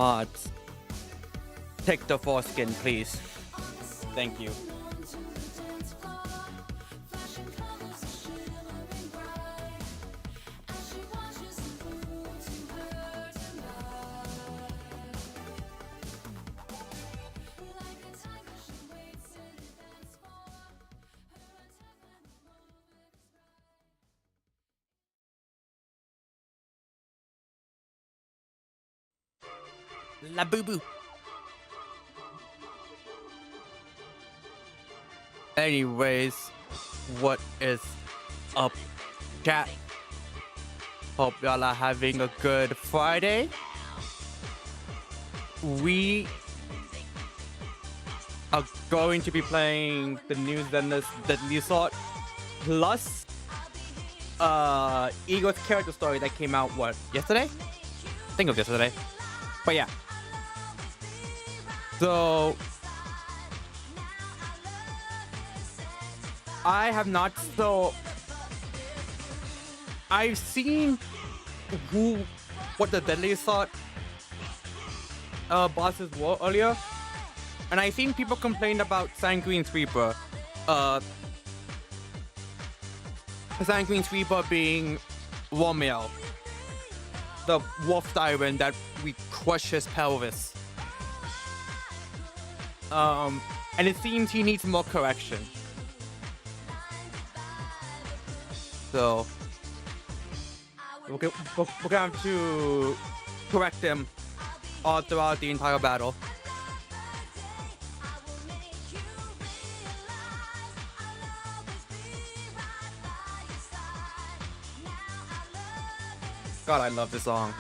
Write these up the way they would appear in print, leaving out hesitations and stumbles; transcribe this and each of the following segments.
mods, take the foreskin, please. Thank you. La boo boo. Anyways, what is up, chat? Hope y'all are having a good Friday. We are going to be playing the new Zenless Deadly Sword plus Igor'S character story that came out yesterday? I think it was yesterday. But yeah. So I've seen what the Deadly Sword bosses were earlier, and I've seen people complain about Sanguine Sweeper. Sanguine Sweeper being Romeo, the wolf tyrant that we crush his pelvis. And it seems he needs more correction. So we're gonna have to correct him all throughout the entire battle. God, I love this song.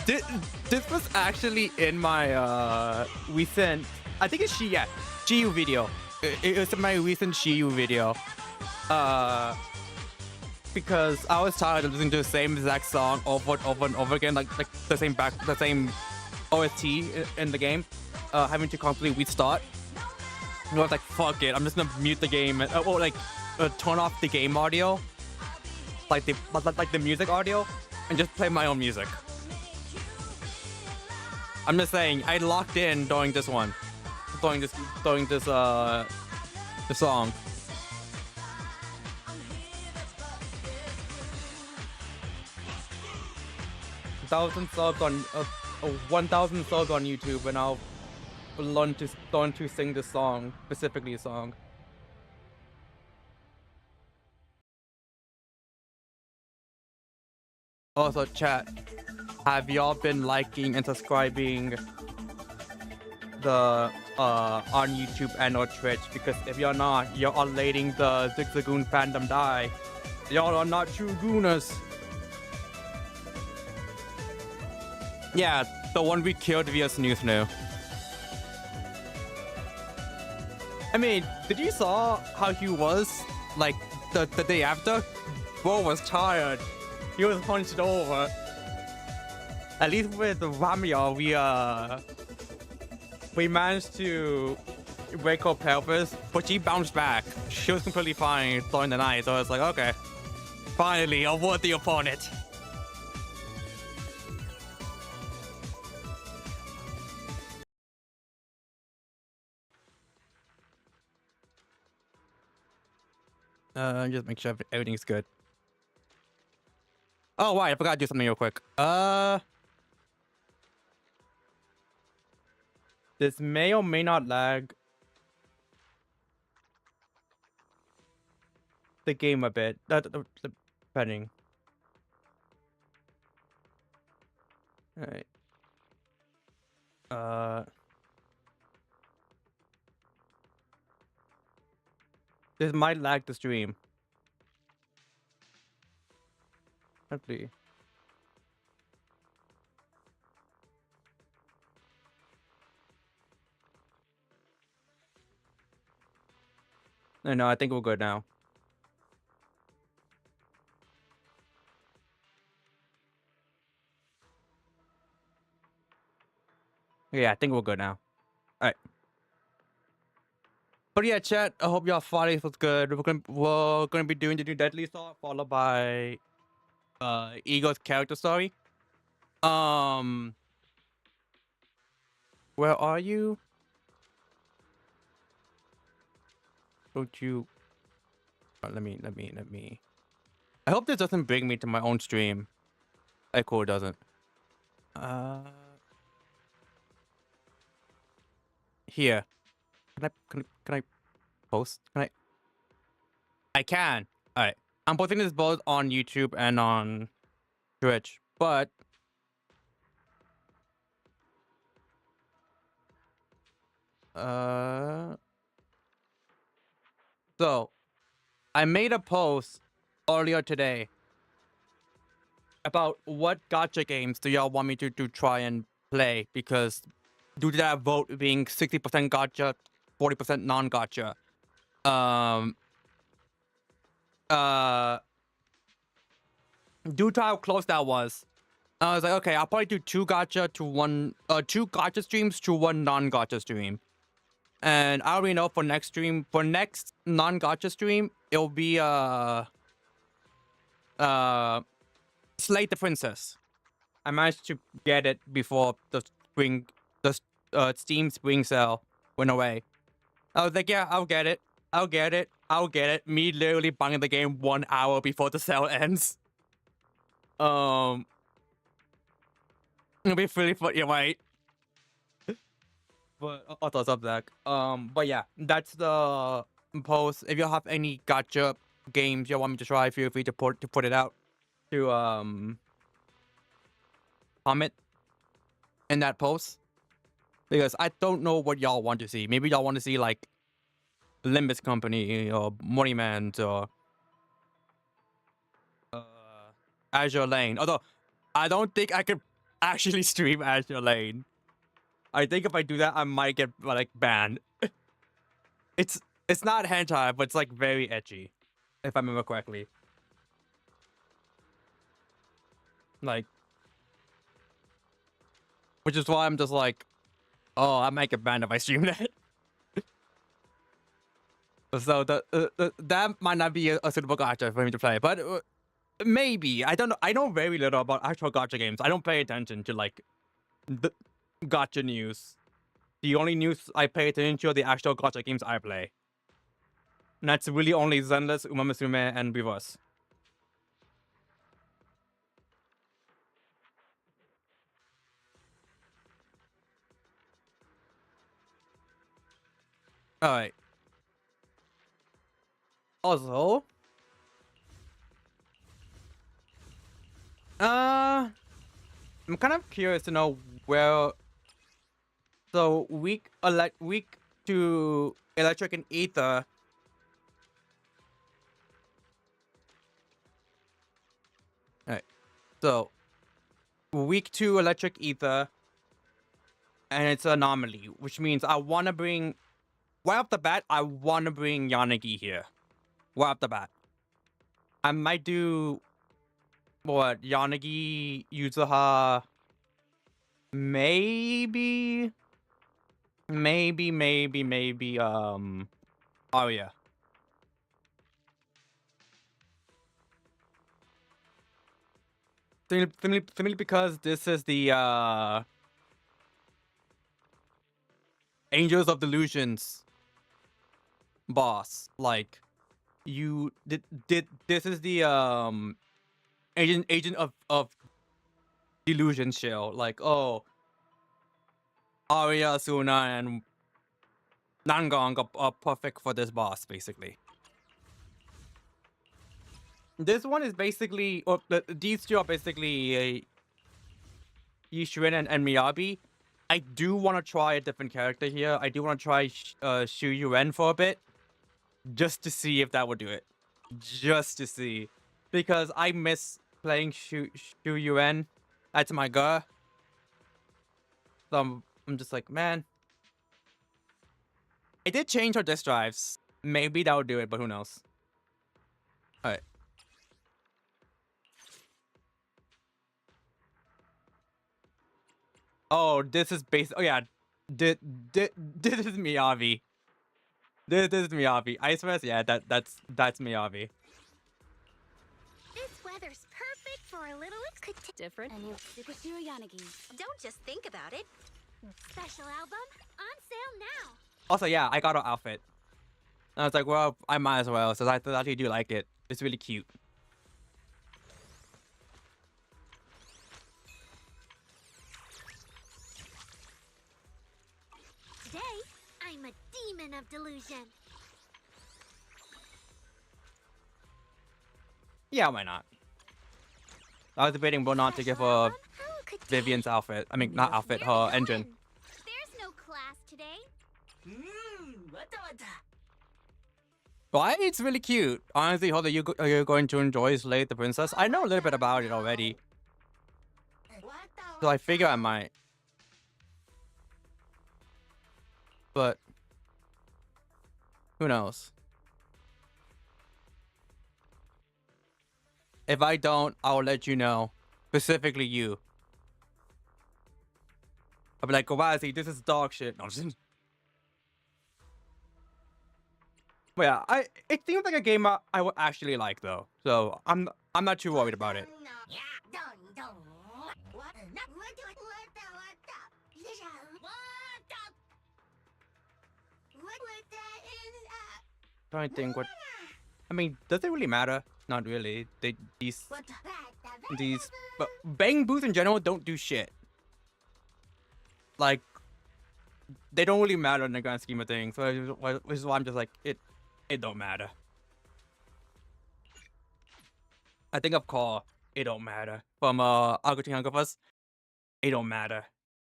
This was actually in my recent, I think it's ZHAOBUBU video. It was in my recent ZHAOBUBU video. Because I was tired of listening to the same exact song over and over again, like the same OST in the game, having to completely restart. And I was like, fuck it, I'm just gonna mute the game or turn off the game audio, like the music audio, and just play my own music. I'm just saying, I locked in during this one, during this the song. Thousand subs on 1,000 subs on YouTube, and I'll learn to sing this song, specifically a song. Also, chat, have y'all been liking and subscribing the on YouTube and or Twitch? Because if you're not, you're all letting the Zigzagoon fandom die. Y'all are not true gooners. Yeah, the one we killed via Snooze New. I mean, did you saw how he was like the day after? Bro was tired. He was punched over. At least with Ramya, we managed to break her pelvis, but she bounced back. She was completely fine during the night, so I was like, okay, finally a worthy opponent. Just make sure everything's good. Oh, right, I forgot to do something real quick. This may or may not lag the game a bit. Depending. Alright. This might lag the stream. Hopefully. No, I think we're good now. Yeah, I think we're good now. Alright. But yeah, chat, I hope y'all Friday was good. We're gonna be doing the new Deadly Sword, followed by Igor'S character story. Where are you? Don't you? Let me. I hope this doesn't bring me to my own stream. Cool, it doesn't. Here. Can I post? Can I? I can. All right. I'm posting this both on YouTube and on Twitch, but so I made a post earlier today about what gacha games do y'all want me to try and play, because due to that vote being 60% gacha, 40% non-gacha, due to how close that was, I was like, okay, I'll probably do two gacha streams to one non-gacha stream. And I already know for next non-gacha stream, it'll be Slay the Princess. I managed to get it before the Steam spring sale went away. I was like, yeah, I'll get it. Me literally buying the game 1 hour before the sale ends. It'll be really fun, yeah, right? But what's up, Zach? But yeah, that's the post. If you have any gacha games you want me to try, feel free to put it out to comment in that post, because I don't know what y'all want to see. Maybe y'all want to see like Limbus Company or Mortyman or Azure Lane. Although I don't think I could actually stream Azure Lane. I think if I do that, I might get like banned. It's not hentai, but it's like very edgy, if I remember correctly. Like, which is why I'm just like, oh, I might get banned if I stream that. So that might not be a suitable gacha for me to play, but maybe. I don't know. I know very little about actual gacha games. I don't pay attention to like the gacha news. The only news I pay attention to are the actual gacha games I play. And that's really only Zenless, Umamusume, and Reverse. Alright. Also, I'm kind of curious to know where. So week to Electric and Ether. Alright. So week 2 Electric Ether, and it's an anomaly, which means I want to bring. Right off the bat, I want to bring Yanagi here. Right off the bat. I might do what, Yanagi, Yuzuha, maybe, Arya. Simply because this is the Angels of Delusions boss. Like, you did this is the agent of Delusion shell. Like, oh, Arya, Asuna, and Nangong are perfect for this boss, basically. This one is basically, or these two are basically Yishuin and Miyabi. I do want to try a different character here. I do want to try Shu Yuan for a bit, just to see if that would do it. Just to see, because I miss playing Shu Yuan. That's my girl. So I'm just like, man. I did change her disk drives. Maybe that would do it, but who knows? Alright. Oh, this is basic. Oh yeah, this is Miyabi. This is Miyabi. Ice West, yeah, that's Miyabi. This weather's perfect for a little different. And you Yanagi. Don't just think about it. Special album on sale now. Also, yeah, I got an outfit. And I was like, well, I might as well, so I actually do like it. It's really cute. Today, I'm a demon of delusion. Yeah, why not? I was debating whether or not to give her Album? Oh, good day. Vivian's outfit. I mean, not outfit, her engine. There's no class today. Why? It's really cute. Honestly, Holder, you're going to enjoy Slay the Princess. I know a little bit about it already, so I figure I might. But who knows? If I don't, I'll let you know. Specifically you. I'll be like, Kowazi, this is dog shit. No, but yeah, it seems like a game I would actually like though. So I'm not too worried about it. Trying to think what. I mean, does it really matter? Not really. These but bang booths in general don't do shit. Like, they don't really matter in the grand scheme of things. So which is why I'm just like, it don't matter. I think of Call, it don't matter. From Agouti Hungerfuss, it don't matter.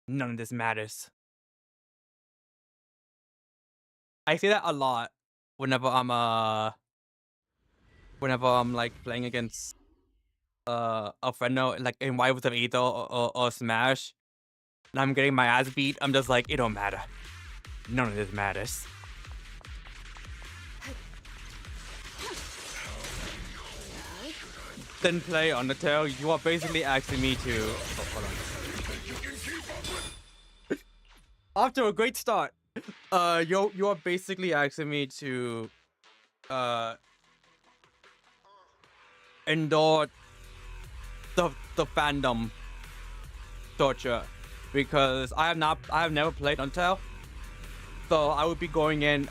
None of this matters. I say that a lot whenever I'm like playing against a friend like in Rivals of Aether or Smash, and I'm getting my ass beat. I'm just like, it don't matter. None of this matters. Then play Undertale. You are basically asking me to. Oh, hold on. After a great start, you are basically asking me to endure the fandom torture, because I have never played Undertale, so I would be going in.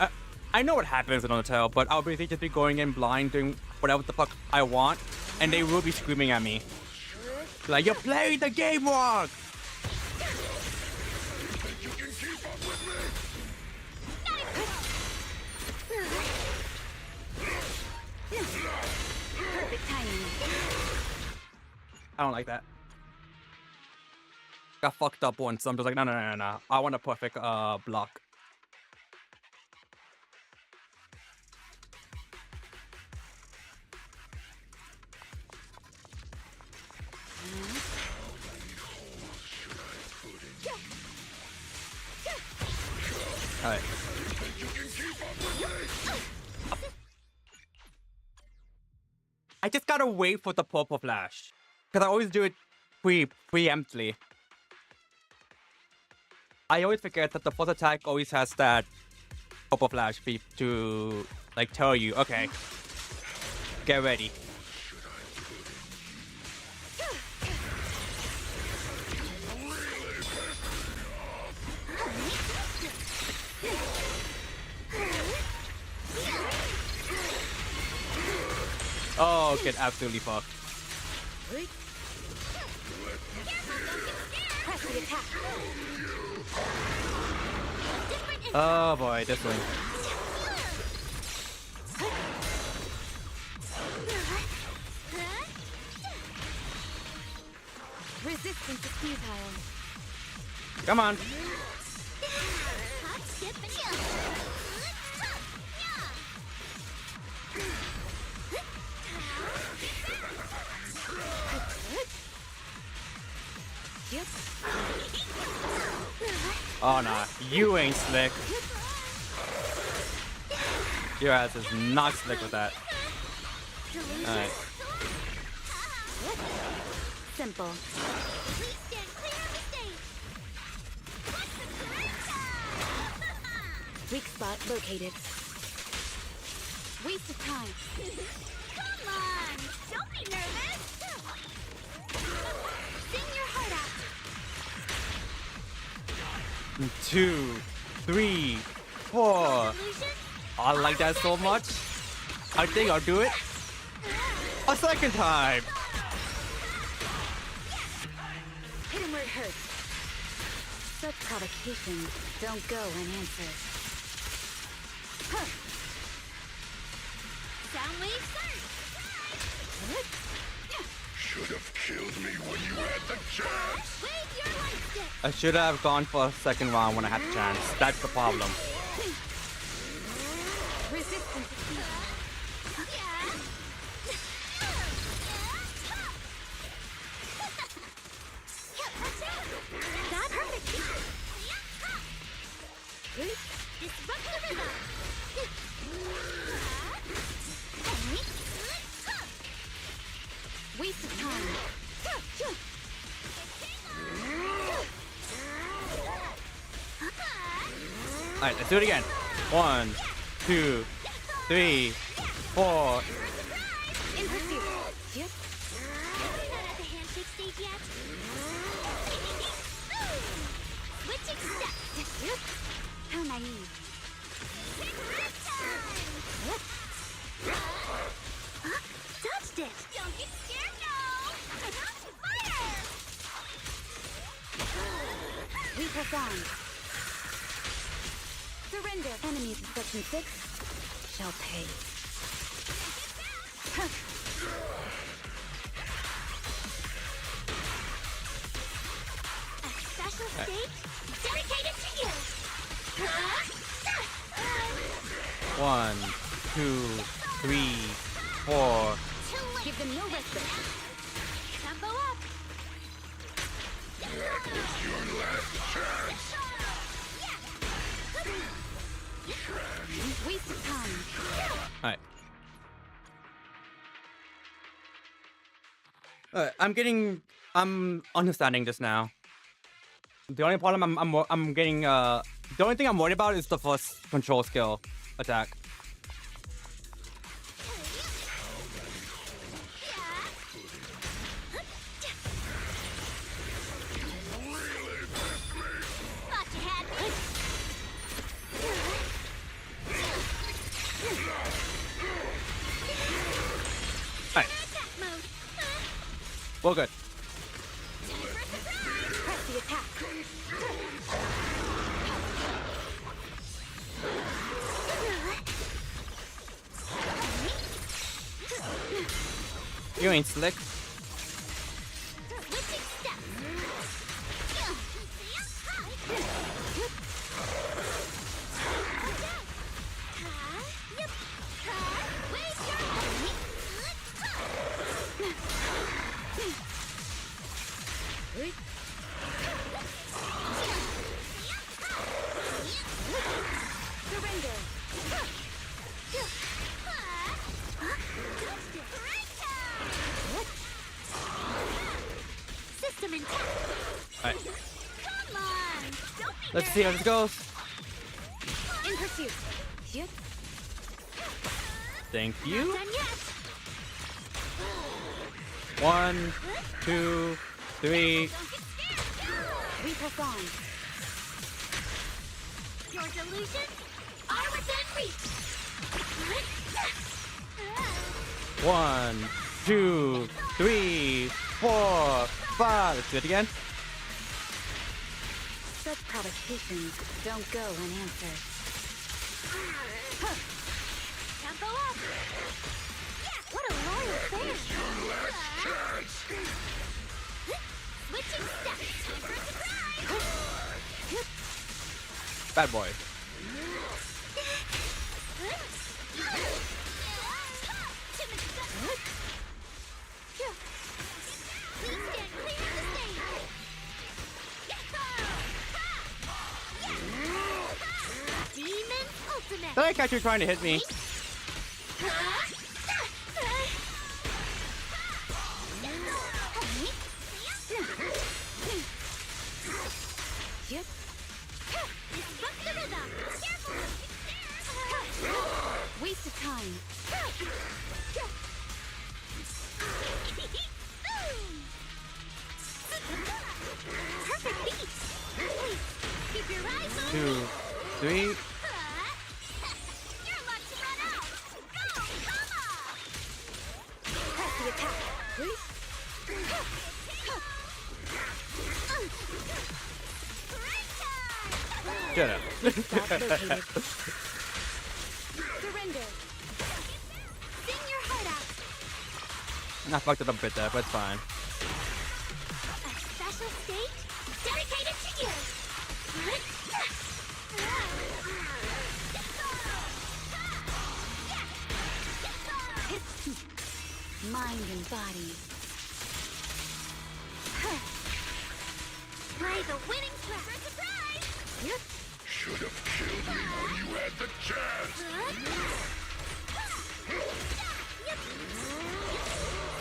I know what happens in Undertale, but I'll basically just be going in blind, doing whatever the fuck I want, and they will be screaming at me like, "You played the game wrong." I don't like that. Got fucked up once, so I'm just like, no. I want a perfect block. Alright. I just gotta wait for the purple flash, because I always do it preemptively. I always forget that the first attack always has that purple flash to like tell you, okay, get ready. Oh, get absolutely fucked. Oh boy, this one. Resistance is futile. Come on. Hop, skip, and jump. Oh nah, you ain't slick. Your ass is not slick with that. Alright. Simple. Please stand clear of the stage. Weak spot located. Waste of time. Come on! Don't be nervous! Sing your heart out! 2, 3, 4. I like that so much. I think I'll do it a second time. Hit him where it hurts. Such provocations don't go unanswered. Huh. Sound wave surge. Should have killed me when you had the chance. Wave your light stick. I should have gone for a second round when I had the chance. That's the problem. Resistance. That's perfect. Disrupt the rhythm. Waste of time. Alright, let's do it again. 1, 2, 3, 4. In pursuit. Yep. Not at the handshake stage yet. Switching steps. Yep. How naive. Touched it. Don't get scared, no. Fire. We press on. Surrender. Enemies in section 6 shall pay. A special stage dedicated to you. 1, 2, 3, 4. Give them no respite. Tempo up. That was your last chance. Waste of time. Alright. I'm understanding this now. The only problem I'm getting, the only thing I'm worried about is the first control skill attack. Thought you had me. Alright, Attack mode. well good. Press the attack. You ain't slick. Switching steps. Yep. Wave your surrender. System intact. Alright, Come on. Don't be let's see how this goes. in pursuit. Yep. Thank Not you. done yet. 1, 2, 3. Don't get scared. We press on. Your delusions are within reach. 1, 2, 3, 4, 5. Let's do it again. Such provocations don't go unanswered. Tempo up. What a loyal fan. Last chance. Switching steps. Time for a surprise. Bad boy. Please stand clear of the stage. Demon ultimate. I catch you trying to hit me. Yep. Disrupt the rhythm. Careful. Waste of time. Perfect beat. Keep your eye 2, 3. Your luck's run out. Go, come on. Press the attack. Shut up. Surrender. Sing your heart out. I fucked it up a bit there, but it's fine. A special state dedicated to you. Mind and body. Play the winning track. Surprise! Yep. Should have killed me when you had the chance.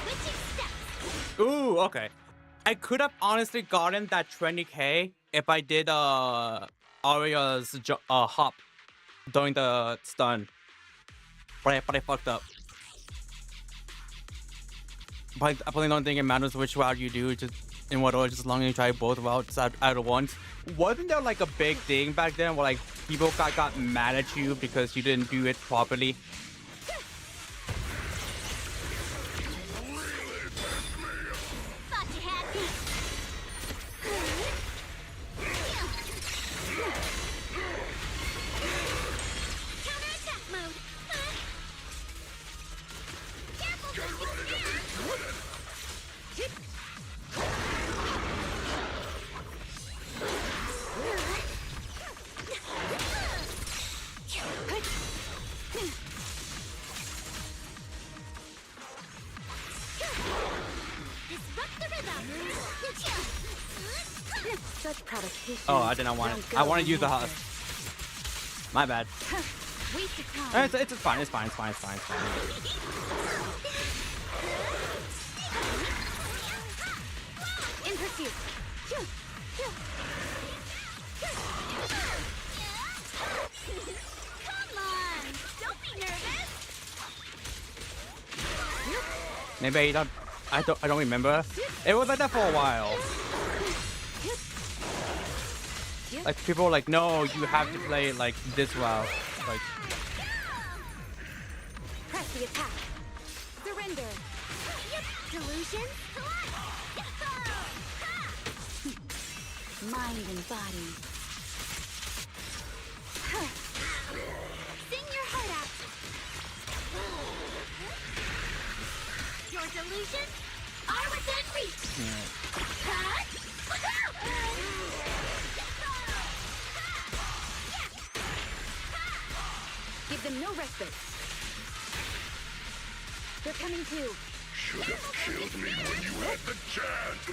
Switching steps. Ooh, okay. I could have honestly gotten that 20k if I did Aria's hop during the stun. But I fucked up. But I probably don't think it matters which route you do, just in what order, just as long as you try both routes out at once. Wasn't there like a big thing back then where like people got mad at you because you didn't do it properly? Thought you had me. Counterattack mode. Careful, don't get scared. Disrupt the rhythm. Such provocation. Oh, I did not want it. I want to use the hop. My bad. Waste of time. It's fine. It's fine. In pursuit. Come on, don't be nervous. Maybe I don't remember. It was like that for a while. Like people were like, no, you have to play like this route. Like, Press the attack. Surrender. Delusion. Mind and body. Sing your heart out. Your delusions are within reach. Give them no respite. They're coming too. Should have killed me when you had the chance.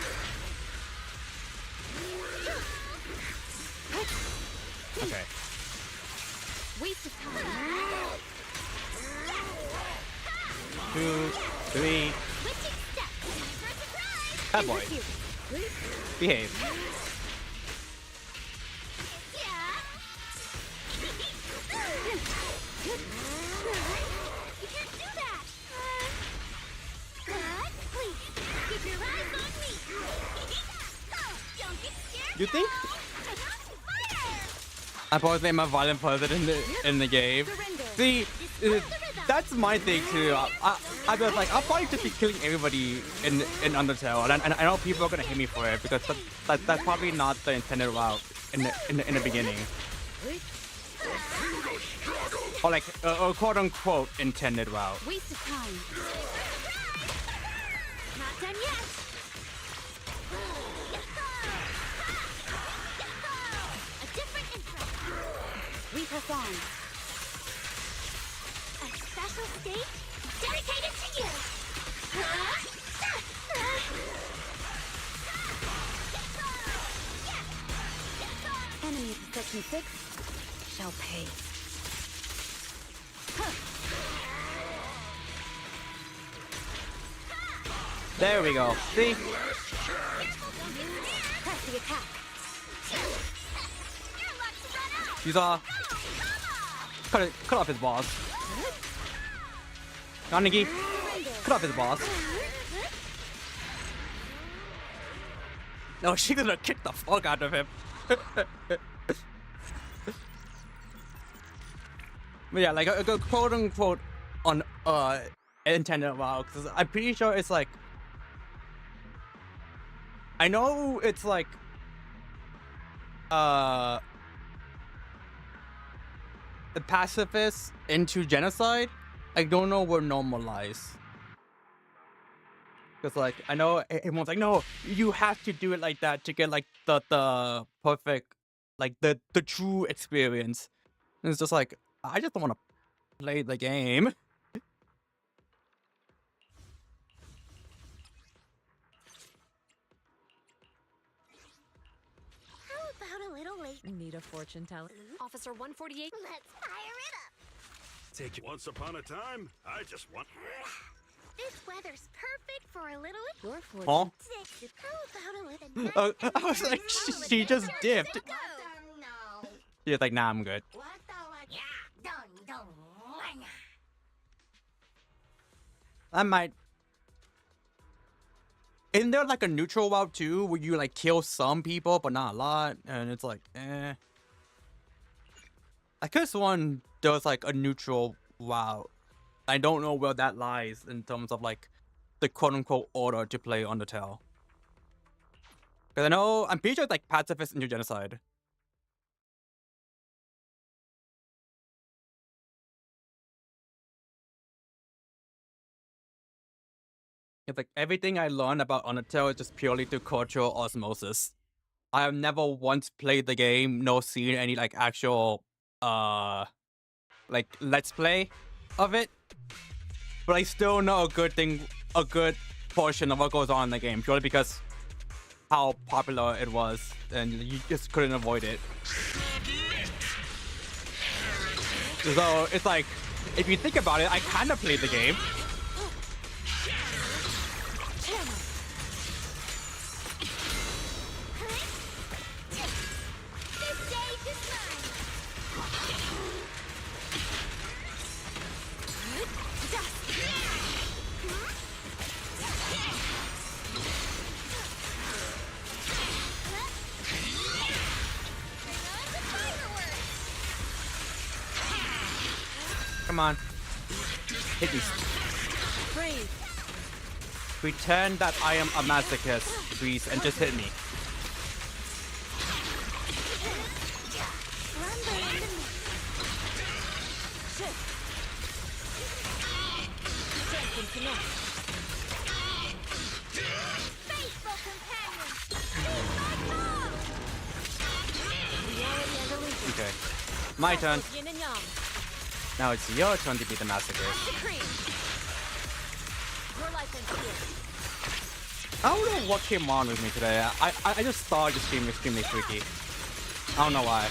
okay. Waste of time. 2, 3. Switching steps. For a surprise. Bad boy. Behave. Yeah. You can't do that. Please, keep your eyes on me. Don't get scared. You think? Fire. I probably am a violent person in the game. See, that's my thing too. I was like, I'll probably just be killing everybody in Undertale, and I know people are gonna hate me for it because that's probably not the intended route in the beginning, or like a quote unquote intended route. Waste of time. Not done yet. A different intro. We press on. A special state dedicated to you. Enemies of Section 6 shall pay. There we go. See? Press the attack. You saw? Cut off his balls. Kaneki, cut off his balls. No, she's gonna kick the fuck out of him. But yeah, like a quote unquote on intended WoW, because I'm pretty sure it's like, I know it's like the pacifists into genocide. I don't know were normalized. Because like I know everyone's like, no, you have to do it like that to get like the perfect, like the true experience. And it's just like, I just don't want to play the game. How about a little late? Need a fortune teller. Officer 148. Let's fire it up. Take it. Once upon a time, I just want. This weather's perfect for a little. Your fortune. Huh? How about a little? I was like, she just dipped. Go. She's like, nah, I'm good. I might. Isn't there like a neutral WoW too, where you like kill some people but not a lot, and it's like, eh. I guess one does like a neutral WoW. I don't know where that lies in terms of like the quote-unquote order to play Undertale. Because I know, I'm pretty sure it's like pacifist into genocide. It's like everything I learned about Undertale is just purely through cultural osmosis. I have never once played the game, nor seen any like actual like let's play of it. But I still know a good portion of what goes on in the game, purely because how popular it was, and you just couldn't avoid it. So it's like, if you think about it, I kind of played the game. Come on. Hit me. Breathe. Pretend that I am a masochist, please, and just hit me. Okay. My turn. Yin and yang. Now it's your turn to be the masochist. Your life ends here. I don't know what came on with me today. I just thought this game was extremely freaky. I don't know why.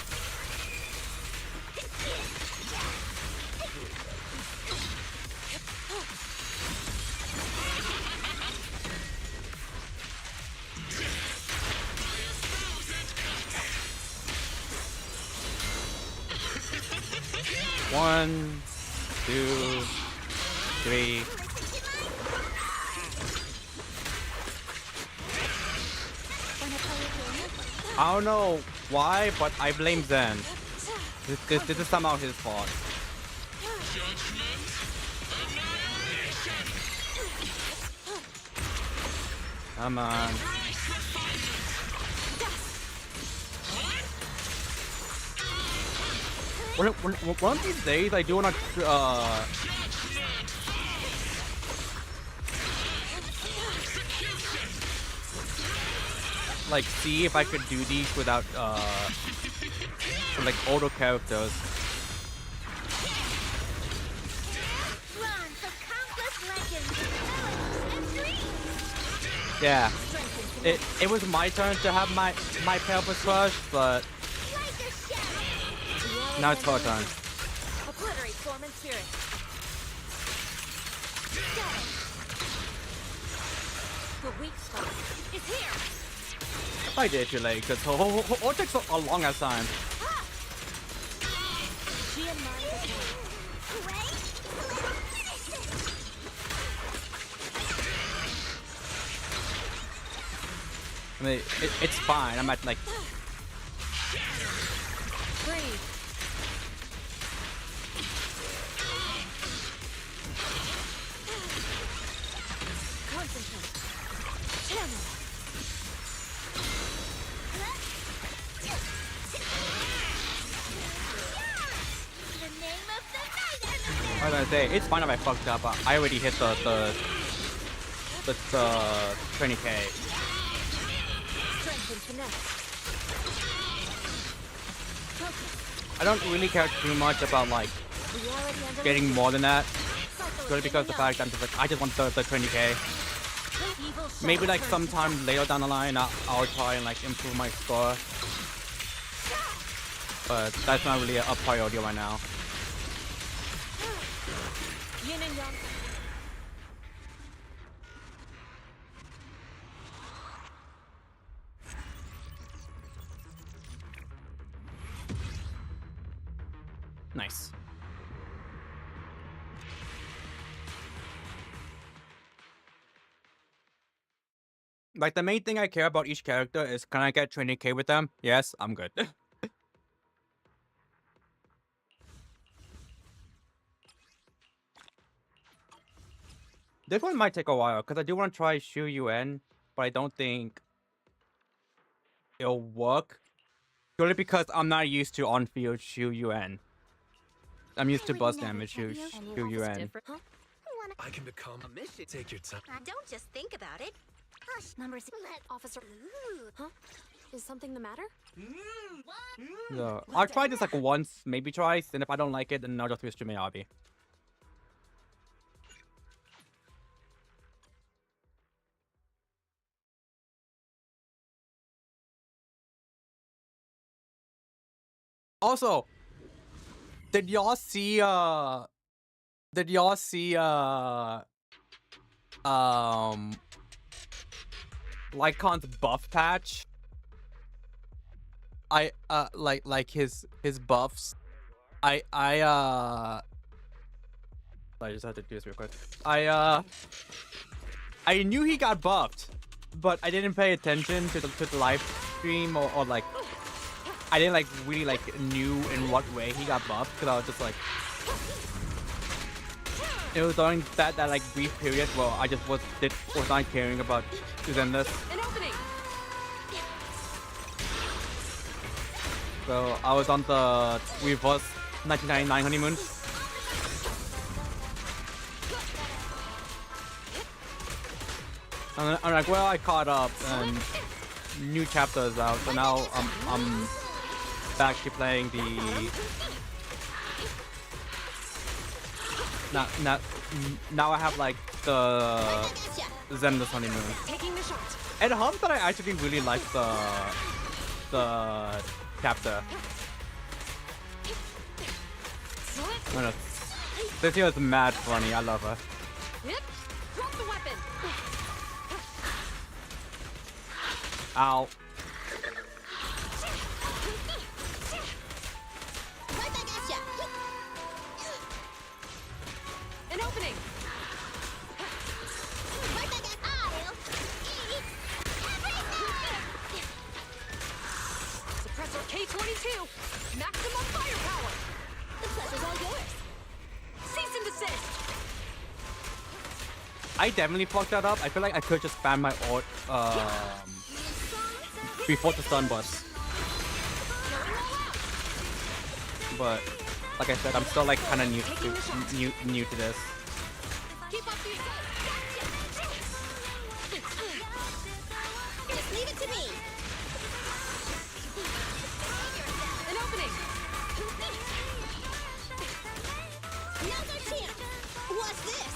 One, 2, 3. I don't know why, but I blame Zen. This is somehow his fault. Come on. One of these days, I do wanna like see if I could do these without like auto characters. Yeah, it was my turn to have my purpose first, but now it's her turn. Obliterate form and spirit. The weak spot is here. I did too late, because it takes a long ass time. She and mine are one. I mean, it's fine. I'm at like. Breathe. gonna say it's fine if I fucked up. I already hit the 20k. Strength and finesse. Focus. I don't really care too much about like Reality under getting more than that, cycle purely because of the spinning fact I'm just like I just want the 20k. up. Evil shadow Maybe like turns sometime later down the line I'll try and like improve my score, but that's not really a priority right now. yin and yang. Nice. Like the main thing I care about each character is, can I get 20k with them? Yes, I'm good. This one might take a while because I do want to try Shu Yuan, but I don't think it'll work. Purely because I'm not used to on-field Shu Yuan. I'm used to buzz damage Shu Yuan. Huh? I can become a mission. Take your time. Don't just think about it. Hush, number 6. Officer. Huh? Is something the matter? So I'll try this like once, maybe twice, and if I don't like it, then I'll just switch to Miyabi. Also, did y'all see Lycon's buff patch? Like his buffs. I just have to do this real quick. I knew he got buffed, but I didn't pay attention to the live stream or like I didn't like really like knew in what way he got buffed, because I was just like, it was during that like brief period where I just was not caring about Zenless. An opening. So I was on the reverse 1999 honeymoon. And I'm like, well, I caught up and new chapter is out, so now I'm back to playing the now I have like the Zenless honeymoon. Taking the shot. And Hum that I actually really like the chapter. I know, this here is mad funny. I love her. Yep. Drop the weapon. Ow. Right back at ya. An opening. Right back at I'll eat everything. Suppressor K-22. Maximum firepower. The pleasure's all yours. Cease and desist. I definitely fucked that up. I feel like I could just spam my ult before the stun bus. But like I said, I'm still like kind of new to this. Keep up these. Just leave it to me. An opening. Now's our chance. What's this?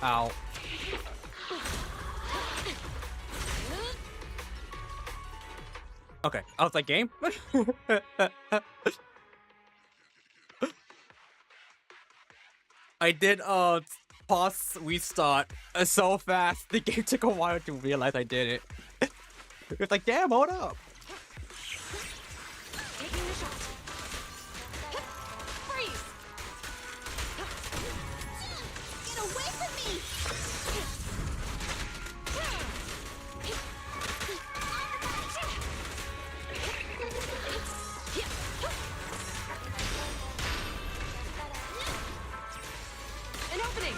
Ow. Okay, I was like, game? I did pause restart so fast. The game took a while to realize I did it. It's like, damn, hold up. Taking the shot. Freeze. Get away from me. An opening.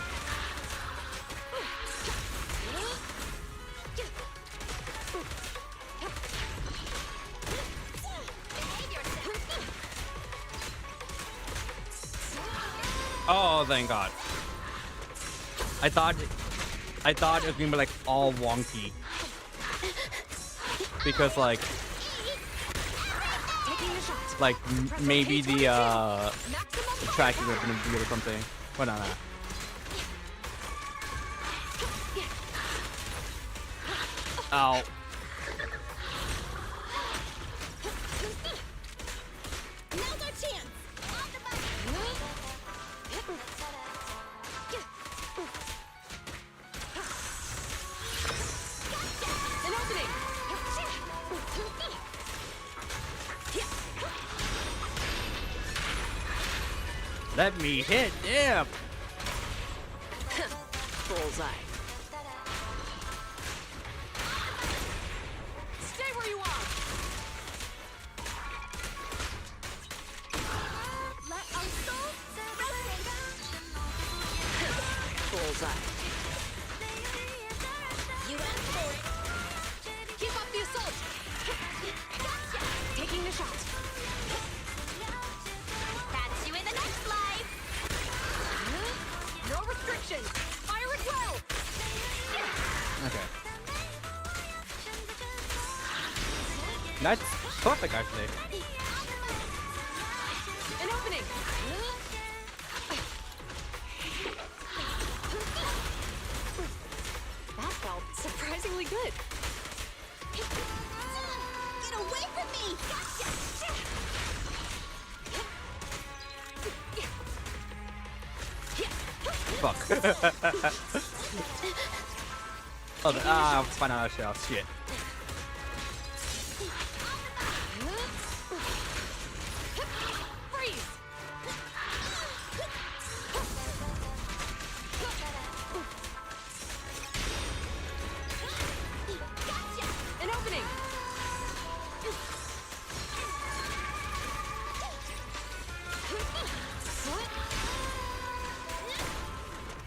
Oh, thank God. I thought it was gonna be like all wonky. Because like maybe the tracking was gonna be good or something. But no. Ow. Now's our chance. An opening. Let me hit him. Bullseye. Stay where you are. Let our souls resonate. Bullseye. You asked for it. Keep up the assault. Taking the shot. Catch you in the next life. No restrictions. Fire it well. Okay. That's perfect actually. An opening. That felt surprisingly good. Get away from me. Gotcha. Fuck. Fine out of shell. Shit. Freeze. An opening.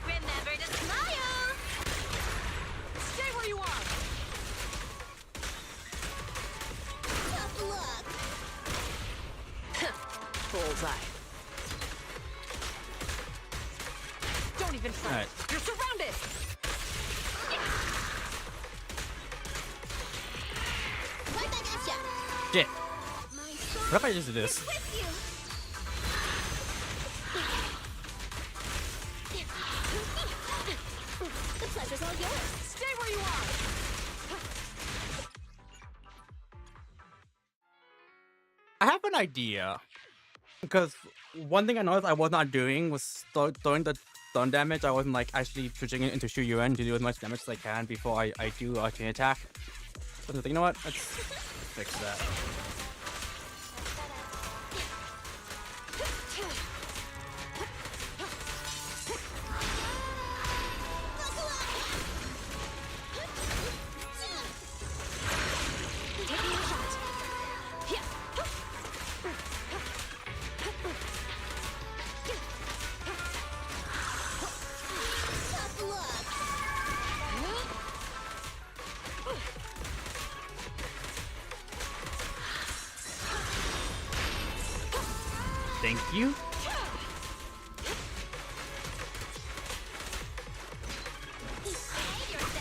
Remember to smile. Stay where you are. Tough luck. Bullseye. Don't even try. Alright. You're surrounded. Right back at ya. Shit. My soul What if I just do this? is with you. The pleasure's all yours. Stay where you are. I have an idea. Because one thing I noticed I was not doing was throwing the stun damage. I wasn't like actually switching it into Shu Yuan to do as much damage as I can before I do a chain attack. So I was like, you know what? Let's fix that. Taking a shot. Yeah. Tough luck. Thank you.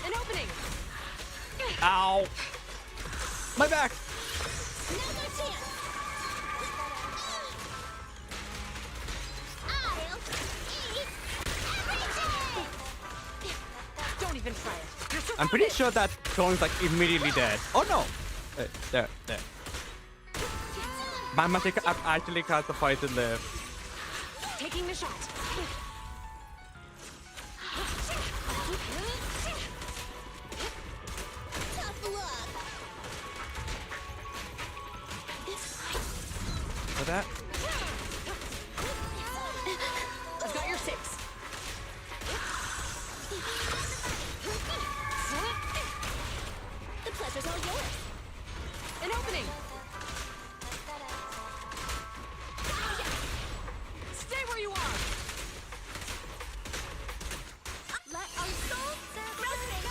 An opening. Ow. My back. Now's our chance. I'll eat everything. Don't even try it. You're I'm pretty surrounded. sure that clone's like immediately dead. Oh no. There. My magic actually cast the fight to live. Taking the shot. Tough luck. For that? I've got your six. The pleasure's all yours. An opening. Stay where you are. Let our souls resonate.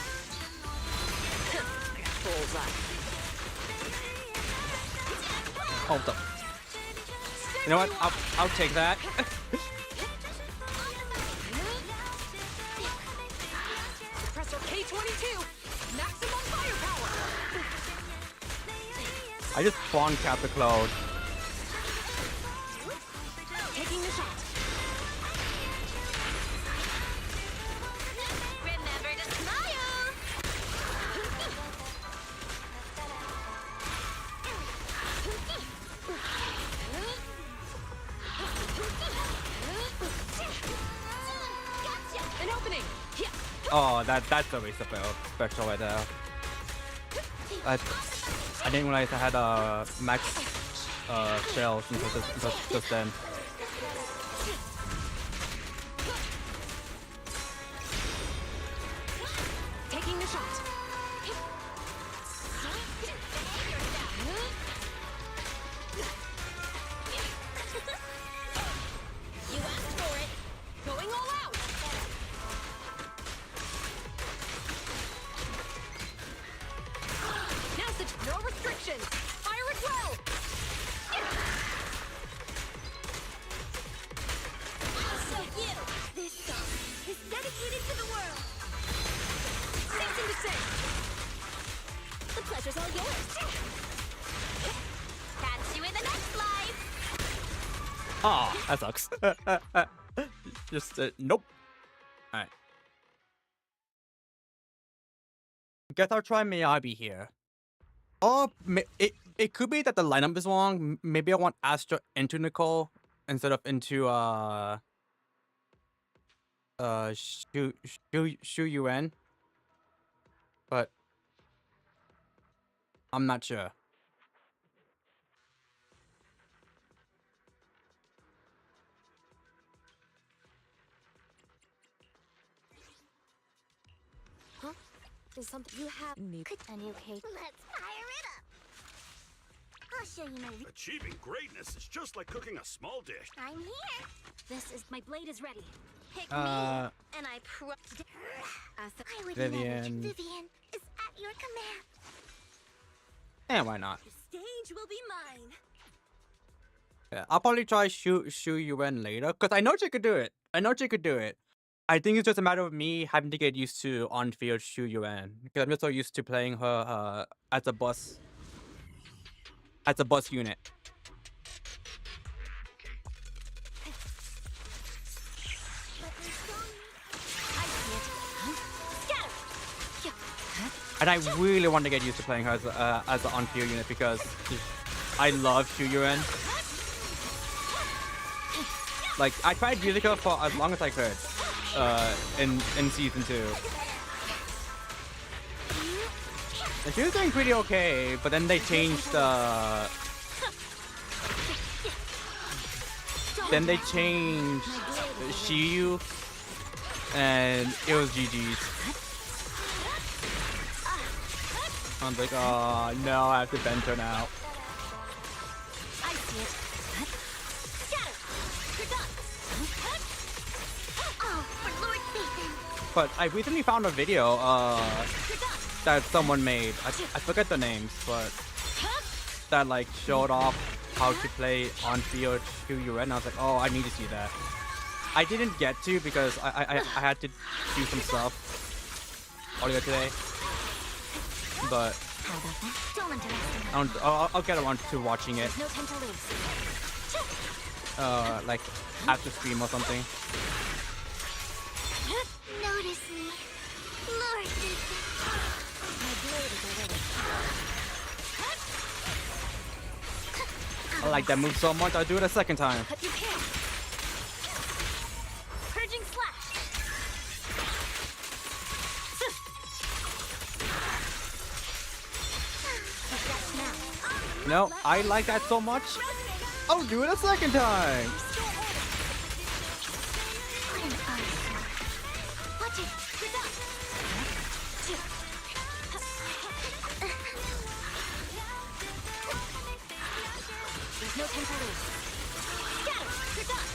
Bullseye. Hold up. You know what? I'll take that. I just spawn cap the cloud. Taking the shot. Remember to smile. Gotcha. An opening. Yeah. Oh, that's a waste of a special right there. I didn't realize I had a max shells until just then. Taking the shot. You asked for it. Going all out. Now's the no restrictions. Fire it well. So you. This song is dedicated to the world. 6 into 6. The pleasure's all yours. Catch you in the next life. Ah, that sucks. Just nope. All right. Guess I'll try Miyabi here. Or it could be that the lineup is wrong. Maybe I want Astra into Nicole instead of into Shu Yuan. But I'm not sure. Huh? Is something you have a new cake? Let's fire it up. I'll show you my. Achieving greatness is just like cooking a small dish. I'm here. This is my blade is ready. Pick Uh, me, and I I would never. Vivian. Vivian is at your command. And why not? The stage will be mine. Yeah, I'll probably try Shu Yuan later because I know she could do it. I think it's just a matter of me having to get used to on-field Shu Yuan because I'm just so used to playing her as a bus unit. And I really want to get used to playing her as an on-field unit because I love Shu Yuan. Like I tried using her for as long as I could in season 2. And she was doing pretty okay, but then they changed Shiyu, and it was GG's. I'm like, oh no, I have to bend her now. I see it. Scatter. You're done. Oh, for Lord Satan. But I recently found a video that someone made. I forget the names, but that like showed off how to play on field Shu Yuan. And I was like, oh, I need to see that. I didn't get to because I had to do some stuff earlier today. But How about that? Don't underestimate. I'll get around to watching it, No time to lose. like after stream or something. Notice me. Lord Satan. My blade is already. I like that move so much. I'll do it a second time. Cut you can. Purging slash. No, I like that so much. I'll do it a second time. What an eyesore. Watch it. You're done. There's no time to lose. Scatter. You're done.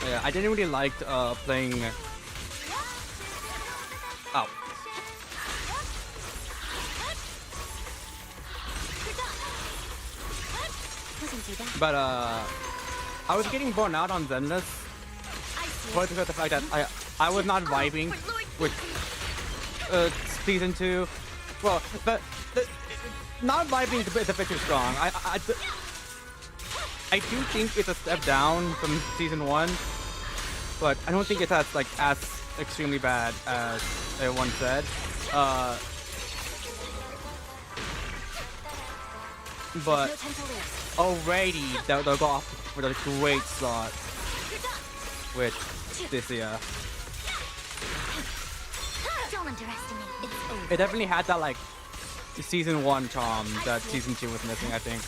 Yeah, I didn't really like playing. Oh. But I was getting burnt out on Zenless because of the fact that I was not vibing with season 2. Well, the not by being the bit too strong. I do think it's a step down from season 1, but I don't think it's as extremely bad as everyone said. But already they'll go off with a great slot with this year. Don't underestimate. It's over. It definitely had that like season 1 charm that season 2 was missing, I think.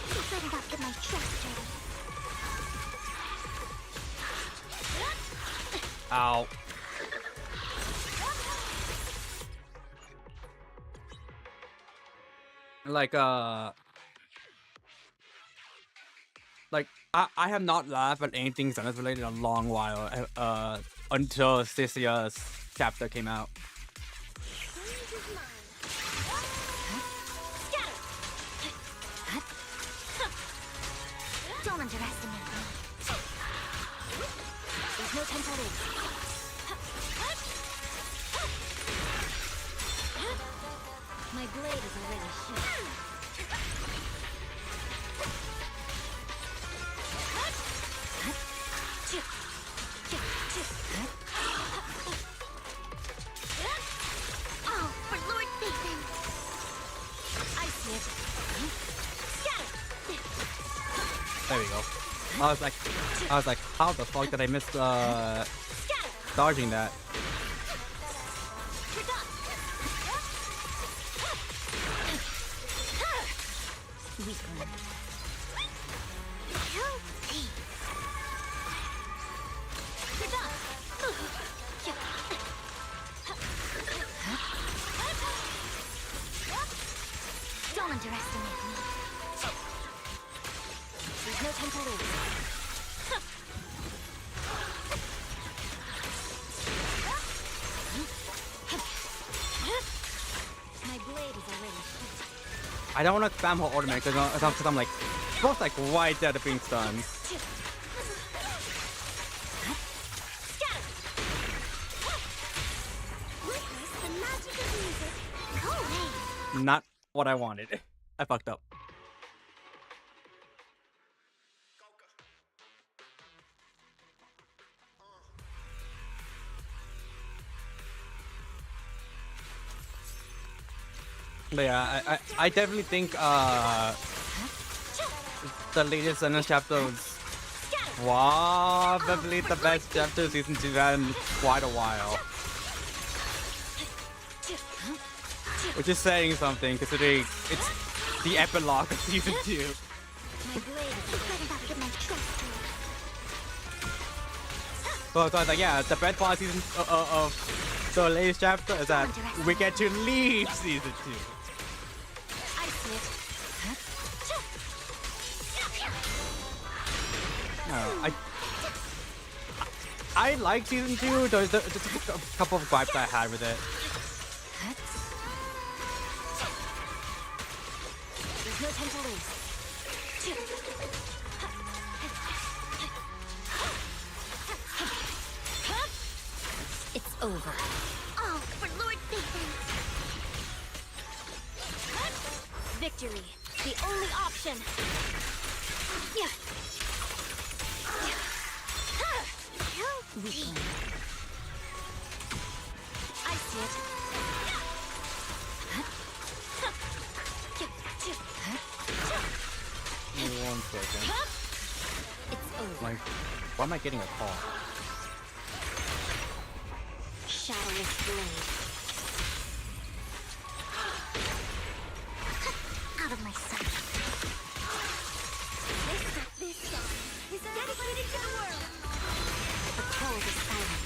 You better not get my trust dirty. Ow. I have not laughed at anything Zenless related in a long while until this year's chapter came out. Don't underestimate me. There's no time to lose. My blade is already sharp. Oh, for Lord Nathan! I see it. Scatter! There we go. I was like, how the fuck did I miss dodging that? Don't underestimate me. There's no time to lose. My blade is already sharp. I don't want to spam her ultimate because I'm like, both like right there to being stunned. Witness the magic of music. Go away. Not what I wanted. I fucked up. But yeah, I definitely think the latest Zenless chapter was probably the best chapter of season 2 had in quite a while. Which is saying something considering it's the epilogue of season 2. My blade is better not get my trust dirty. So I was like, yeah, the best part of season of the latest chapter is that we get to leave season 2. I see it. No, I like season 2. There's just a couple of gripes I had with it. There's no time to lose. It's over. Oh, for Lord Nathan. Victory, the only option. Yeah. Weakling. I see it. 1 second. It's over. Like, why am I getting a call? Shadowless blade. Out of my sight. This song is dedicated to the world. The cold is silent.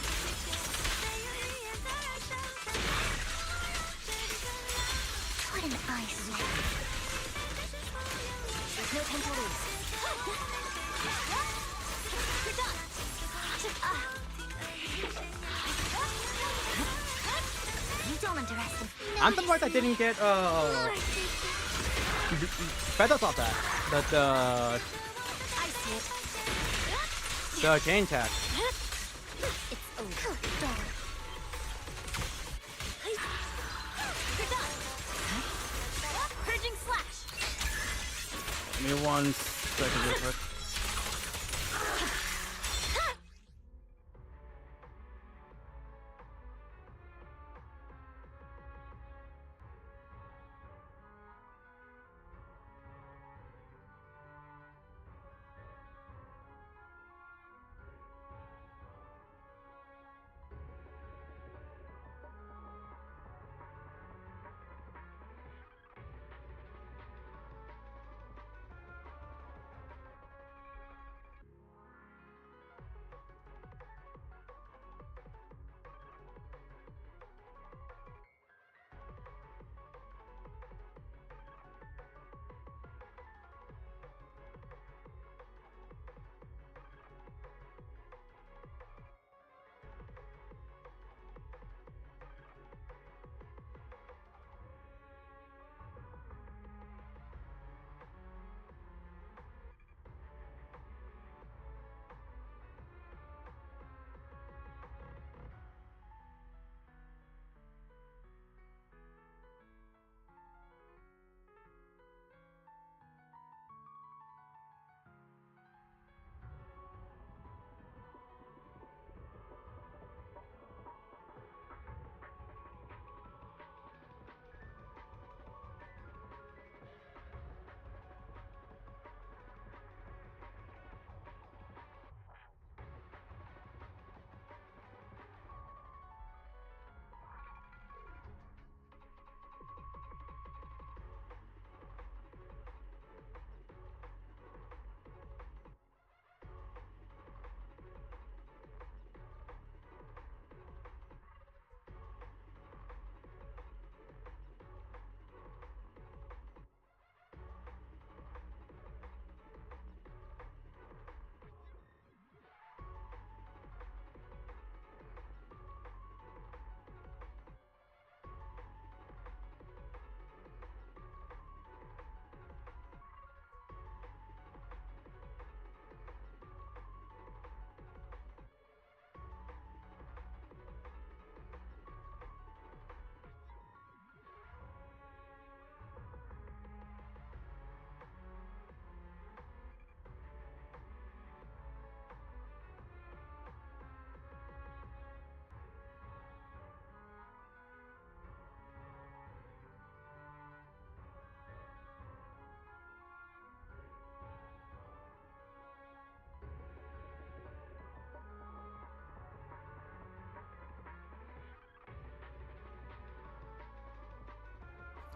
What an ice man. There's no time to lose. Don't underestimate. I'm surprised I didn't get feathers off that. I see it. The chain tag. It's over. me 1 second real quick.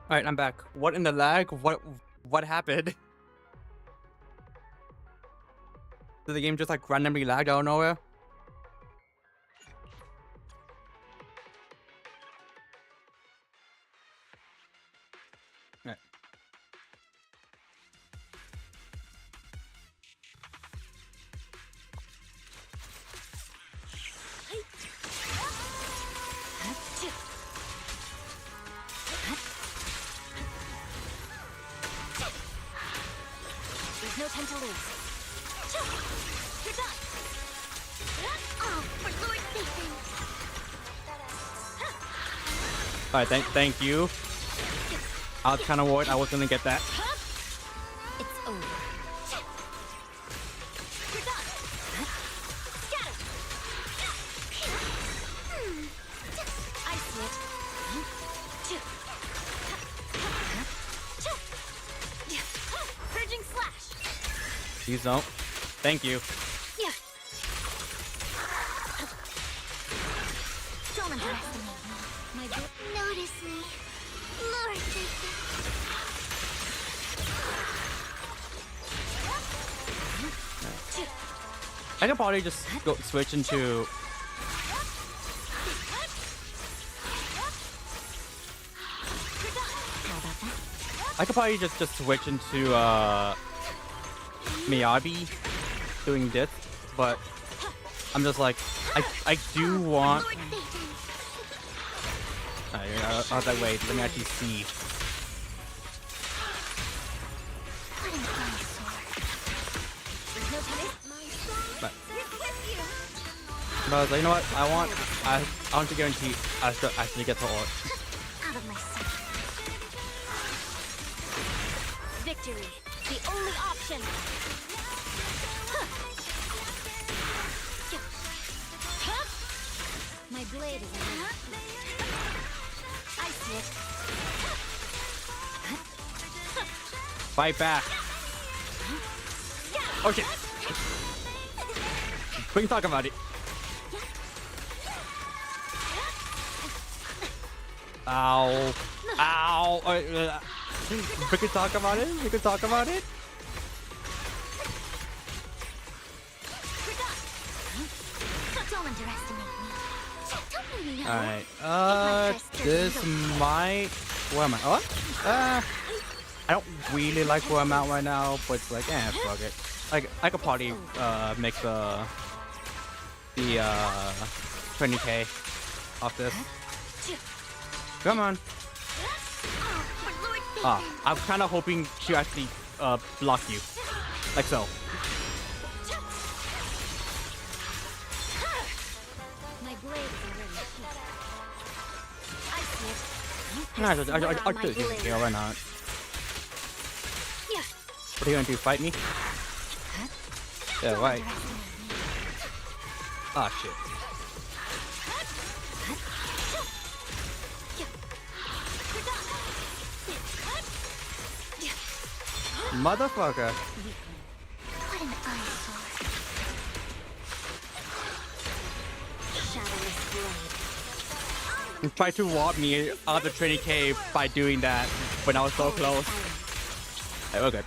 All right, I'm back. What in the lag? What happened? Did the game just like randomly lagged out of nowhere? Alright. There's no time to lose. You're done. Oh, for Lord Satan. Alright, thank you. I was kind of worried I was gonna get that. It's over. You're done. Scatter. I see it. Purging slash. Please don't. Thank you. Yeah. Don't underestimate me. My good. Notice me. Lord Satan. I could probably just go switch into. I could probably just switch into Miyabi doing this, but I'm just like I do want. I was like, wait, let me actually see. But I was like, you know what? I want to guarantee I still actually get the ult. Out of my sight. Victory. the only option. My blade is I see it. Fight back. Oh shit. We can talk about it. Ow. Ow. We can talk about it. We can talk about it. Don't underestimate me. Alright. This might. Where am I? Oh? I don't really like where I'm at right now, but it's like, fuck it. Like, I could probably make the 20k off this. Come on. I'm kind of hoping to actually block you, like so. My blade is I see it. I'll do it here, why not? What are you gonna do, fight me? Yeah, right. Ah, shit. Motherfucker. What an eyesore. Shadowless blade. You tried to rob me out of the 20k by doing that when I was so close. Hey, we're good.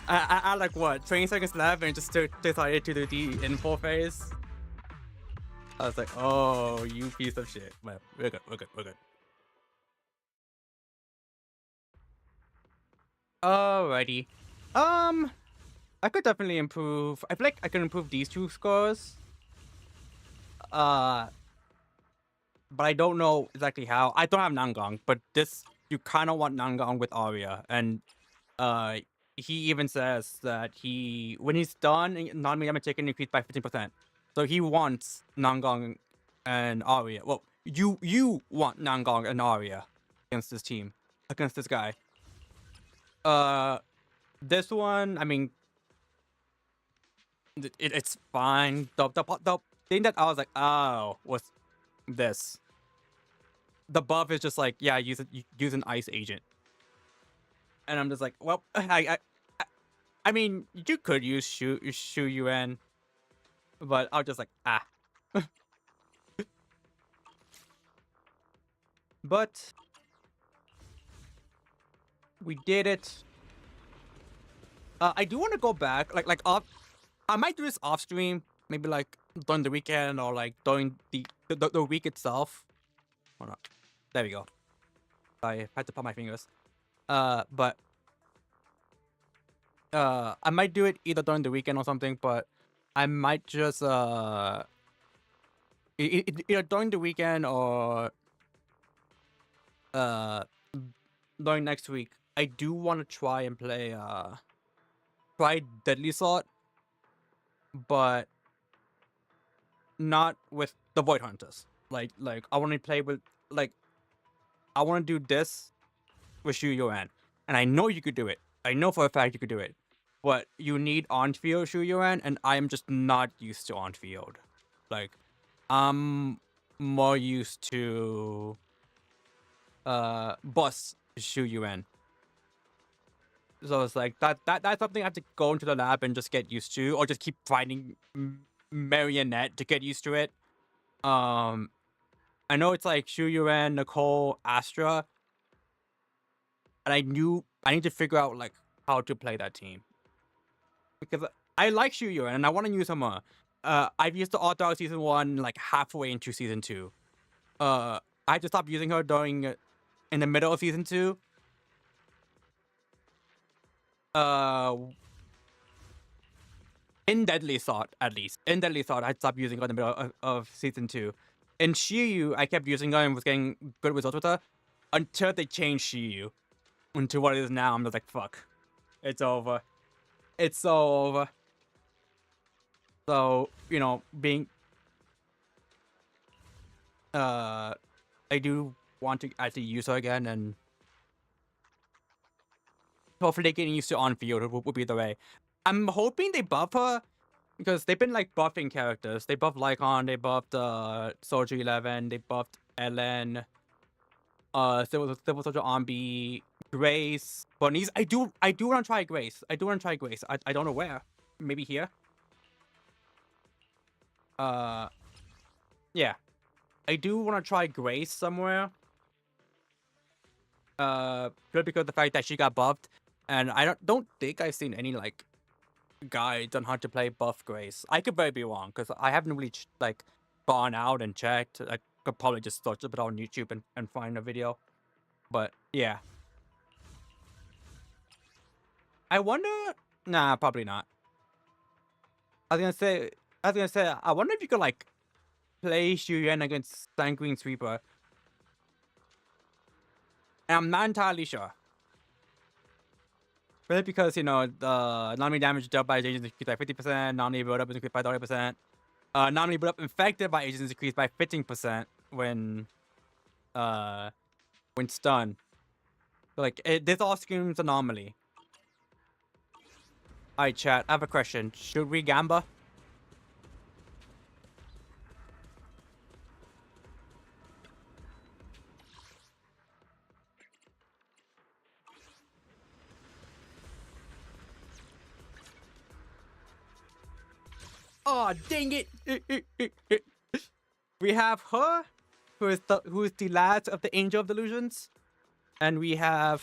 I like what 20 seconds left and just decided to do the info phase. I was like, oh, you piece of shit. But we're good. Alrighty. I could definitely improve. I feel like I can improve these two scores. But I don't know exactly how. I don't have Nangong, but this you kind of want Nangong with Arya, and he even says that when he's done, non-medium chicken increased by 15%. So he wants Nangong and Arya. Well, you want Nangong and Arya against this team, against this guy. This one, I mean, it's fine. The thing that I was like, oh, was this. The buff is just like, yeah, use an ice agent. And I'm just like, well, I mean, you could use Shu Yuan, but I was just like, ah. But we did it. I do want to go back, like off. I might do this off stream, maybe like during the weekend or like during the week itself. Hold on. There we go. I had to pop my fingers. But I might do it either during the weekend or something, but I might just either during the weekend or during next week. I do want to try and play try Deadly Sword, but not with the Void Hunters. Like I want to play with I want to do this with Shu Yuan, and I know you could do it. I know for a fact you could do it, but you need on-field Shu Yuan, and I am just not used to on-field. Like, I'm more used to boss Shu Yuan. So it's like that's something I have to go into the lab and just get used to, or just keep finding Marionette to get used to it. I know it's like Shu Yuan, Nicole, Astra, and I need to figure out like how to play that team, because I like Shu Yuan and I want to use her more. I've used the All-Star Season 1 like halfway into Season 2. I had to stop using her in the middle of Season 2. In Deadly Sword, at least. In Deadly Sword, I stopped using her in the middle of Season 2. In Shiyu, I kept using her and was getting good results with her until they changed Shiyu into what it is now. I'm just like, fuck. It's over. It's so over. So, you know, I do want to actually use her again, and hopefully getting used to on field would be the way. I'm hoping they buff her because they've been like buffing characters. They buffed Lycon, they buffed Soldier 11, they buffed Ellen, Civil Soldier Ombi, Grace, Bunnies. I do want to try Grace. I don't know where. Maybe here. Yeah. I do want to try Grace somewhere. Purely because of the fact that she got buffed, and I don't think I've seen any like guides on how to play buff Grace. I could very be wrong because I haven't really like gone out and checked. I could probably just search it on YouTube and find a video. But yeah. I wonder. Nah, probably not. I was gonna say. I wonder if you could like play Shuyan against Sanguine Sweeper. And I'm not entirely sure. Really, because you know the non-enemy damage dealt by agents increased by 50%, non-enemy build up is increased by 30%, non-enemy build up infected by agents is increased by 15% when stunned. So, like this all screams anomaly. Alright, chat. I have a question. Should we Gamba? Oh, dang it! We have her, who is the last of the Angel of Delusions, and we have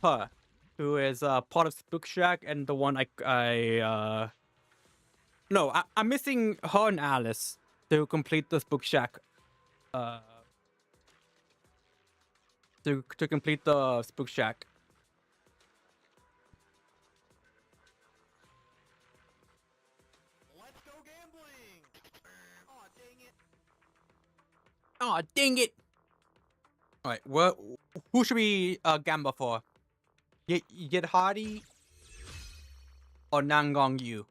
her, who is part of Spook Shack and the one I'm missing her and Alice to complete the Spook Shack. To complete the Spook Shack. Oh, dang it! Alright, who should we Gamba for? Get Hardy or Nangong Yu?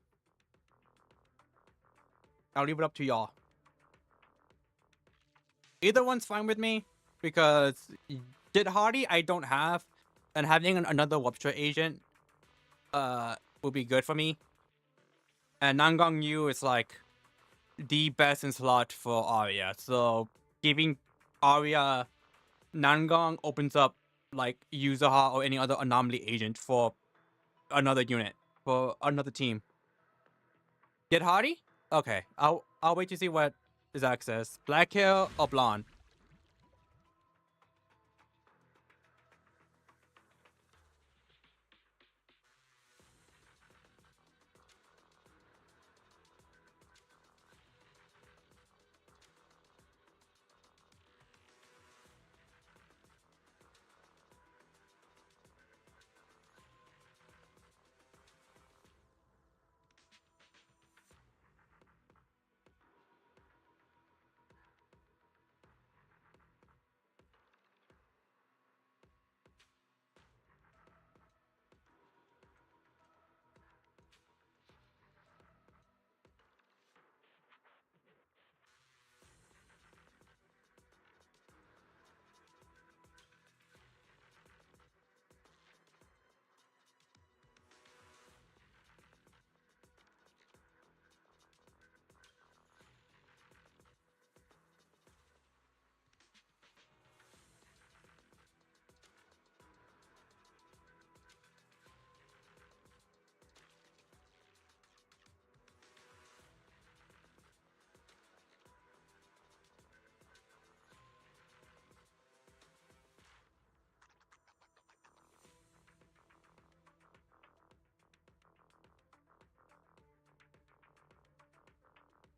I'll leave it up to y'all. Either one's fine with me because Get Hardy I don't have, and having another Webster agent will be good for me. And Nangong Yu is like the best in slot for Arya, so giving Arya Nangong opens up like Yuzaha or any other anomaly agent for another unit, for another team. Get Hardy? Okay, I'll wait to see what Zach says. Black hair or blonde?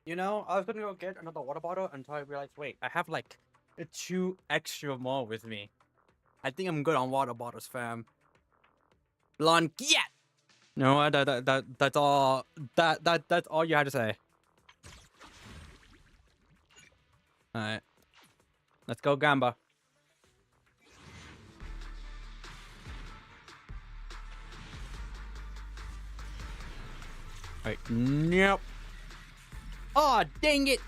You know, I was gonna go get another water bottle until I realized, wait, I have like 2 extra more with me. I think I'm good on water bottles, fam. Blonde, yeah. No, that's all. That's all you had to say. All right, let's go, Gamba. All right, nope. Oh, dang it!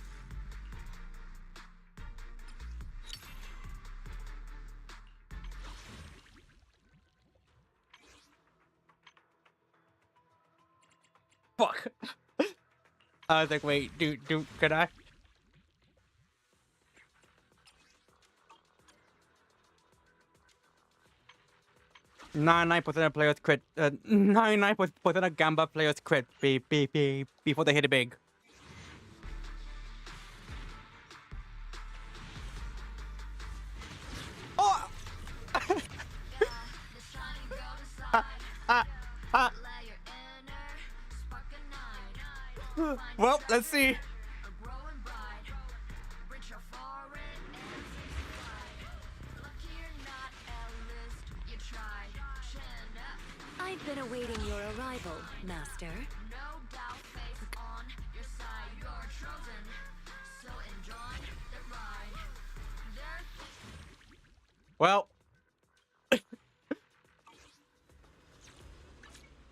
fuck. I was like, wait, can I? 99% of players crit. 99% of Gamba players crit before they hit it big. Oh! Well, let's see. I've been awaiting your arrival, Master. Well,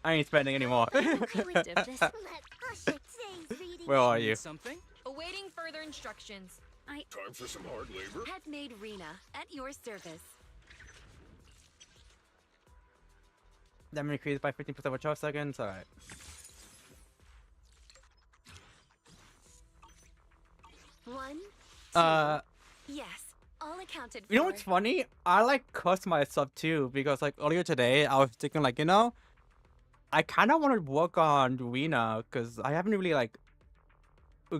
I ain't spending anymore. Where are you? Something? Awaiting further instructions. Time for some hard labor. Headmaid Rena, at your service. Damage increased by 15% for 12 seconds. Alright. One. Yes, all accounted for. You know what's funny? I like cursed myself too because like earlier today I was thinking like, you know, I kind of want to work on Rena because I haven't really like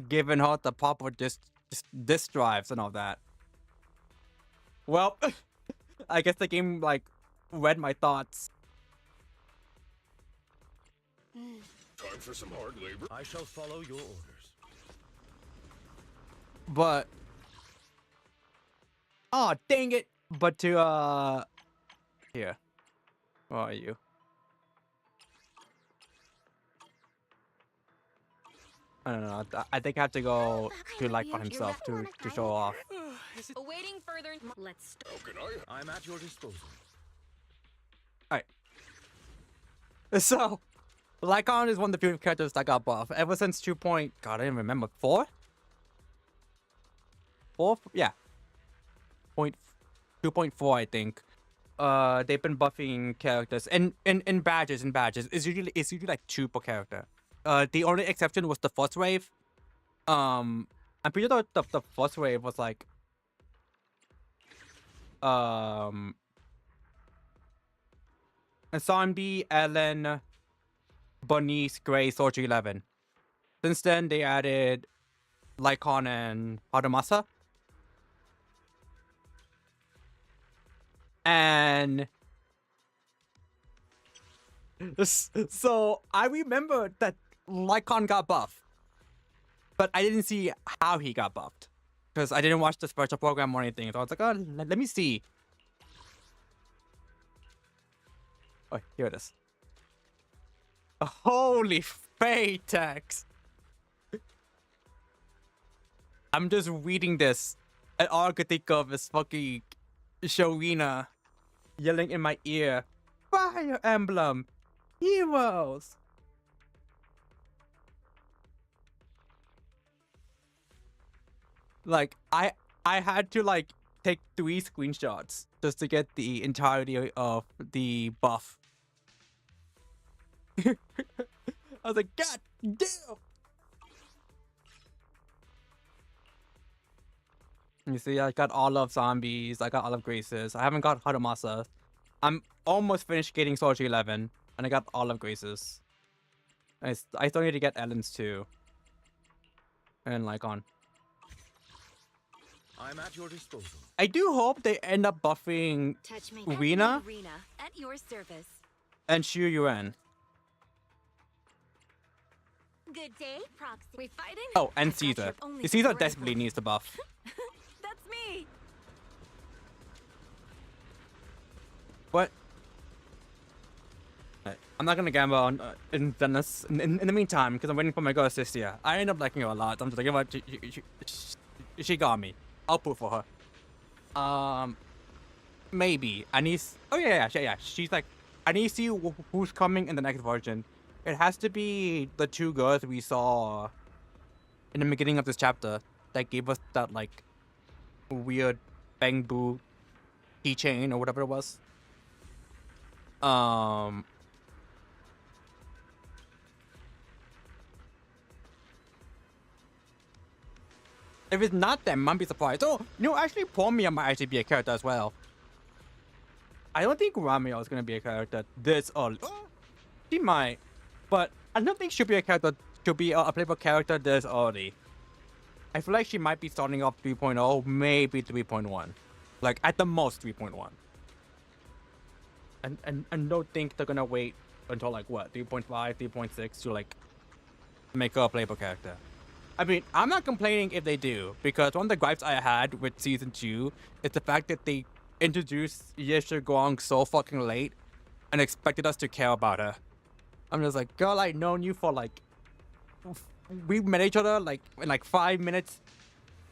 given her the proper disk drives and all that. Well, I guess the game like read my thoughts. Time for some hard labor. I shall follow your orders. But oh dang it! But to here, where are you? I don't know. I think I have to go to like on himself to show off. Awaiting further. Let's How can I? I'm at your disposal. Alright. So, Lycon is one of the few characters that got buffed ever since 2. God, I didn't remember 4. 4? Yeah. 2.4, I think. They've been buffing characters and in badges. It's usually like 2 per character. The only exception was the first wave. I'm pretty sure the first wave was like Zombie, Ellen, Bernice, Gray, Soldier 11. Since then, they added Lycon and Hadamasa. And so I remember that Lycon got buffed, but I didn't see how he got buffed because I didn't watch the special program or anything. So I was like, oh, let me see. Oh, here it is. Holy Fatex! I'm just reading this, and all I could think of is fucking Sharina yelling in my ear, Fire Emblem! Heroes! Like, I had to, like, take 3 screenshots just to get the entirety of the buff. I was like, God damn! You see, I got all of zombies, I got all of Graces. I haven't got Hadamasa. I'm almost finished getting Soldier 11, and I got all of Graces. I still need to get Ellen's too. And Lycon. I'm at your disposal. I do hope they end up buffing touch me. Rena Rena, at your service. and Shu Yuan. Good day, Proxy. We fighting? Oh, and I got Caesar. your only Caesar great desperately one. needs the buff. That's me. What? I'm not gonna gamble on in Zenless in the meantime because I'm waiting for my girl sister. I end up liking her a lot. I'm just like, you know what? She got me. I'll put for her. Maybe I need. Oh yeah. She's like, I need to see who's coming in the next version. It has to be the 2 girls we saw in the beginning of this chapter that gave us that like weird Bang Boo keychain or whatever it was. If it's not them, I'd be surprised. Oh, actually, Pomia might actually be a character as well. I don't think Ramio is gonna be a character this early. Oh, she might, but I don't think she'll be a character. She'll be a playable character this early. I feel like she might be starting off 3.0, maybe 3.1, like at the most 3.1. And don't think they're gonna wait until like what 3.5, 3.6 to like make her a playable character. I mean, I'm not complaining if they do, because one of the gripes I had with season 2 is the fact that they introduced Yesha Guang so fucking late and expected us to care about her. I'm just like, girl, I've known you for like, we met each other like in like 5 minutes,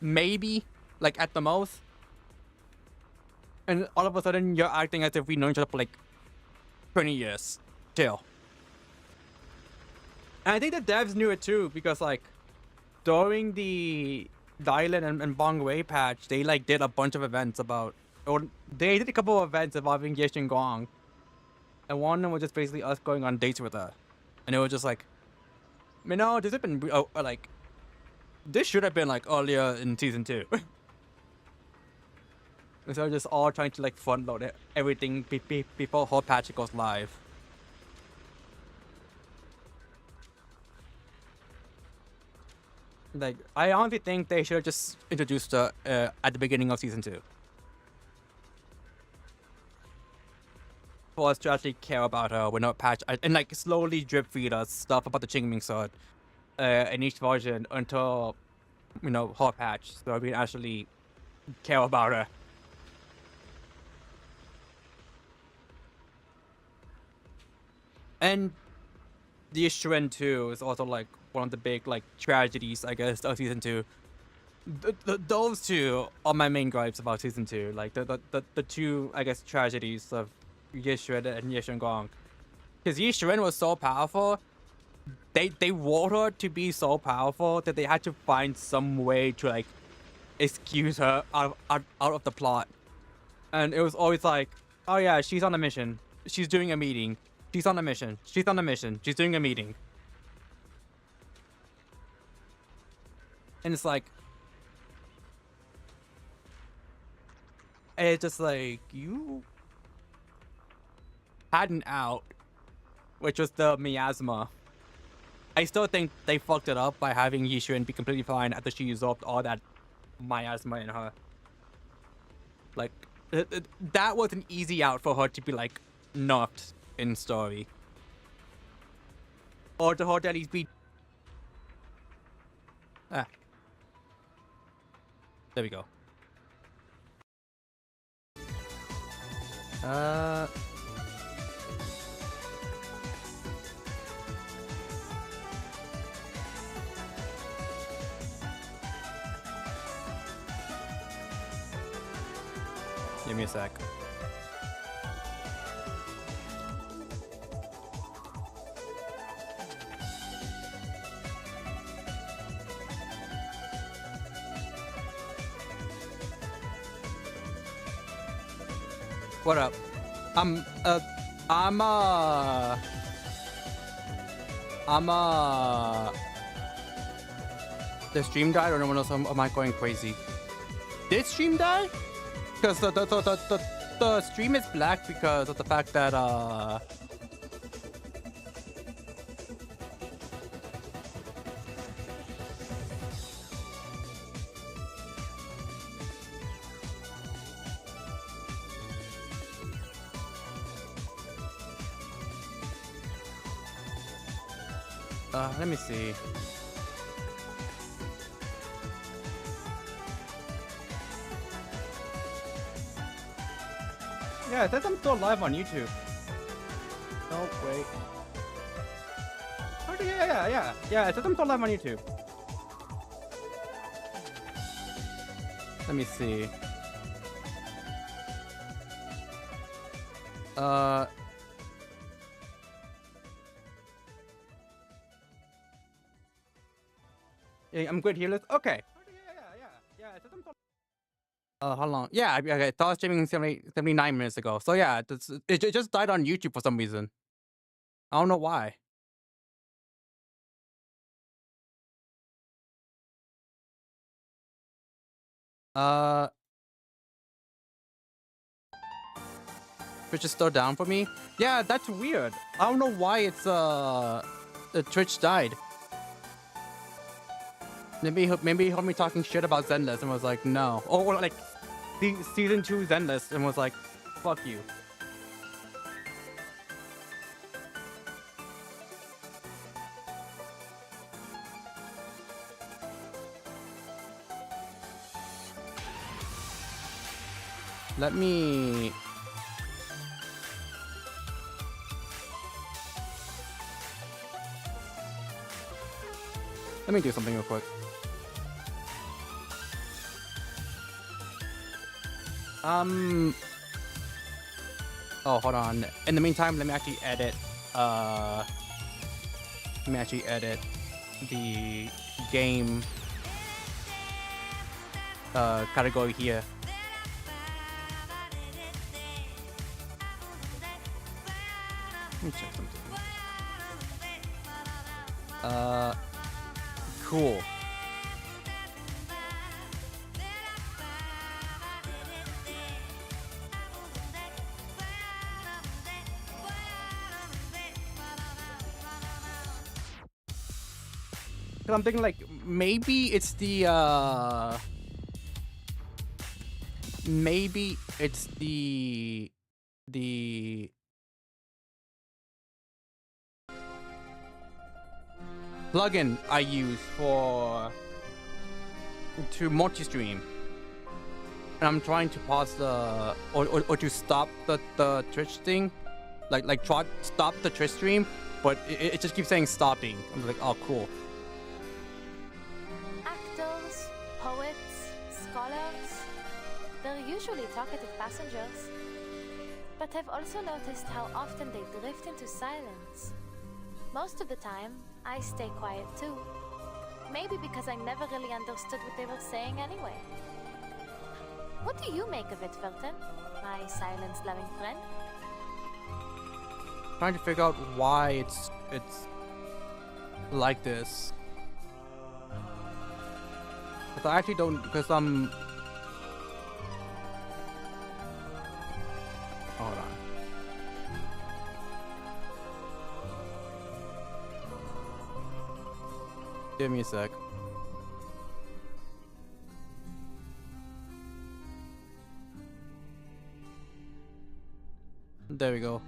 maybe, like at the most. And all of a sudden you're acting as if we know each other for like 20 years. Chill. And I think the devs knew it too, because like during the Dylan and Bong Wei patch, they like did a bunch of events about, or they did a couple of events involving Yeshin Guang. And one of them was just basically us going on dates with her. And it was just like, you know, this has been, like, this should have been like earlier in season 2. And so just all trying to like front load it, everything before whole patch goes live. Like, I honestly think they should have just introduced her at the beginning of season 2. For us to actually care about her when not patch, and like slowly drip feed us stuff about the Qingming sword in each version until, you know, her patch, so we can actually care about her. And the Shren 2 is also like one of the big like tragedies, I guess, of season 2. Those two are my main gripes about season 2. Like the two, I guess, tragedies of Yishren and Yishren Gong. Because Yishren was so powerful, they wrote her to be so powerful that they had to find some way to like excuse her out of the plot. And it was always like, oh yeah, she's on a mission. She's doing a meeting. She's on a mission. She's on a mission. She's doing a meeting. And it's like, it's just like, you had an out, which was the miasma. I still think they fucked it up by having Yishuan be completely fine after she absorbed all that miasma in her. Like, that was an easy out for her to be like nerfed in story. Or to her to at least be... Ah. There we go. Give me a sec. What up? The stream died, or no one else? Am I going crazy? Did stream die? Because the stream is black because of the fact that let me see. Yeah, it says I'm still live on YouTube. Oh, wait. Okay, yeah, it says I'm still live on YouTube. Let me see. Yeah, I'm good here. Okay. Yeah, it says I'm still... how long? Yeah, okay. I was streaming 79 minutes ago. So yeah, it just died on YouTube for some reason. I don't know why. Twitch is still down for me. Yeah, that's weird. I don't know why it's the Twitch died. Maybe he heard me talking shit about Zenless and was like, no. Or like season 2 Zenless and was like, fuck you. Let me do something real quick. Oh, hold on. In the meantime, let me actually edit the game category here. Let me check something. Cool. Cause I'm thinking like maybe it's the plugin I use to multi-stream, and I'm trying to pause the or to stop the Twitch thing, like try stop the Twitch stream, but it just keeps saying stopping. I'm like, oh cool. Actors, poets, scholars, they're usually talkative passengers. But I've also noticed how often they drift into silence. Most of the time, I stay quiet too. Maybe because I never really understood what they were saying anyway. What do you make of it, Felton, my silence-loving friend? Trying to figure out why it's like this. Because I actually don't. Because I'm. Hold on. Give me a sec. There we go.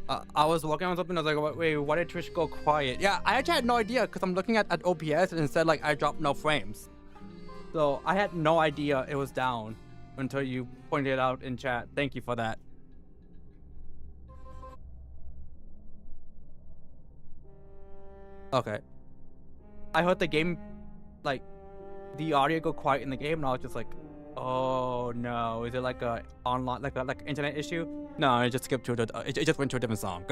I was walking on something. I was like, wait, why did Twitch go quiet? Yeah, I actually had no idea because I'm looking at OBS and it said like I dropped no frames. So I had no idea it was down until you pointed it out in chat. Thank you for that. Okay. I heard the game, like, the audio go quiet in the game, and I was just like, oh no, is it like a online, like internet issue? No, it just skipped to it just went to a different song.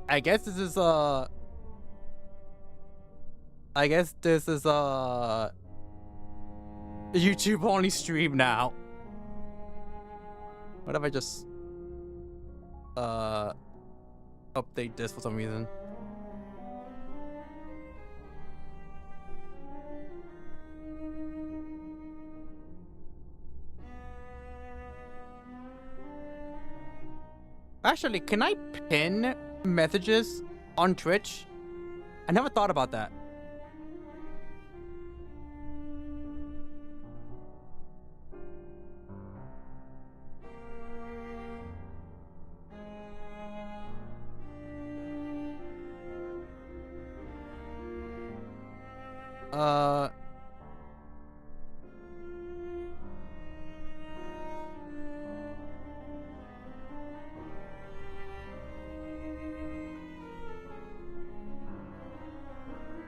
I guess this is a YouTube only stream now. What if I just update this for some reason? Actually, can I pin messages on Twitch? I never thought about that.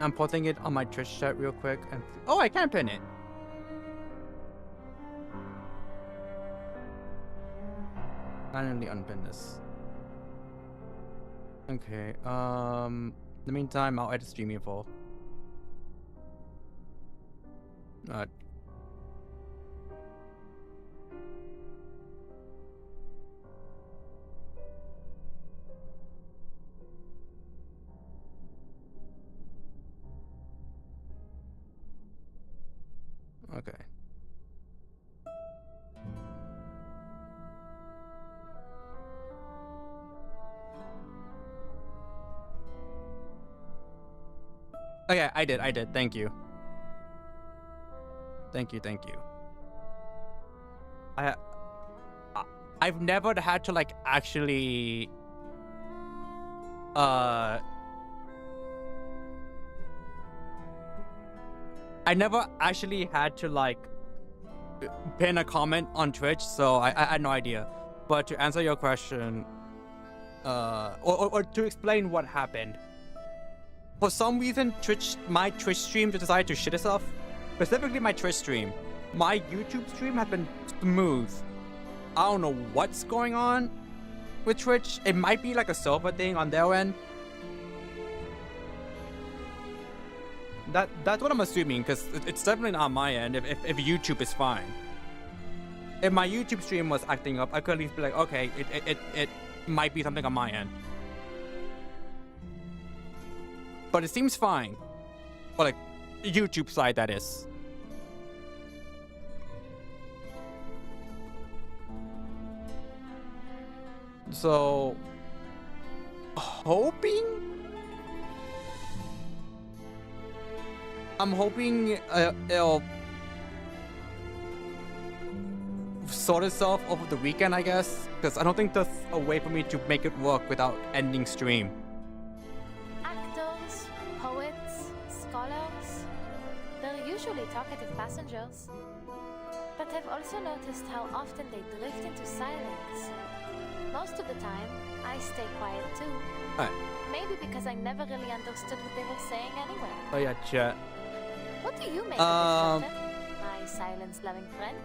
I'm putting it on my Twitch chat real quick and oh, I can pin it. Manually unpin this. Okay, In the meantime, I'll edit stream info. Alright. Okay. Okay, I did. Thank you. Thank you. I've never had to like actually I never actually had to like pin a comment on Twitch, so I had no idea. But to answer your question, or to explain what happened, for some reason my Twitch stream decided to shit itself. Specifically my Twitch stream. My YouTube stream has been smooth. I don't know what's going on with Twitch. It might be like a server thing on their end. That's what I'm assuming, because it's definitely not on my end if YouTube is fine. If my YouTube stream was acting up, I could at least be like, okay, it might be something on my end. But it seems fine. Or like, YouTube side, that is. So, I'm hoping it'll sort itself over the weekend, I guess, because I don't think there's a way for me to make it work without ending stream. Actors, poets, scholars, they're usually talkative passengers. But I've also noticed how often they drift into silence. Most of the time, I stay quiet too. Alright. Maybe because I never really understood what they were saying anyway. Oh yeah, chat. What do you make of this, Shelton, my silence-loving friend?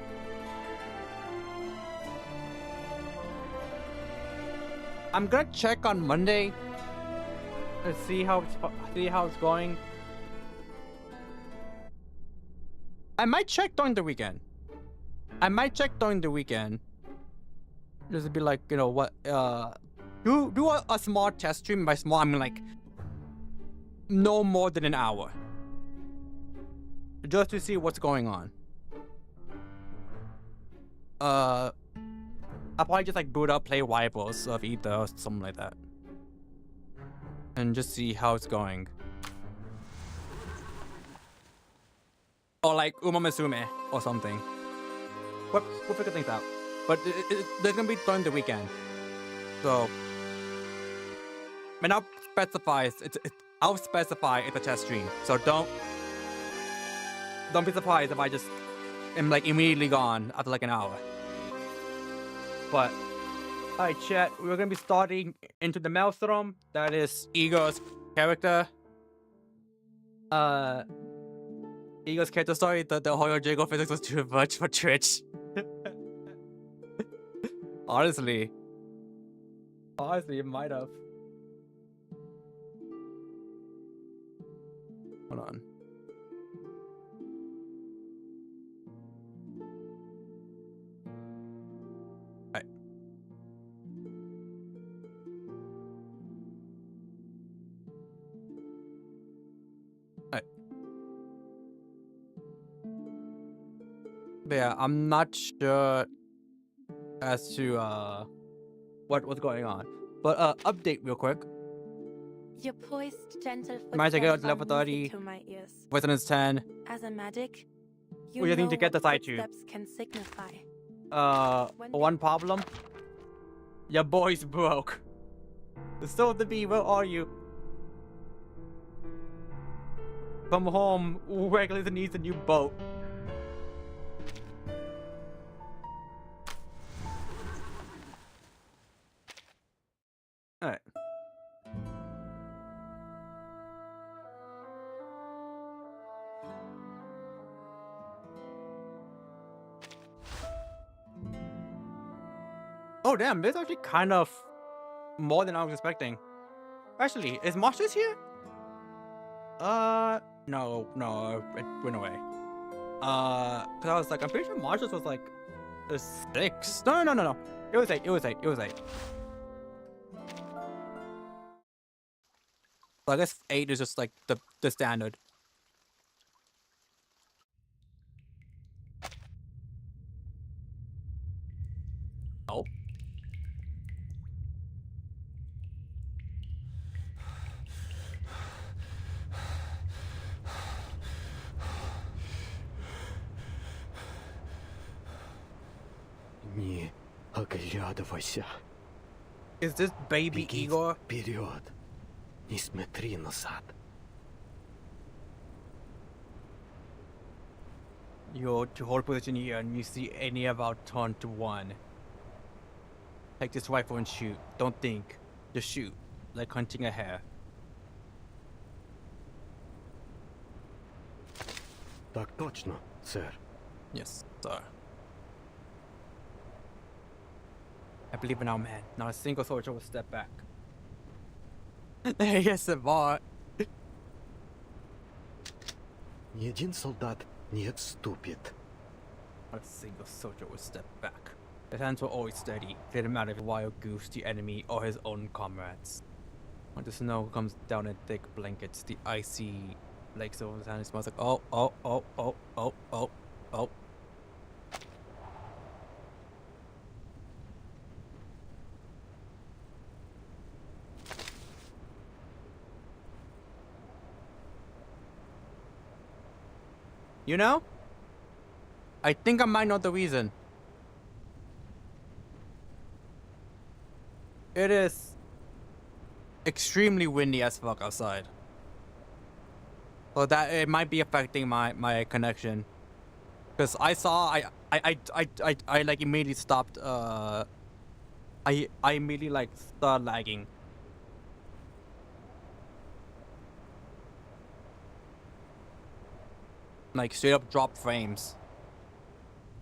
I'm gonna check on Monday. Let's see how it's going. I might check during the weekend. Just to be like, you know what? Do a small test stream. By small, I mean like no more than an hour, just to see what's going on. I'll probably just like boot up, play Rivals of Ether or something like that, and just see how it's going. Or like Uma Musume or something. We'll figure things out. But there's gonna be during the weekend, so. And I'll specify it's a test stream. So don't be surprised if I just am like immediately gone after like an hour. But alright, chat, we're gonna be starting into the Maelstrom. That is Igor's character. Igor's character story. The whole jiggle physics was too much for Twitch. Honestly, it might have. Hold on. Right. Right. But yeah, I'm not sure as to what's going on, but update real quick. Your poised, gentle Managed to get footsteps to level are 30. music to my ears. Resonance 10. As a medic, you We just need know to get what the side tube. footsteps can signify. One problem. Your boy's broke. So the bee, where are you? Come home. Regular needs a new boat. Alright. Oh damn, this is actually kind of more than I was expecting. Actually, is Marshall's here? No, it went away. Cause I was like, I'm pretty sure Marshall's was like a 6. No. It was 8. So I guess 8 is just like the standard. Oh. Не оглядывайся. Is this baby Беги Igor? вперед. Не смотри назад. You're to hold position here and you see any about turn to 1. Take this rifle and shoot. Don't think. Just shoot. Like hunting a hare. Так точно, сэр. Yes, sir. I believe in our man. Not a single soldier will step back. Yes, Bart. Ни один солдат не отступит. Not a single soldier will step back. His hands were always steady. It didn't matter if wild goose, the enemy, or his own comrades. When the snow comes down in thick blankets, the icy flakes over his hand, it smells like oh. You know? I think I might know the reason. It is extremely windy as fuck outside. So that it might be affecting my connection. Cause I saw I like immediately stopped I immediately like started lagging. Like straight up drop frames.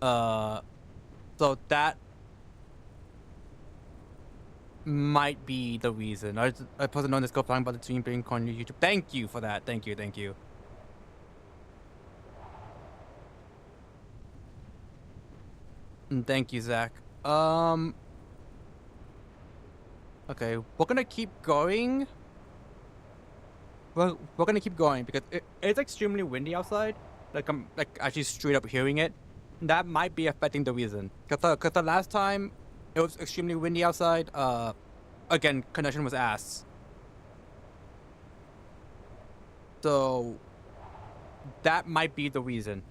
So that might be the reason. I posted on this go flying about the stream being on your YouTube. Thank you for that. Thank you. And thank you, Zach. Okay, we're gonna keep going. Well, we're gonna keep going because it's extremely windy outside. Like I'm like actually straight up hearing it. That might be affecting the reason. Cause the last time it was extremely windy outside. Again, connection was ass. So that might be the reason.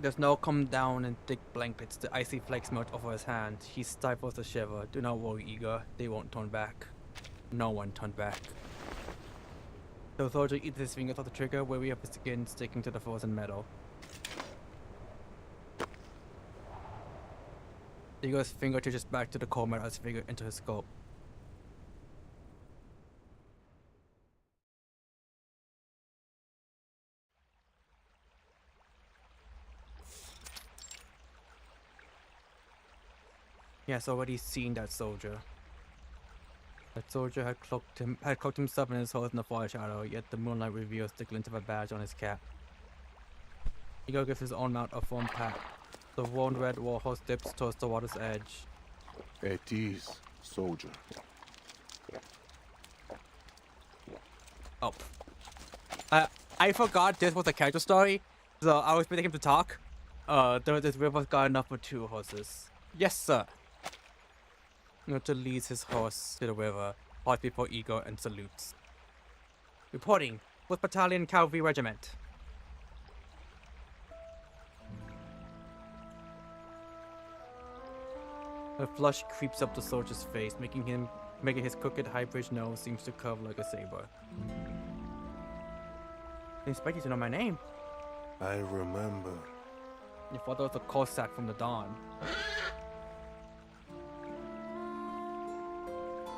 The snow come down in thick blankets. The icy flakes melt over his hand. He stifles a shiver. Do not worry, Igor. They won't turn back. No one turned back. The soldier eats his fingers off the trigger, weary of his skin sticking to the frozen metal. Igor's finger touches back to the cold metal as his finger enters his scope. He has already seen that soldier. That soldier had cloaked himself in his horse in the far shadow, yet the moonlight reveals the glint of a badge on his cap. Igor gives his own mount a firm pat. The worn red warhorse dips towards the water's edge. At ease, soldier. Oh. I forgot this was a character story, so I was expecting him to talk. This river's got enough for 2 horses. Yes, sir. Noto leads his horse to the river, halts before Igor and salutes. Reporting, 4th Battalion Cavalry Regiment. A flush creeps up the soldier's face, making his crooked high-bridged nose seems to curve like a saber. Didn't expect you to know my name. I remember. Your father was a Cossack from the dawn.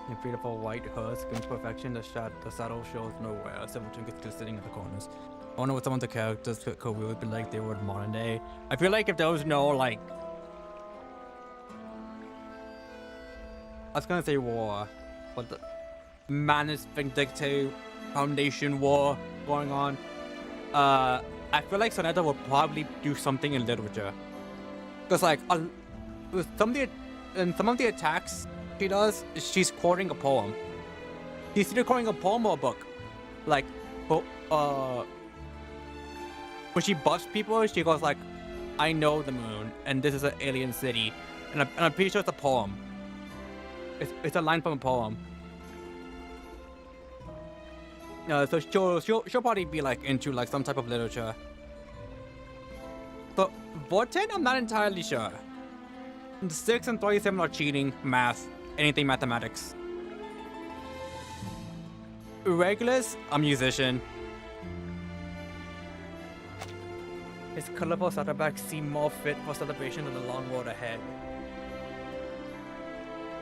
In beautiful white hearse, screams perfection. The saddle shows nowhere. Several trinkets still sitting at the corners. I wonder what some of the characters could really be like they were in modern day. I feel like if there was no like I was gonna say war, but the Manus Vindictive Foundation war going on. I feel like Sonata will probably do something in literature, because like with some of the attacks she does, she's quoting a poem. She's either quoting a poem or a book. Like, when she busts people, she goes like, "I know the moon, and this is an alien city," and I'm pretty sure it's a poem. It's a line from a poem. So she'll probably be like into like some type of literature. So Vorten, I'm not entirely sure. 6 and 37 are cheating, math, anything mathematics. Regulus, a musician. His colorful saddlebags seem more fit for celebration than the long road ahead.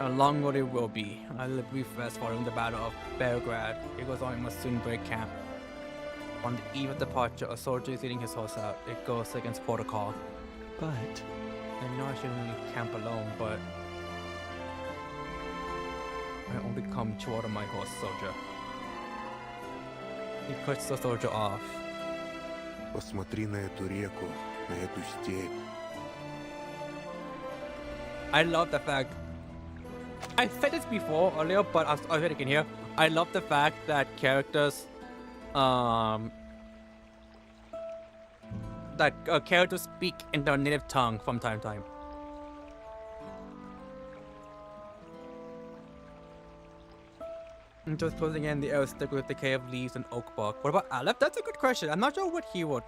A long road it will be. I will brief rest following the Battle of Belgrade. Igor'S must soon break camp. On the eve of departure, a soldier is leading his horse out. It goes against protocol. But I know I shouldn't leave camp alone, but I only come to order my horse, soldier. He puts the soldier off. Посмотри на эту реку, на эту степь. I love the fact. I said this before earlier, but I'll say it again here. I love the fact that characters, characters speak in their native tongue from time to time. And just closing in, the air stick with decay of leaves and oak bark. What about Aleph? That's a good question. I'm not sure what he would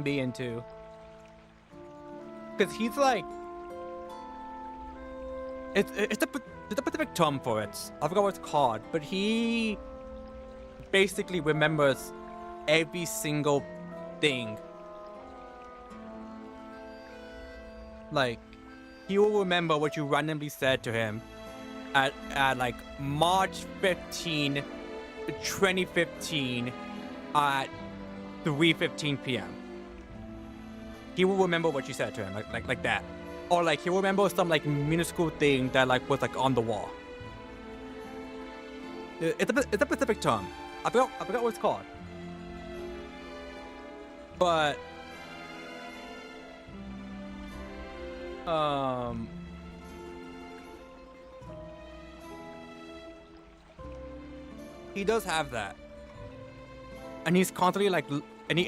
be into. Because he's like, it's a specific term for it. I forgot what it's called, but he basically remembers every single thing. Like, he will remember what you randomly said to him at like March 15, 2015 at 3:15 p.m. He will remember what you said to him, like that. Or like he'll remember some like minuscule thing that like was like on the wall. It's a specific term. I forgot what it's called. But he does have that, and he's constantly like, and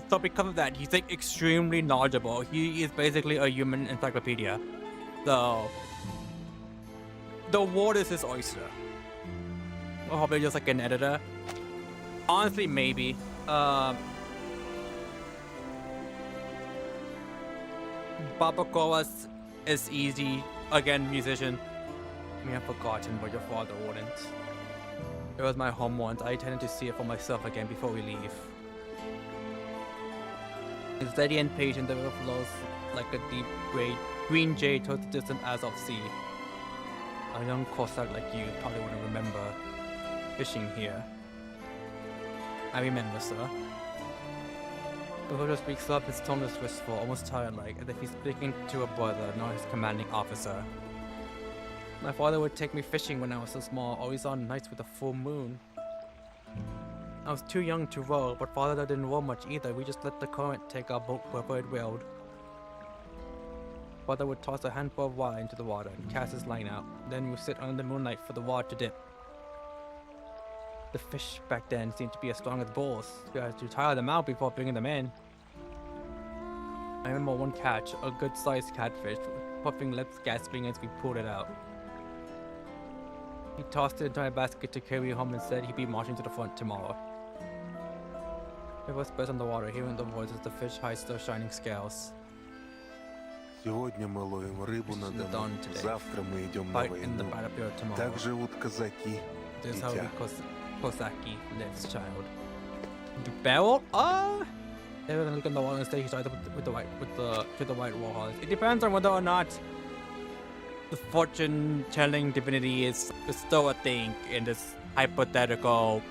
so because of that, he's like extremely knowledgeable. He is basically a human encyclopedia. So the world is his oyster. Or probably just like an editor. Honestly, maybe. Babakowas is easy. Again, musician. I mean, I've forgotten what your father wouldn't. It was my home once. I intended to see it for myself again before we leave. It's steady and patient, the river flows like a deep green jade towards the distant Azov Sea. A young Cossack like you probably wouldn't remember fishing here. I remember, sir. The soldier speaks up, his tone is wistful, almost tired-like, as if he's speaking to a brother, not his commanding officer. My father would take me fishing when I was so small, always on nights with a full moon. I was too young to row, but father didn't row much either. We just let the current take our boat wherever it willed. Father would toss a handful of wire into the water and cast his line out. Then we'd sit under the moonlight for the water to dip. The fish back then seemed to be as strong as bulls. We had to tire them out before bringing them in. I remember one catch, a good-sized catfish, with puffing lips gasping as we pulled it out. He tossed it into my basket to carry home and said he'd be marching to the front tomorrow. It was birds on the water, hearing the voice as the fish hides their shining scales. Сегодня мы ловим рыбу на The дому, dawn today. завтра мы идем на Fight in the войну. battlefield tomorrow. Так живут казаки, This is how дитя. Kosaki lives, child. The barrel? They were gonna look on the wall and say he started with the white warhorse. It depends on whether or not the fortune-telling divinity is still a thing in this hypothetical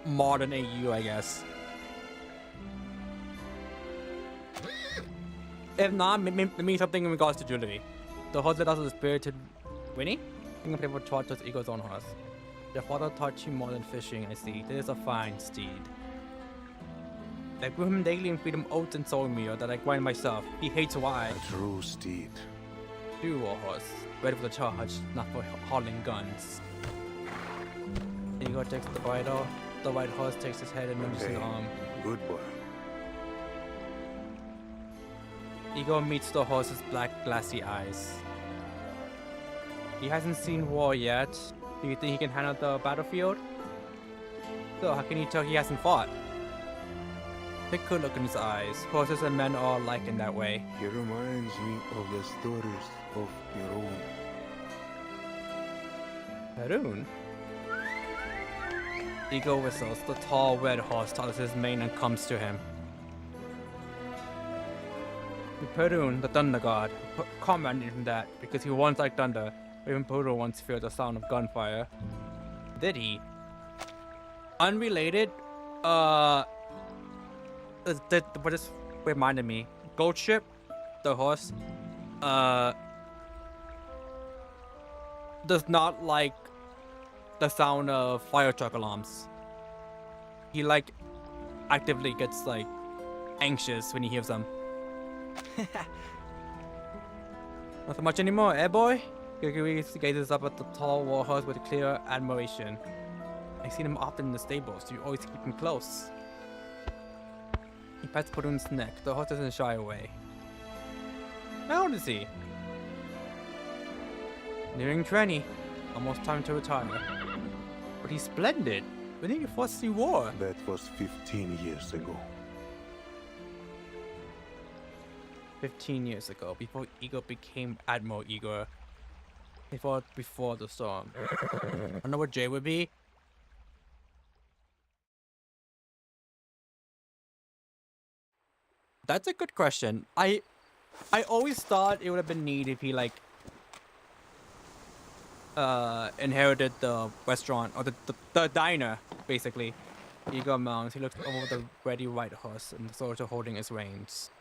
modern AU, I guess. If not, maybe something in regards to jewelry. The horse led us to the spirited Winnie? King of people taught us Igor's own horse. Your father taught you more than fishing, I see. This is a fine steed. I grew him daily and feed him oats and soy meal that I grind myself. He hates why. A true steed. You a horse, ready for the charge, not for hauling guns. Igor takes the bridle. The white horse takes his head and moves his arm. Good boy. Igor meets the horse's black, glassy eyes. He hasn't seen war yet. Do you think he can handle the battlefield? So how can you tell he hasn't fought? Take a look in his eyes. Horses and men are alike in that way. He reminds me of the stories of Perun. Perun? Igor whistles. The tall red horse tosses his mane and comes to him. Perun, the thunder god, commented him that because he once liked thunder. Even Perun once feared the sound of gunfire. Did he? Unrelated, but this reminded me. Gold Ship, the horse, does not like the sound of fire truck alarms. He actively gets anxious when he hears them. Not so much anymore, eh boy? Gregory gazes up at the tall war horse with clear admiration. I've seen him often in the stables, so you always keep him close. He pats Perun's neck. The horse doesn't shy away. How old is he? Nearing 20. Almost time to retire. But he's splendid. When did you first see war? That was 15 years ago. 15 years ago, before Igor became Admiral Igor. Before the storm. I know what Jay would be. That's a good question. I always thought it would have been neat if he inherited the restaurant or the diner, basically. Igor mounts. He looks over the ready white horse and the soldier holding his reins.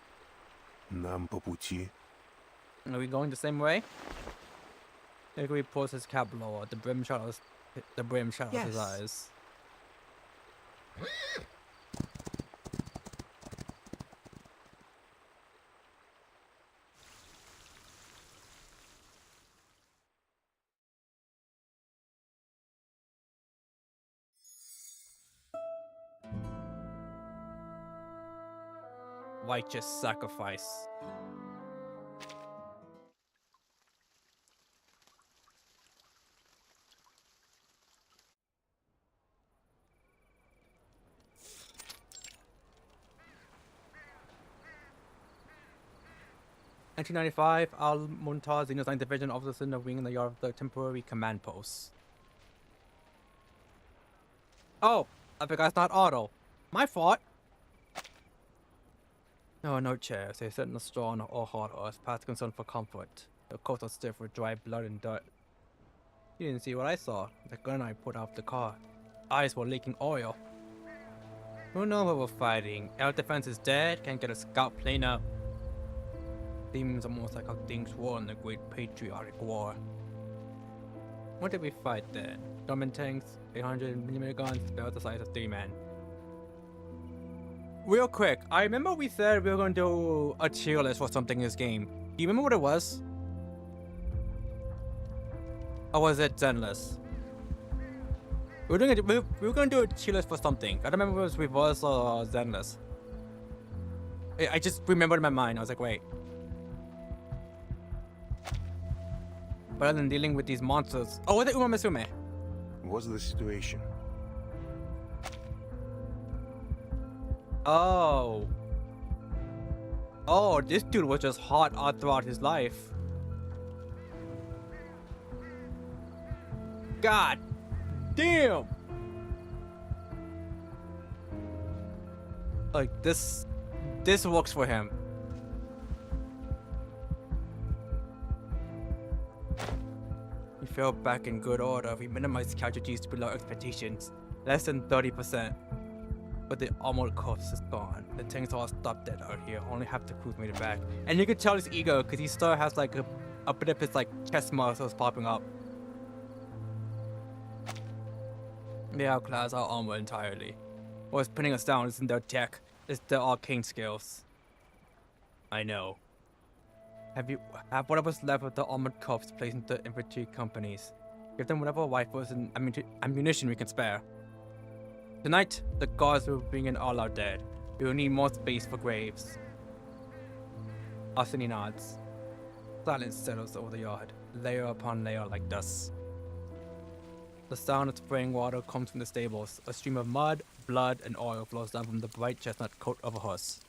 Нам по пути. Are we going the same way? Gregory pulls his cap lower. The brim shadows his eyes. Righteous sacrifice. In 1995, Al-Muntar, Xeno's 9th Division officers in the wing in the yard of the temporary command post. Oh, I forgot it's not Otto. My fault. No chairs. They sit in the straw or hard earth, past concern for comfort. The coats are stiff with dry blood and dirt. You didn't see what I saw. The gun I put off the car. Eyes were leaking oil. Who knows what we're fighting? Air defense is dead. Can't get a scout plane up. Seems almost like how things were in the Great Patriotic War. What did we fight then? Government tanks, 800mm guns, about the size of 3 men. Real quick, I remember we said we were going to do a tier list for something in this game. Do you remember what it was? Or was it Zenless? We were going to do a tier list for something. I don't remember if it was Reverse or Zenless. I just remembered in my mind. I was like, wait. But other than dealing with these monsters... Oh, was it Uma Musume? What's the situation? Oh. Oh, this dude was just hot all throughout his life. God damn. Like this works for him. We fell back in good order. We minimized casualties to below expectations. Less than 30%. But the armored corpse is gone. The tanks all stopped dead out here. Only have the crews made it back. And you can tell it's ego because he still has like a bit of his like chest muscles popping up. They outclass our armor entirely. What's pinning us down isn't their tech, it's their arcane skills. I know. Have whatever's left of the armored corps placed into infantry companies. Give them whatever rifles and ammunition we can spare. Tonight, the guards will bring in all our dead. We will need more space for graves. Arseny nods. Silence settles over the yard, layer upon layer like dust. The sound of spraying water comes from the stables. A stream of mud, blood, and oil flows down from the bright chestnut coat of a horse.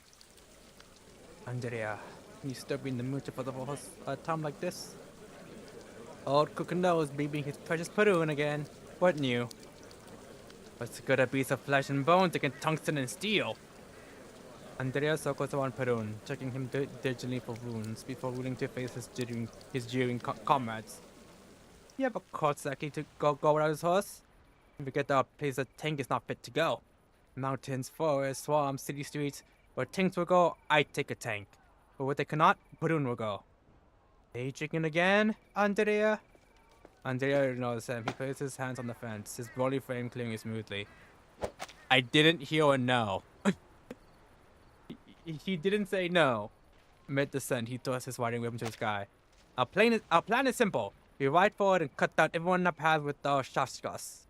Andrea, can you still be in the mood for the horse at a time like this? Old Cook knows being his precious Perun again. What new? What's good a piece of flesh and bones against tungsten and steel? Andrea circles around Perun, checking him diligently for wounds before willing to face his jeering comrades. You have a Kotsaki to go without his horse? If we get to a place a tank is not fit to go. Mountains, forests, swamps, city streets. Where tanks will go, I take a tank. But where they cannot, Perun will go. Hey, chicken again, Andrea? Andrea ignores him. He places his hands on the fence, his burly frame clearing smoothly. I didn't hear a no. He didn't say no. Mid-descent, he thrusts his riding whip into the sky. Our plan is simple. We ride forward and cut down everyone in the path with our shaftskas.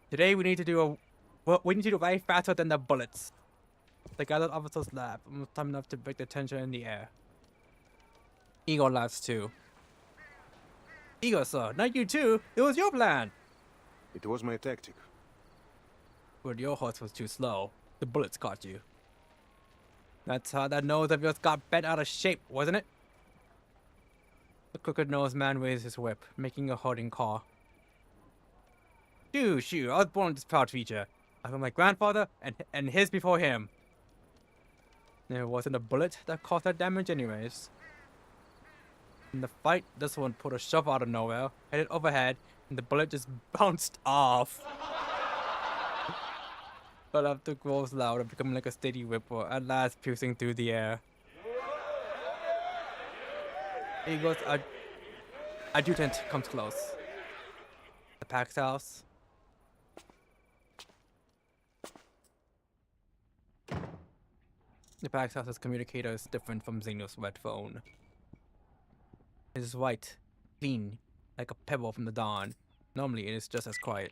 Today we need to do ride faster than the bullets. The gathered officers laugh, almost time enough to break the tension in the air. Igor laughs too. Igor, sir, not you too. It was your plan. It was my tactic. But your horse was too slow. The bullets caught you. That's how that nose of yours got bent out of shape, wasn't it? The crooked-nosed man raised his whip, making a holding call. Shoo, I was born with this proud feature. I was my grandfather and his before him. It wasn't a bullet that caused that damage anyways. In the fight, this one pulled a shove out of nowhere, headed overhead, and the bullet just bounced off. But after grows louder, becoming like a steady whipper, at last piercing through the air. Igor's adjutant comes close. The pack's house. The pack's house's communicator is different from Xeno's red phone. It is white, clean, like a pebble from the dawn. Normally it is just as quiet.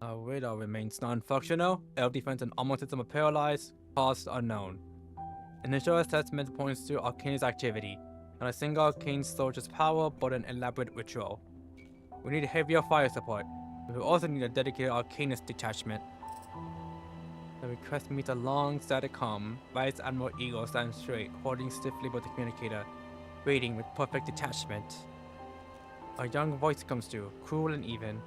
Our radar remains non-functional. Air defense and armor system are paralyzed. Cause unknown. Initial assessment points to Arcane's activity. Not a single Arcane soldier's power, but an elaborate ritual. We need heavier fire support. We will also need a dedicated Arcanist detachment. The request meets a long, static hum. Vice Admiral Igor stands straight, holding stiffly by the communicator, waiting with perfect detachment. A young voice comes through, cool and even.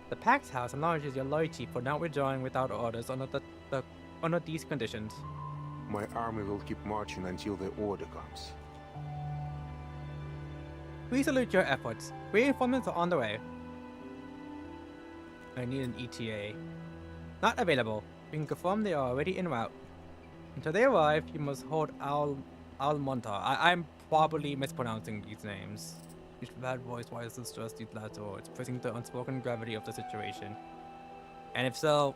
The Pax House acknowledges your loyalty for not withdrawing without orders under these conditions. My army will keep marching until the order comes. We salute your efforts. Reinforcements are on the way. I need an ETA. Not available. We can confirm they are already en route. Until they arrive, you must hold Almonta. I'm probably mispronouncing these names. Each bad voice tries to stress these last words, pressing the unspoken gravity of the situation. And if so,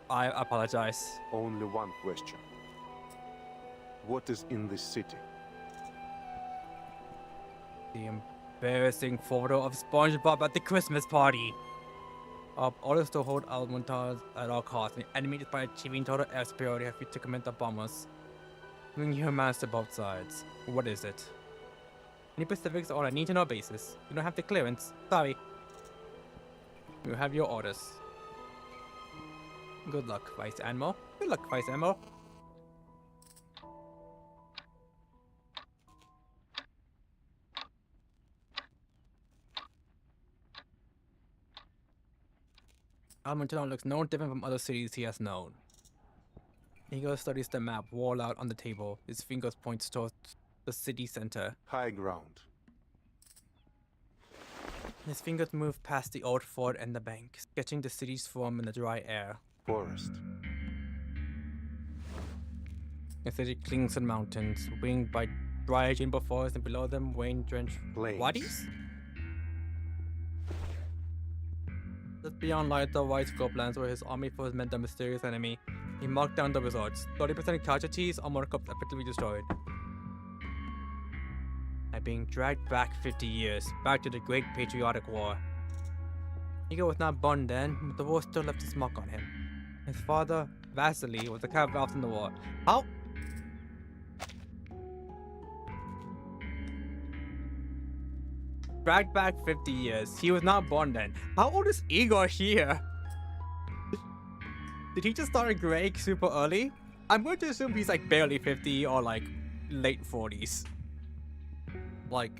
I apologize. Only one question. What is in this city? The embarrassing photo of SpongeBob at the Christmas party. Orders to hold Almonta at all costs, and enemies by achieving total air superiority have to commit the bombers. Bring your master to both sides. What is it? Any specifics on a need-to-know basis. You don't have the clearance. Sorry. You have your orders. Good luck, Vice Admiral. Good luck, Vice Admiral. Almonton looks no different from other cities he has known. Igor studies the map wall out on the table. His fingers point towards the city center. High ground. His fingers move past the old fort and the bank, sketching the city's form in the dry air. Forest. The city clings to the mountains, winged by dry juniper forests, and below them rain-drenched Plains. wadis. Just beyond light, the wide scopelands where his army first met the mysterious enemy, he marked down the results. 30% casualties, armor cups effectively destroyed. And being dragged back 50 years, back to the Great Patriotic War. Igor was not born then, but the war still left its mark on him. His father, Vasily, was a captain in the war. How? Dragged back 50 years. He was not born then. How old is Igor here? Did he just start a grade super early? I'm going to assume he's like barely 50 or like late 40s. Like,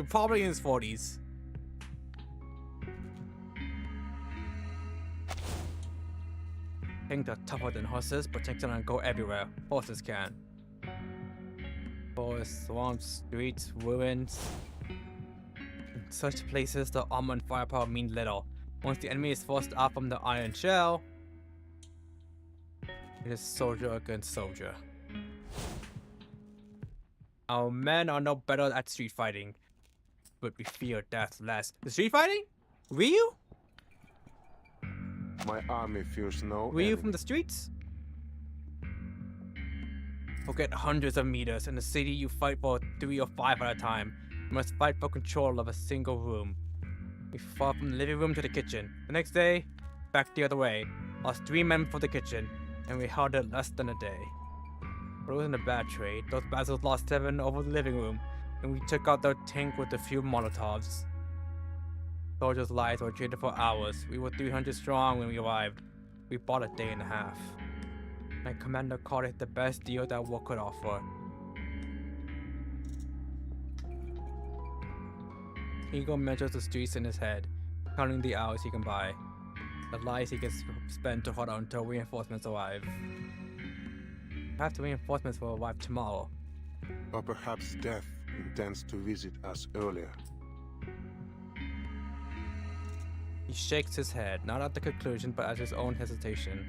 probably in his 40s. Things are tougher than horses, but things cannot go everywhere. Horses can. Forests, swamps, streets, ruins. In such places, the armor and firepower mean little. Once the enemy is forced out from the iron shell, it is soldier against soldier. Our men are no better at street fighting, but we fear death less. The street fighting? Ryu? My army fears no Ryu enemy. from the streets? Forget hundreds of meters. In the city, you fight for 3 or 5 at a time. You must fight for control of a single room. We fought from the living room to the kitchen. The next day, back the other way. Lost 3 men for the kitchen, and we held it less than a day. But it wasn't a bad trade. Those bastards lost 7 over the living room, and we took out their tank with a few Molotovs. Soldiers' lives were traded for hours. We were 300 strong when we arrived. We bought a day and a half. My commander called it the best deal that war could offer. Igor measures the streets in his head, counting the hours he can buy, the lives he can spend to hold out until reinforcements arrive. Perhaps the reinforcements will arrive tomorrow. Or perhaps death intends to visit us earlier. He shakes his head, not at the conclusion, but at his own hesitation.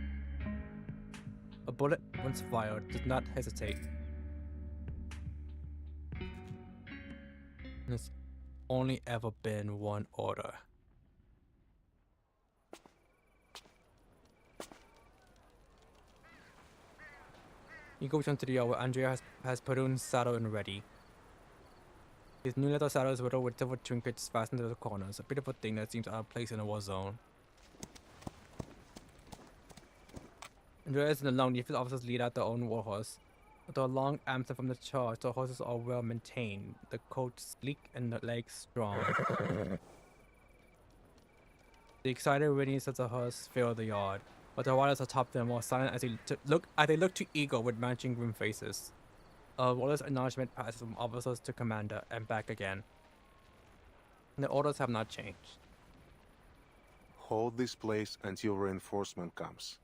A bullet, once fired, does not hesitate. There's only ever been one order. He goes onto the yard where Andrea has Perun's saddle and ready. His new leather saddle is riddled with silver trinkets fastened to the corners, a beautiful thing that seems out of place in a war zone. Andreas and the long Nefis officers lead out their own warhorse. Although long absent from the charge, the horses are well maintained, the coat sleek and the legs strong. The excited radiance of the horse fill the yard, but the riders atop them are silent as they look to Igor with matching grim faces. A warless acknowledgement passes from officers to commander and back again. The orders have not changed. Hold this place until reinforcement comes.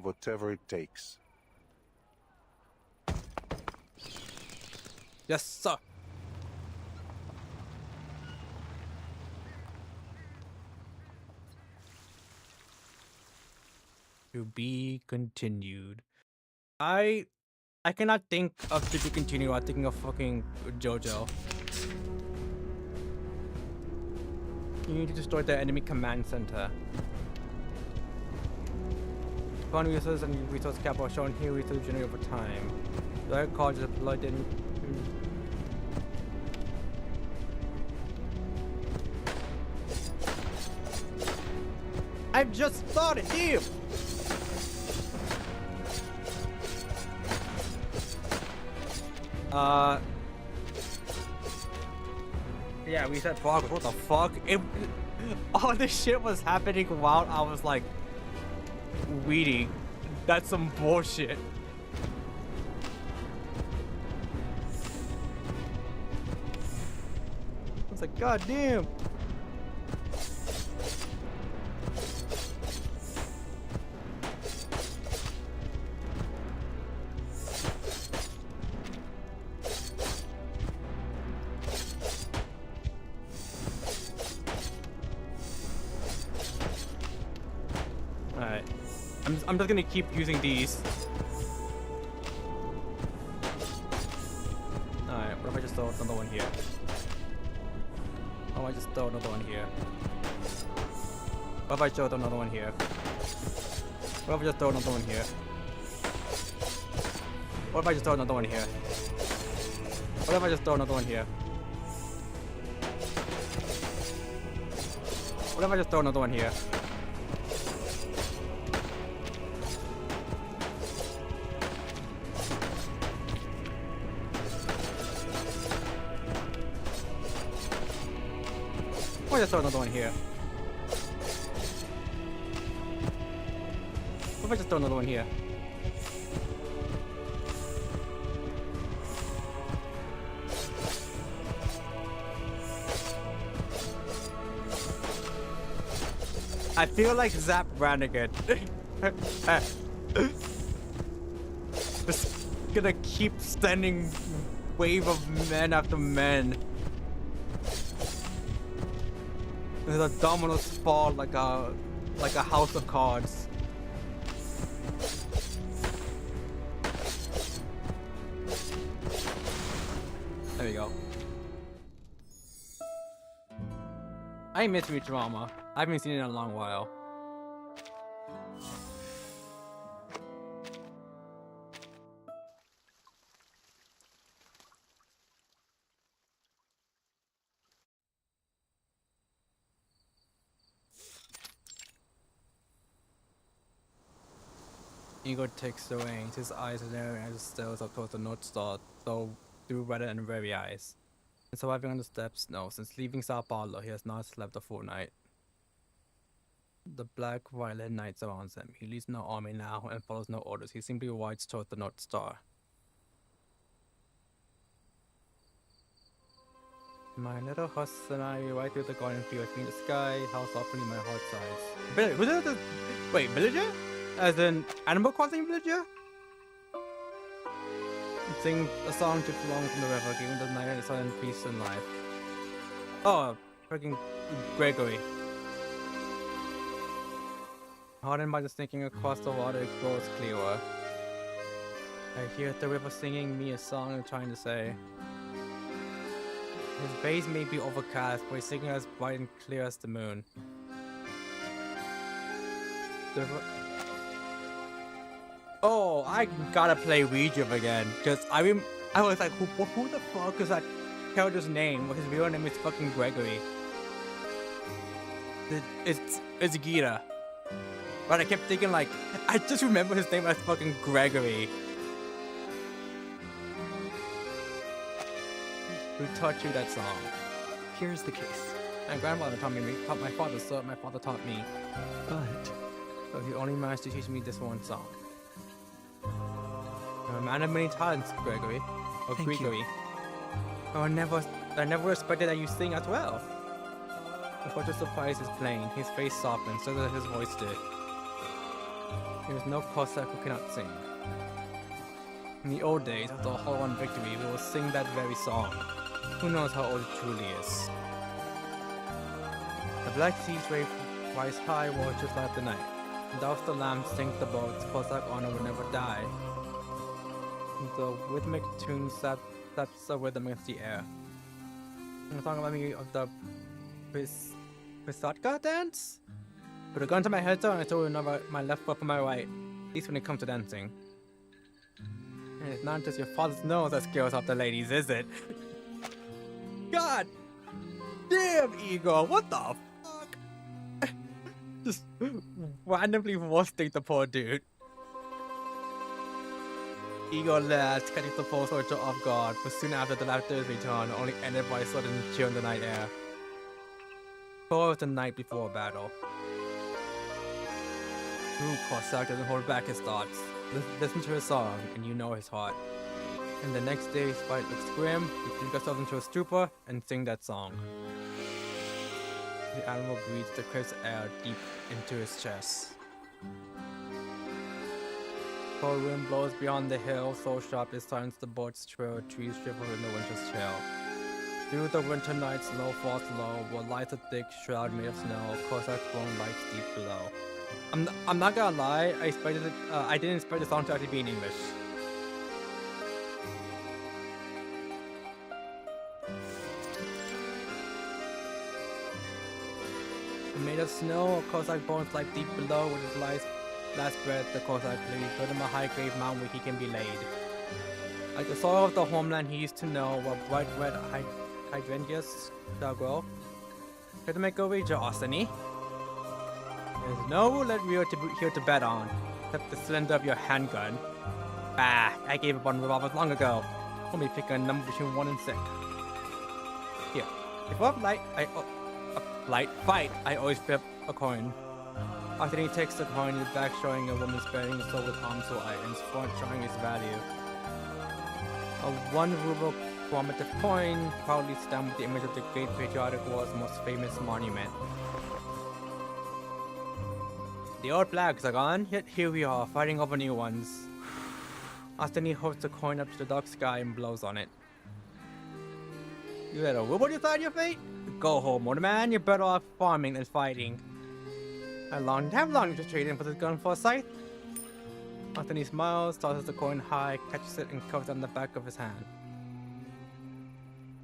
Whatever it takes. Yes, sir. To be continued. I cannot think of to be continued while thinking of fucking JoJo. You need to destroy the enemy command center. Fund resources and resource capital shown here will generate over time. The other cards are deployed in. I've just started here! Yeah, we said progress. What the fuck? All this shit was happening while I was like reading. That's some bullshit. I was like, God damn. I'm just gonna keep using these. What if I just throw another one here? Oh, I just throw another one here. What if I throw another one here? What if I just throw another one here? What if I just throw another one here? What if I just throw another one here? What if I just throw another one here? What if I just throw another one here? What if I just throw another one here? I feel like Zap Brannigan. Just gonna keep sending wave of men after men. And the dominoes fall like a house of cards. There we go. I miss Futurama. I haven't seen it in a long while. Igor takes the reins. His eyes are narrowing as he stares up towards the North Star, though through red and very eyes. And surviving on the steps? No, since leaving Sao Paulo, he has not slept a full night. The black violet night surrounds him. He leads no army now and follows no orders. He simply rides toward the North Star. My little horse and I ride through the garden field between the sky. How softly my heart sighs. Who's that? Wait, villager? As in Animal Crossing villager? Sing a song to along from the river, giving the night and sun peace and life. Oh, freaking Gregory. Hardened by the sinking across the water, it grows clearer. I hear the river singing me a song and trying to say. His face may be overcast, but he's singing as bright and clear as the moon. Oh, I gotta play Ouija again, cause I was like, who the fuck is that character's name? Well, his real name is fucking Gregory. It's Gita. But I kept thinking like, I just remember his name as fucking Gregory. Who taught you that song? Here's the case. My grandfather taught my father, so my father taught me. But So he only managed to teach me this one song. You're a man of many talents, Gregory. Or Thank you. Gregory. Oh, I never expected that you sing as well. Before the surprise is plain, his face softened so that his voice did. There is no Cossack who cannot sing. In the old days, after a hard-won victory, we will sing that very song. Who knows how old it truly is? The black seas rise high, waters light the night. And douse the lamps, sink the boats, Cossack honor will never die. The rhythmic tune slaps a rhythm against the air. I'm talking about me of the Pisatka dance? Put a gun to my head and I throw my left foot from my right. At least when it comes to dancing. And it's not just your father's nose that scares off the ladies, is it? God damn, Igor, what the fuck? Just randomly roasting the poor dude. Igor left, catching the poor soldier off guard, but soon after the laughter's return, only ended by a sudden chill in the night air. For it was the night before a battle. Ooh, Cossack doesn't hold back his thoughts. Listen to his song, and you know his heart. And the next day, his fight looks grim. You drink yourself into a stupor and sing that song. The animal breathes the crisp air deep into his chest. Cold wind blows beyond the hill, so sharp it silence the boat's trail. Trees shiver in the winter's chill. Through the winter nights, snow falls low, where lies a thick shroud made of snow. Cossacks bone lights deep below. I'm not gonna lie, I didn't expect the song to actually be in English. made of snow, or Cossack bones lie deep below with his last breath, the Cossack pleads, build him a high-grade mound where he can be laid. Like the soil of the homeland he used to know, where bright red hydrangeas shall grow. Here to make a wager, Austin. There's no roulette wheel here to bet on, except the cylinder of your handgun. Bah, I gave up on revolvers long ago. Only pick a number between 1 and 6. Here, before a fight, I always flip a coin. After he takes the coin, his back showing a woman bearing a sword with arms so items, front showing its value. A 1 ruble commemorative coin proudly stamped with the image of the Great Patriotic War's most famous monument. The old flags are gone, yet here we are, fighting over new ones. Austin holds the coin up to the dark sky and blows on it. You had a ruble decide your fate? Go home, old man, you're better off farming than fighting. How long did you trade in for this gun for a scythe? Anthony smiles, tosses the coin high, catches it, and covers it on the back of his hand.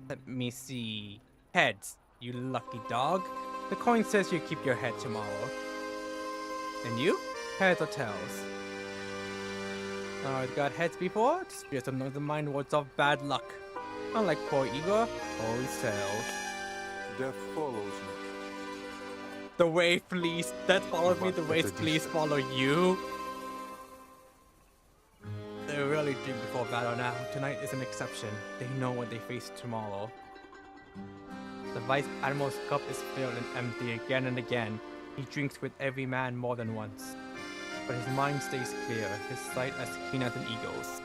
Let me see. Heads, you lucky dog. The coin says you keep your head tomorrow. And you? Heads or tails? I've got heads before, just some of the mind words of bad luck. Unlike poor Igor, always tails. Death follows me. The way fleas that follows me, the way fleas follow you. They really drink before battle now. Tonight is an exception. They know what they face tomorrow. The Vice Admiral's cup is filled and empty again and again. He drinks with every man more than once. But his mind stays clear, his sight as keen as an eagle's.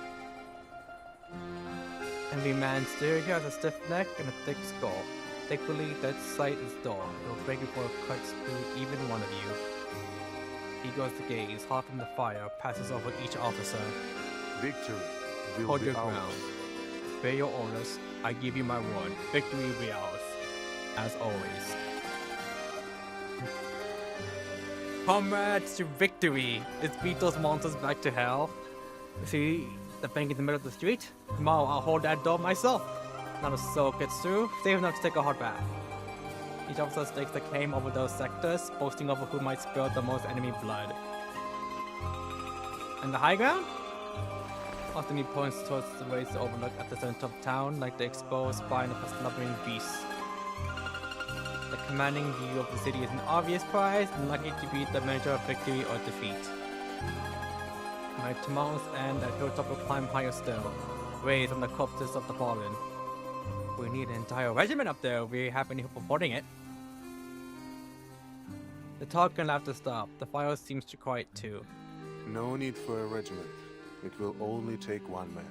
Every man still has a stiff neck and a thick skull. Thankfully, that sight is dull. It will break before it cuts through even one of you. He goes to gaze, hot from the fire, passes over each officer. Victory will Hold be your ours. ground. Obey your orders. I give you my word. Victory will be ours. As always. Comrades to victory! Let's beat those monsters back to hell. See the bank in the middle of the street? Tomorrow I'll hold that door myself. Not a soul gets through, safe enough to take a hot bath. Each officer stakes the claim over those sectors, boasting over who might spill the most enemy blood. And the high ground? Often he points towards the ways to overlook at the center of town, like the exposed spine of a slumbering beast. The commanding view of the city is an obvious prize, and lucky to be the measure of victory or defeat. My tomorrow's end, that hilltop will climb higher still, raised on the corpses of the fallen. We need an entire regiment up there if we have any hope of holding it. The talk and laughter stop. The fire seems to quiet too. No need for a regiment. It will only take one man.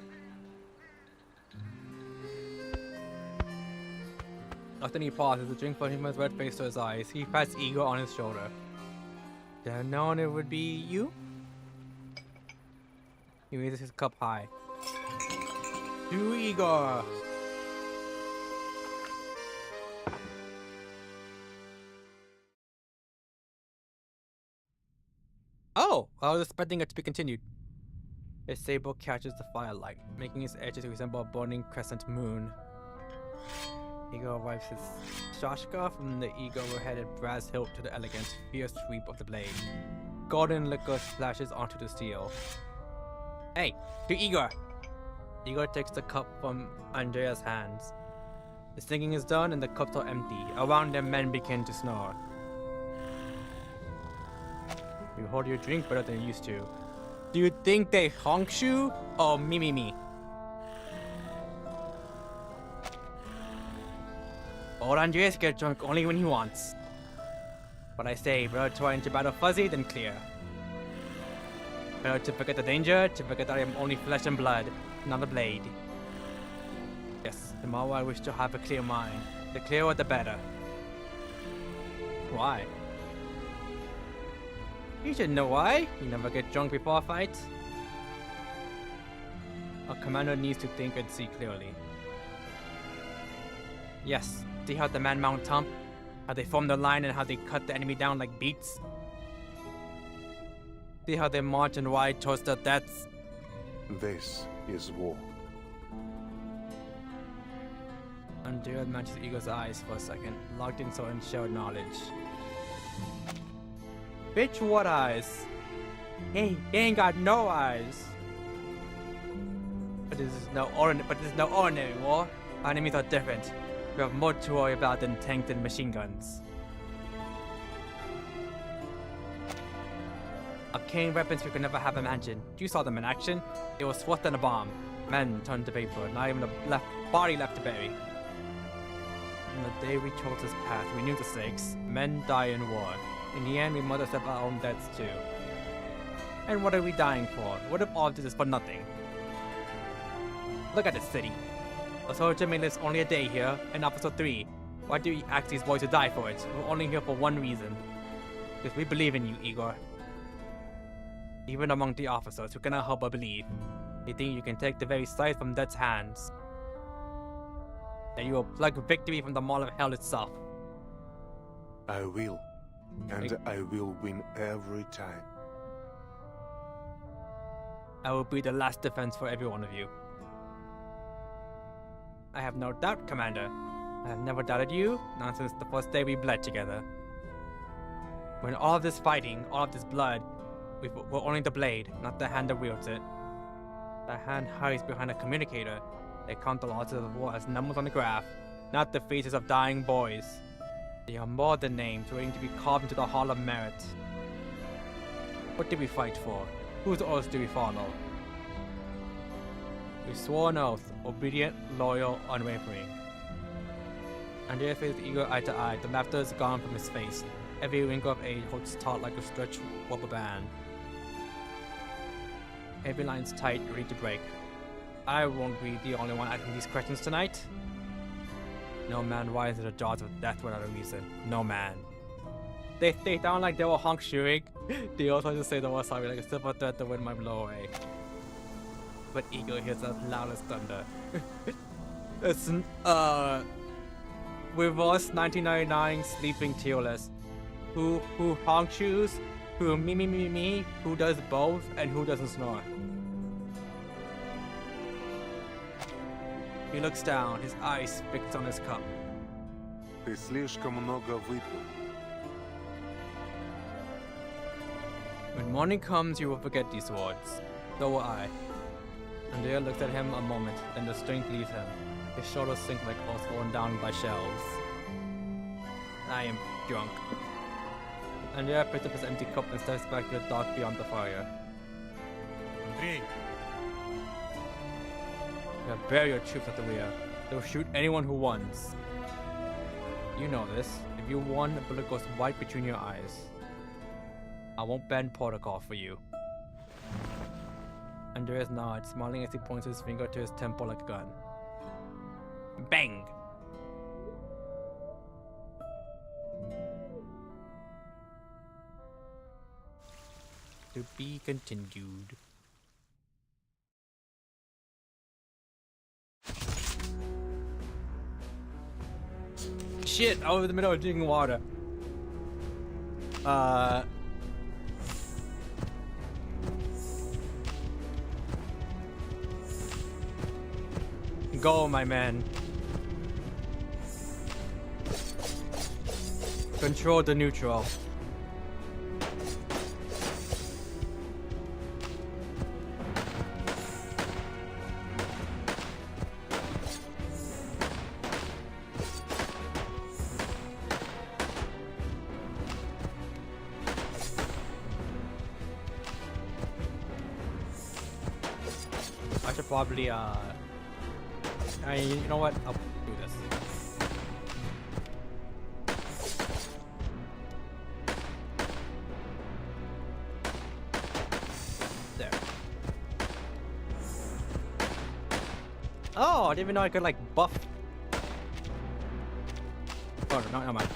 After he pauses, a drink from his red face to his eyes. He pats Igor on his shoulder. Did I have known it would be you? He raises his cup high. To Igor! Oh! I was expecting it to be continued. His saber catches the firelight, making its edges resemble a burning crescent moon. Igor wipes his shashka from the eagle-headed brass hilt to the elegant, fierce sweep of the blade. Golden liquor splashes onto the steel. Hey, to Igor! Igor takes the cup from Andrea's hands. The singing is done and the cups are empty. Around them, men begin to snore. You hold your drink better than you used to. Do you think they honk you or me? Old Andreas gets drunk only when he wants. But I say, better to into battle fuzzy than clear. Better to forget the danger, to forget that I am only flesh and blood, not a blade. Yes, tomorrow I wish to have a clear mind. The clearer the better. Why? You should know why. You never get drunk before a fight. A commander needs to think and see clearly. Yes, see how the men mount up? How they form the line and how they cut the enemy down like beets? See how they march and ride towards their deaths? This is war. Andrea matches Igor's eyes for a second, locked in so in shared knowledge. Bitch, what eyes? He ain't got no eyes. But this is no ordinary war. Our enemies are different. We have more to worry about than tanks and machine guns. Arcane weapons we could never have imagined. You saw them in action. It was worse than a bomb. Men turned to vapor, not even a body left to bury. On the day we chose this path, we knew the stakes. Men die in war. In the end, we must accept our own deaths too. And what are we dying for? What if all this is for nothing? Look at this city. A soldier may live only a day here, in episode 3. Why do we ask these boys to die for it? We're only here for one reason. Because we believe in you, Igor. Even among the officers who cannot help but believe, they think you can take the very sight from death's hands. That you will pluck victory from the maw of hell itself. I will. And I will win every time. I will be the last defense for every one of you. I have no doubt, Commander. I have never doubted you, not since the first day we bled together. When all of this fighting, all of this blood, we're only the blade, not the hand that wields it. The hand hides behind a communicator. They count the losses of war as numbers on the graph, not the faces of dying boys. They are more than names waiting to be carved into the Hall of Merit. What did we fight for? Whose orders do we follow? We swore an oath, obedient, loyal, unwavering. Andrea faced Igor eye to eye. The laughter is gone from his face. Every wrinkle of age holds taut like a stretched rubber band. Every line's tight, ready to break. I won't be the only one asking these questions tonight. No man rises to the jaws of death without a reason. No man. They sound like they were honk shooing. They also just say the word sorry like a silver thread the wind might blow away. But Igor hears as loud as thunder. Listen, reverse 1999 sleeping tearless. Who honk shoes? Who me? Who does both and who doesn't snore? He looks down, his eyes fixed on his cup. Ты слишком много выпил. When morning comes, you will forget these words. So will I. Andrea looks at him a moment, then the strength leaves him. His shoulders sink like horse thrown down by shells. I am drunk. Andrea picks up his empty cup and steps back to the dark beyond the fire. Andrei! You have bury your troops at the rear. They will shoot anyone who wants. You know this. If you won, a bullet goes right between your eyes. I won't bend protocol for you. Andreas nods, smiling as he points his finger to his temple like a gun. Bang! To be continued. Shit, I was in the middle of drinking water. Go, my man. Control the neutral. I should probably, you know what? I'll do this. There. Oh, I didn't even know I could, like, buff. Oh, no, never mind.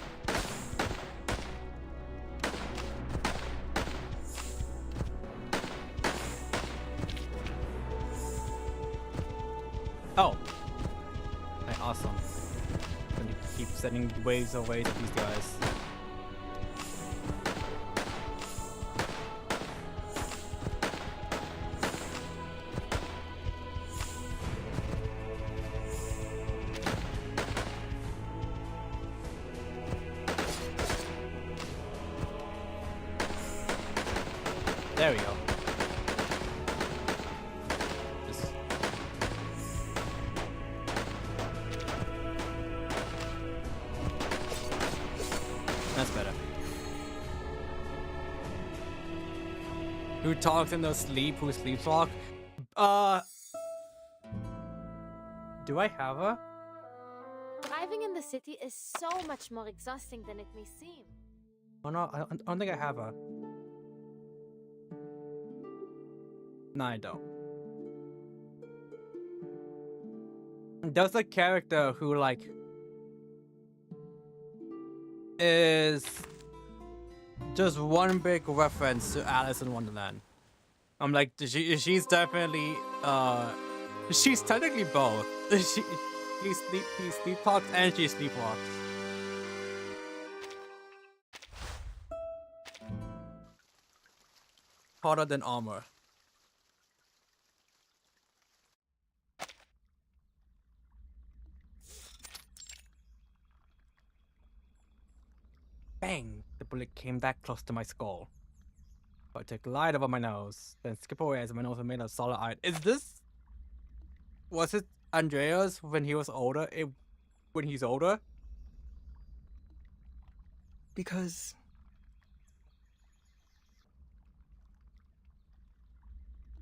Oh. Right, awesome. Gonna keep sending waves of waves at these guys. There we go. Just... That's better. Who talks in their sleep? Who sleepwalk? Do I have her? Arriving in the city is so much more exhausting than it may seem. Oh no, I don't think I have her. No, I don't. There's a character who like is just one big reference to Alice in Wonderland. I'm like, she's definitely she's technically both. He sleepwalks and she sleepwalks. Harder than armor. Bang! The bullet came that close to my skull. I took light over my nose, then skip away as my nose was made of solid iron. Is this... Was it Andreas when he was older? When he's older? Because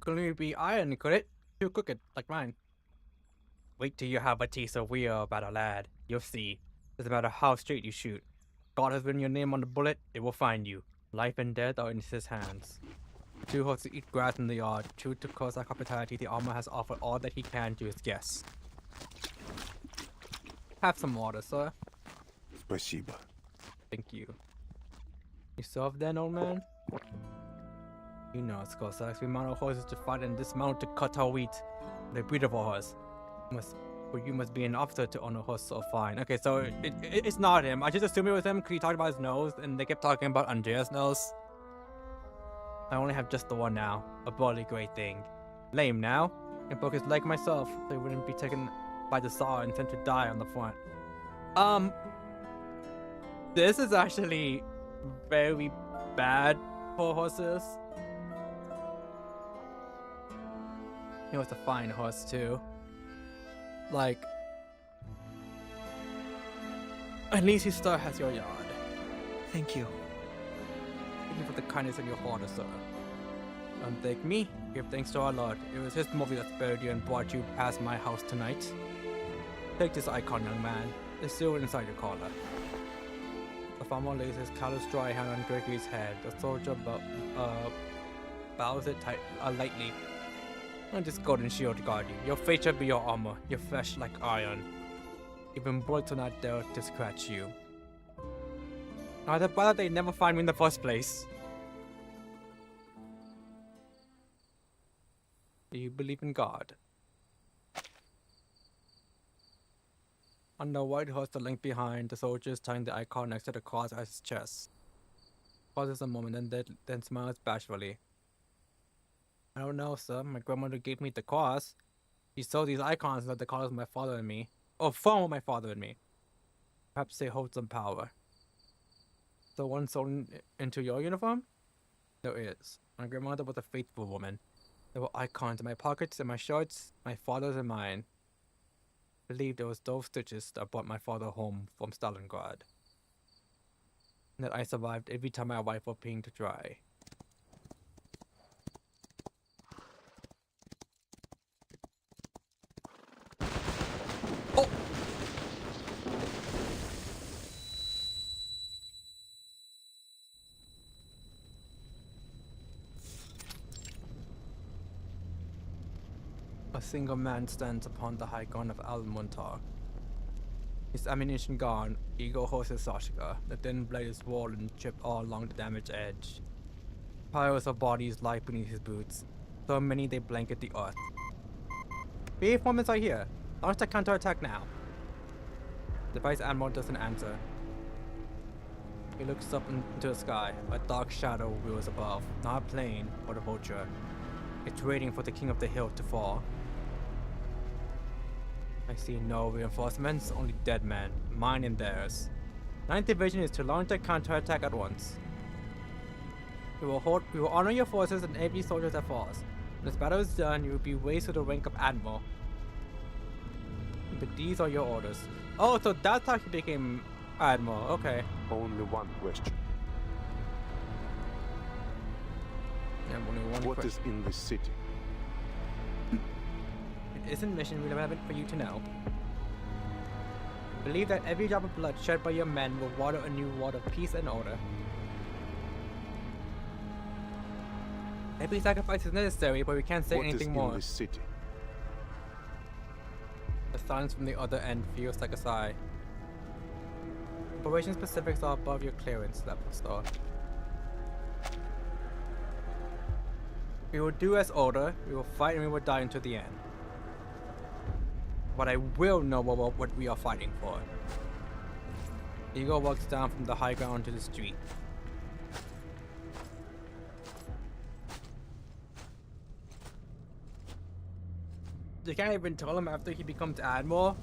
Couldn't it be iron, could it? Too crooked, like mine. Wait till you have a taste of real about a lad. You'll see. Doesn't matter how straight you shoot. God has written your name on the bullet, it will find you. Life and death are in his hands. Two horses eat grass in the yard. True to Cossack hospitality, the armor has offered all that he can to his guests. Have some water, sir. Спасибо. Thank you. You soft then, old man? You know it's Cossacks. We mount our horses to fight and dismount to cut our wheat. The breed of our horse. You must be an officer to own a horse so fine. Okay, so it's not him. I just assumed it was him because he talked about his nose and they kept talking about Andreas' nose. I only have just the one now. A burly great thing. Lame now. And broke his leg myself, so he wouldn't be taken by the saw and sent to die on the front. This is actually very bad for horses. He was a fine horse too. Like, at least he still has your yard. thank you. Thank you for the kindness of your heart, sir. Don't thank me. Give thanks to our Lord. It was his mercy that spared you and brought you past my house tonight. Take this icon, young man. It's still inside your collar. The farmer lays his callous dry hand on Gregory's head. The soldier bows it lightly. And this golden shield guard you. Your face shall be your armor, your flesh like iron. Even bullets will not dare to scratch you. Why did they never find me in the first place? Do you believe in God? On the white horse the link behind, the soldiers tying the icon next to the cross at his chest. Pauses a moment and then smiles bashfully. I don't know, sir. My grandmother gave me the cross. She sewed these icons that the colors of my father and me. Or from my father and me. Perhaps they hold some power. The one sewn into your uniform? There is. My grandmother was a faithful woman. There were icons in my pockets and my shirts, my father's and mine. I believe there was those stitches that brought my father home from Stalingrad. And that I survived every time my wife was being to dry. Oh! A single man stands upon the high ground of Al-Muntar. His ammunition gone, Igor'S Sashika. The thin blade is worn and chipped all along the damaged edge. Piles of bodies lie beneath his boots. So many they blanket the earth. BA formants are here. Launch the counterattack now. The Vice Admiral doesn't answer. He looks up into the sky. A dark shadow wheels above. Not a plane, but a vulture. It's waiting for the King of the Hill to fall. I see no reinforcements, only dead men, mine and theirs. 9th Division is to launch a counterattack at once. We will honor your forces and every soldier that falls. When this battle is done, you will be raised to the rank of Admiral. But these are your orders. Oh, so that's how he became Admiral. Okay. Only one question. Yeah, only one What question. is in this city? It isn't mission relevant for you to know. Believe that every drop of blood shed by your men will water a new world of peace and order. Every sacrifice is necessary, but we can't say What is anything in more. this city? The silence from the other end feels like a sigh. Operation specifics are above your clearance level, Star. We will do as ordered, we will fight and we will die until the end. But I will know what we are fighting for. Igor walks down from the high ground to the street. You can't even tell him after he becomes Admiral.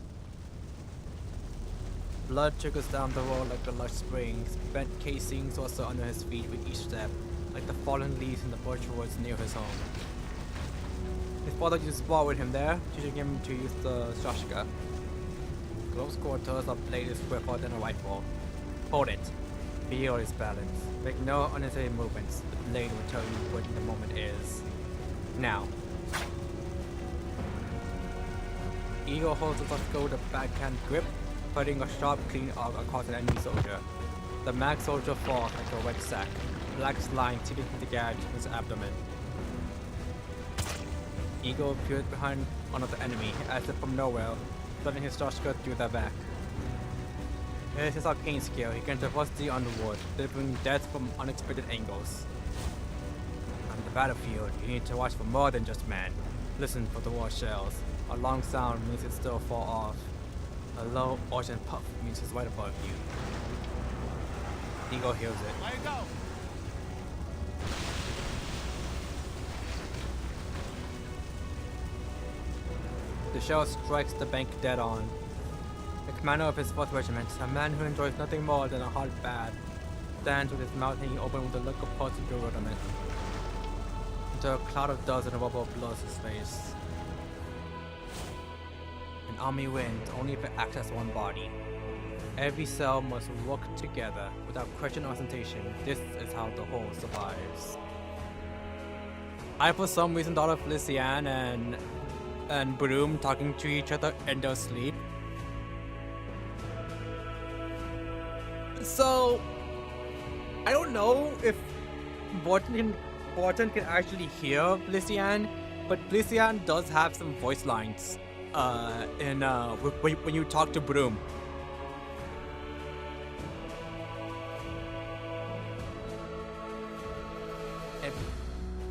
Blood trickles down the road like the lush springs. Bent casings also under his feet with each step, like the fallen leaves in the birch woods near his home. His father used to spar with him there, teaching him to use the shashka. Close quarters, a blade is quicker than a rifle. Hold it. Feel its balance. Make no unnecessary movements. The blade will tell you what the moment is. Now. Igor holds the shashka with a backhand grip, putting a sharp, clean arc across an enemy soldier. The mag soldier falls like a wet sack, black slime seeping from the gouge in his abdomen. Igor appears behind one of the enemy, as if from nowhere, stunning his shashka through their back. It is his arcane skill. He can traverse the underworld, delivering death from unexpected angles. On the battlefield, you need to watch for more than just men. Listen for the war shells. A long sound means it still fall off. A low ocean puff means it's right above you. Igor hears it. Let it go! The shell strikes the bank dead on. The commander of his 4th regiment, a man who enjoys nothing more than a hot bath, stands with his mouth hanging open with a look of puzzled bewilderment. Until a cloud of dust and a rubble blurs his face. An army wins only if it acts as one body. Every cell must work together without question or ostentation. This is how the whole survives. I for some reason thought of Lysiane and Broom talking to each other in their sleep. So I don't know if Borton can actually hear Lysiane, but Lysiane does have some voice lines when you talk to Broom.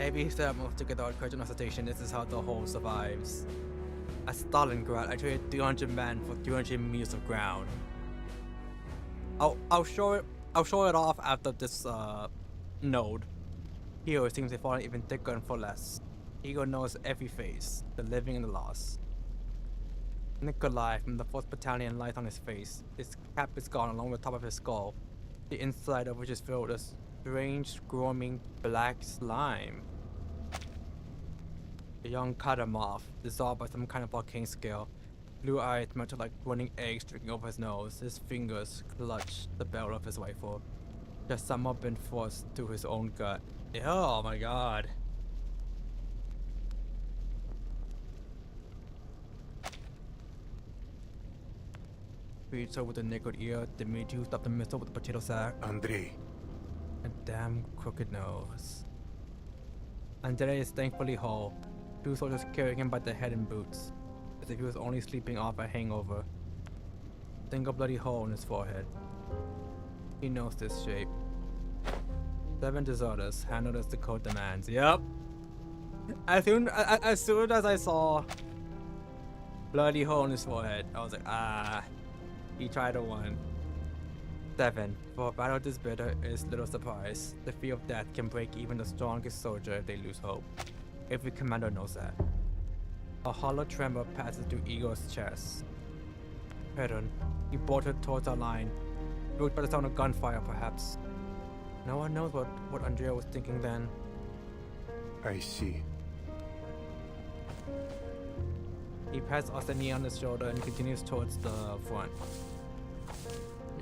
Every step moves together at question station. This is how the whole survives. At Stalingrad, I traded 300 men for 300 meters of ground. I'll show it off after this node. Here it seems to fall even thicker and for less. Igor knows every face, the living and the lost. Nikolai from the 4th Battalion lies on his face. His cap is gone along with the top of his skull, the inside of which is filled with strange, squirming black slime. A young Karamov, dissolved by some kind of arcane skill, blue eyes melted like running eggs dripping over his nose. His fingers clutch the barrel of his rifle. Just somehow been forced through his own gut. Oh my god. Reached over the naked ear, Dimitri stopped the missile with a potato sack. Andrei. A damn crooked nose. Andrei is thankfully whole. 2 soldiers carrying him by the head in boots, as if he was only sleeping off a hangover. Single bloody hole in his forehead. He knows this shape. 7 deserters, handled as the code demands. Yep. As soon as I saw bloody hole in his forehead, I was like, ah, he tried a 1. 7. For a battle this bitter is little surprise. The fear of death can break even the strongest soldier if they lose hope. Every commander knows that. A hollow tremor passes through Igor's chest. Perun, he bolted towards our line. Moved by the sound of gunfire, perhaps. No one knows what Andrea was thinking then. I see. He pats Orsini on his shoulder and continues towards the front.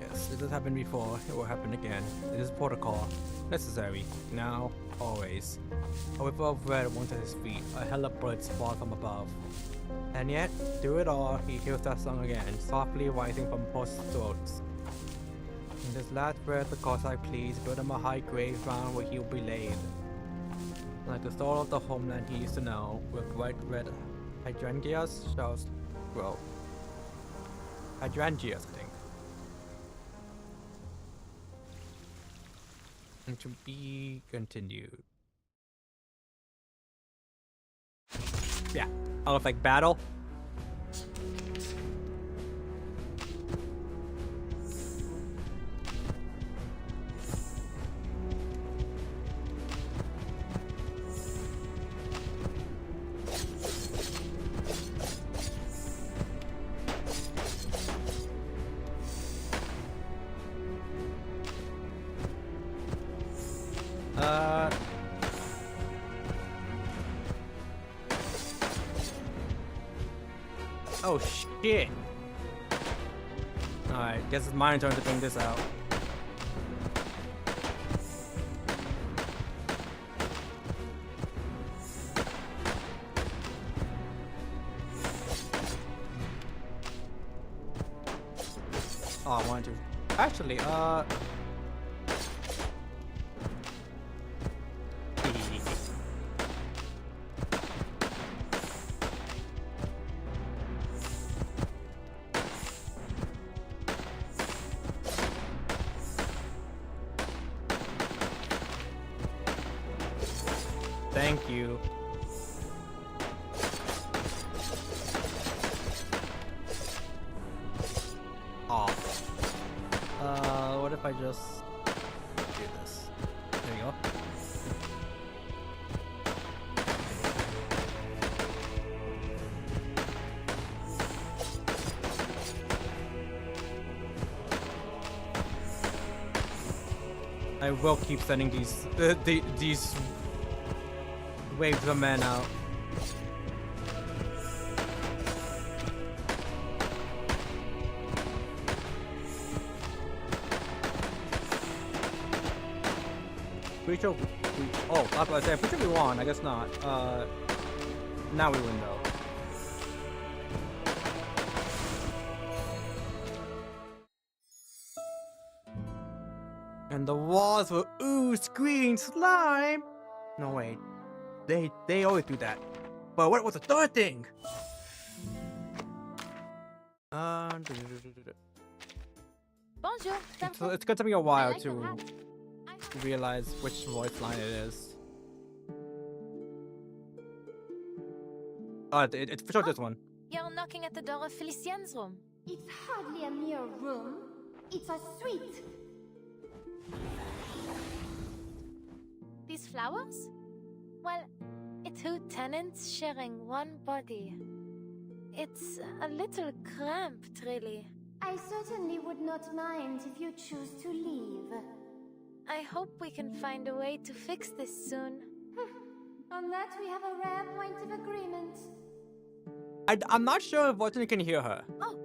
Yes, this has happened before. It will happen again. It is protocol. Necessary. Now, always. A whip of red went to his feet. A hell of bullets fall from above. And yet, through it all, he hears that song again, softly rising from both throats. In this last breath, the Cossack please build him a high grave round where he'll be laid. Like the soul of the homeland he used to know, with bright red hydrangeas shall grow. Hydrangeas, I think. And to be continued. Yeah, I look like battle. Oh shit. Alright, guess it's my turn to bring this out. Oh, I wanted to. Actually, thank you. Oh. What if I just do this? There you go. I will keep sending these these waves of men out. Pretty sure oh, that's what I said. Pretty sure we won. I guess not. Now we win though. And the walls will ooze green slime. No wait. They always do that. But what was the third thing? Bonjour. It's gonna take me a while to realize which voice line it is. It's for sure this one. You're knocking at the door of Felicien's room. It's hardly a mere room. It's a suite. These flowers? Well, it's two tenants sharing one body. It's a little cramped, really. I certainly would not mind if you choose to leave. I hope we can find a way to fix this soon. On that, we have a rare point of agreement. I'm not sure if Watson can hear her. Oh,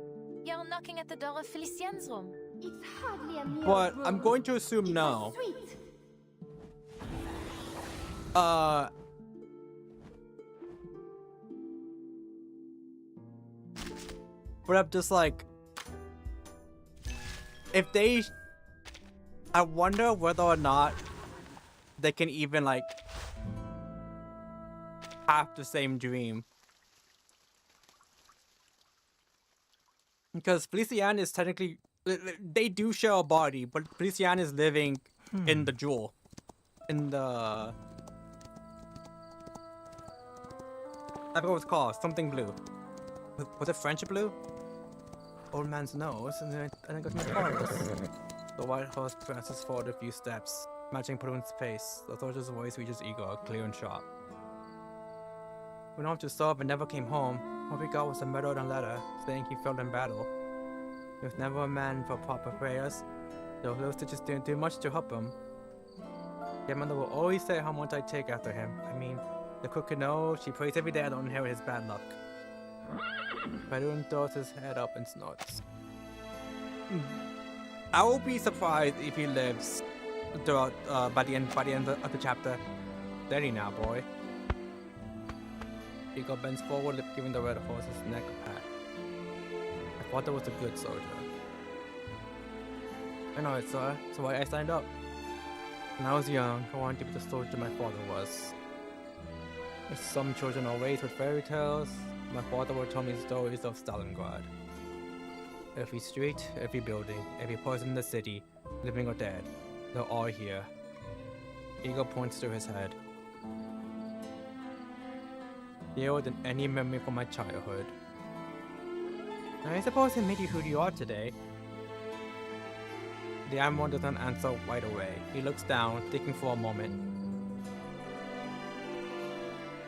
you're knocking at the door of Felicien's room. It's hardly a mere But room. I'm going to assume It's no. a suite. But I'm just like, if they, I wonder whether or not they can even like have the same dream. Because Felician is technically, they do share a body, but Felician is living in the jewel. In the, I forgot what it's called, something blue. Was it French blue? Old man's nose, and then I got my horse. The white horse presses forward a few steps, matching Perun's pace. The soldier's voice reaches Igor, clear and sharp. Went off to serve and never came home. All we got was a murdered letter, saying he fell in battle. He was never a man for proper prayers, though those stitches didn't do much to help him. Your mother will always say how much I take after him. I mean, the cook can know she prays every day I don't inherit his bad luck. Balloon throws his head up and snorts. I will be surprised if he lives throughout by the end of the chapter. Steady now, boy. Igor bends forward, giving the red horse's neck a pat. My father was a good soldier. I know it, sir. That's why I signed up. When I was young, I wanted to be the soldier my father was. If some children are raised with fairy tales, my father would tell me stories of Stalingrad. Every street, every building, every person in the city, living or dead, they're all here. Igor points to his head. Nearer than any memory from my childhood. I suppose it made you who you are today. The Admiral doesn't answer right away. He looks down, thinking for a moment.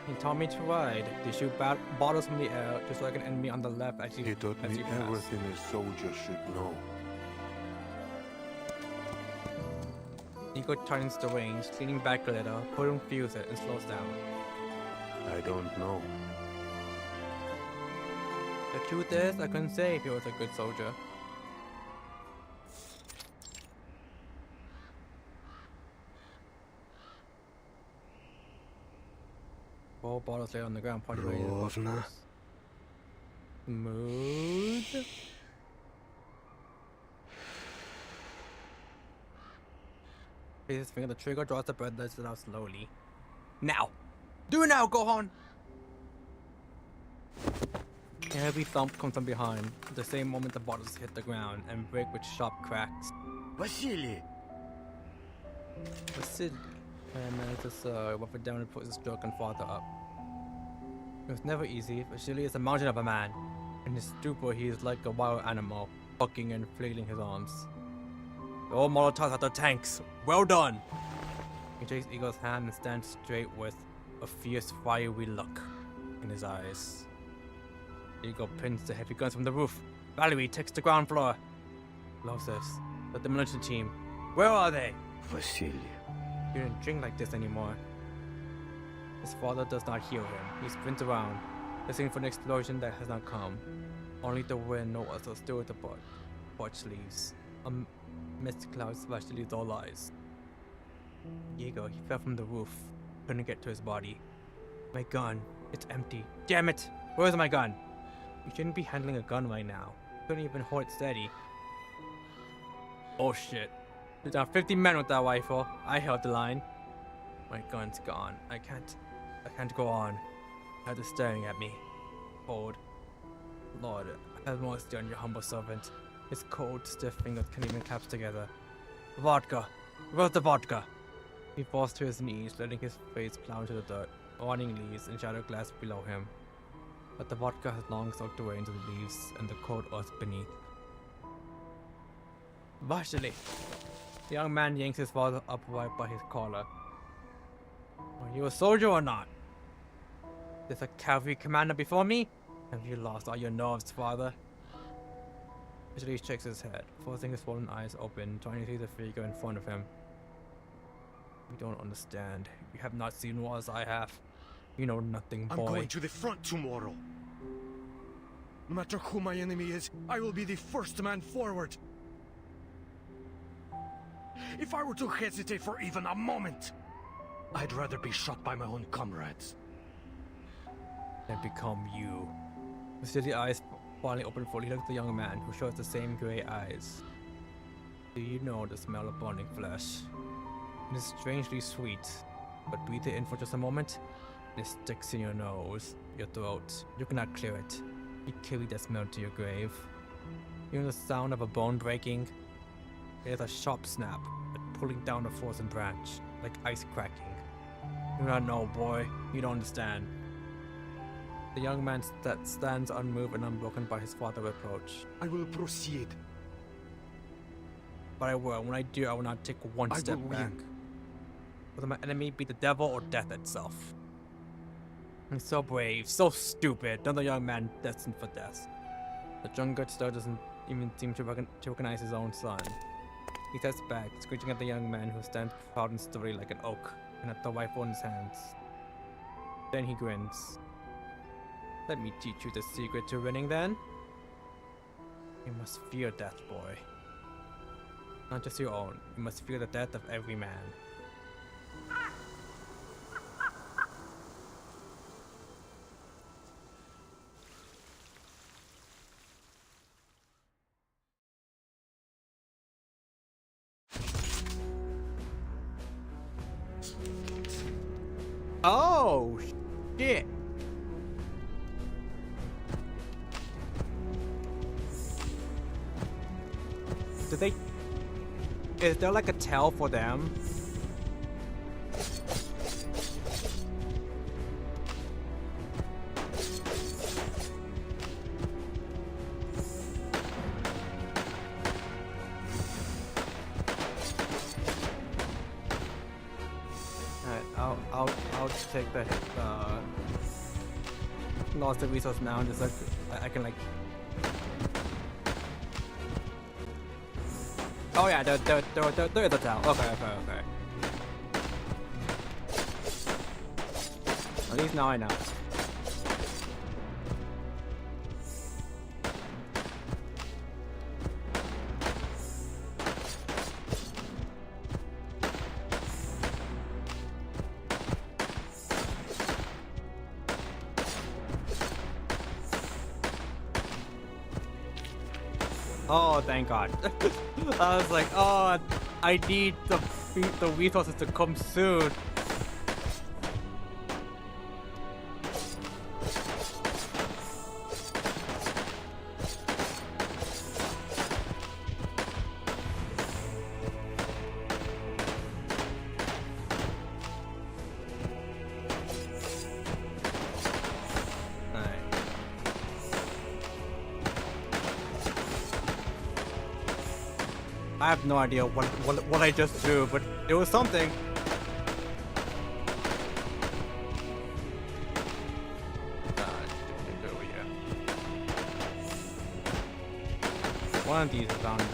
He taught me to ride, to shoot bottles from the air, just like an enemy on the left as you He taught me everything a soldier should know. Igor turns the reins, leaning back a little, pulling fuse it, and slows down. I don't know. The truth is, I couldn't say if he was a good soldier. Four bottles lay on the ground, pointing away. Smooth. Places his finger on the trigger, draws the breath, lets it out slowly. Now! Do it now, Gohan! A heavy thump comes from behind. At the same moment, the bottles hit the ground and break with sharp cracks. Vasily! Vasily manages to rough it down and puts his drunken father up. It was never easy. Vasily is a mountain of a man. In his stupor, he is like a wild animal, bucking and flailing his arms. All Molotovs at the tanks. Well done! He takes Igor's hand and stands straight with a fierce, fiery look in his eyes. Igor pins the heavy guns from the roof. Valerie takes the ground floor. Losses, the demolition team. Where are they? Vasily. You don't drink like this anymore. His father does not hear him. He sprints around, listening for an explosion that has not come. Only the wind knows so still the porch leaves. A mist cloud especially leaves all eyes. Igor, he fell from the roof. Couldn't get to his body. My gun, it's empty. Damn it! Where's my gun? You shouldn't be handling a gun right now. Couldn't even hold it steady. Oh shit. There's down 50 men with that rifle. I held the line. My gun's gone. I can't go on. Head is staring at me. Cold. Lord, have mercy on your humble servant. His cold, stiff fingers can't even clasp together. Vodka! Where's the vodka? He falls to his knees, letting his face plow into the dirt. Warning leaves and shattered glass below him. But the vodka has long soaked away into the leaves and the cold earth beneath. Vasily! The young man yanks his father upright by his collar. Are you a soldier or not? There's a cavalry commander before me? Have you lost all your nerves, father? Vasily shakes his head, forcing his swollen eyes open, trying to see the figure in front of him. You don't understand. You have not seen war as I have. You know nothing, boy. I'm going to the front tomorrow. No matter who my enemy is, I will be the first man forward. If I were to hesitate for even a moment, I'd rather be shot by my own comrades. Then become you. Vasily's eyes finally open fully. He looks at the young man, who shows the same gray eyes. Do you know the smell of burning flesh? It is strangely sweet, but breathe it in for just a moment, and it sticks in your nose, your throat. You cannot clear it. You carry that smell to your grave. You know the sound of a bone breaking? It is a sharp snap, like pulling down a frozen branch, like ice cracking. You do not know, boy. You don't understand. The young man stands unmoved and unbroken by his father's reproach. I will proceed. But I will. When I do, I will not take one step back. Whether my enemy be the devil or death itself. He's so brave, so stupid. Another young man destined for death. The Jungert still doesn't even seem to recognize his own son. He steps back, screeching at the young man who stands proud and sturdy like an oak, and at the rifle in his hands. Then he grins. Let me teach you the secret to winning then. You must fear death, boy. Not just your own, you must fear the death of every man. Oh, shit. Do they... Is there like a tell for them? I'll take the lost the resource now and just like I can like. Oh yeah, there is a town. Okay. At least now I know. Oh, thank God. I was like, oh, I need the resources to come soon. I have no idea what I just threw, but it was something. One of these is bound to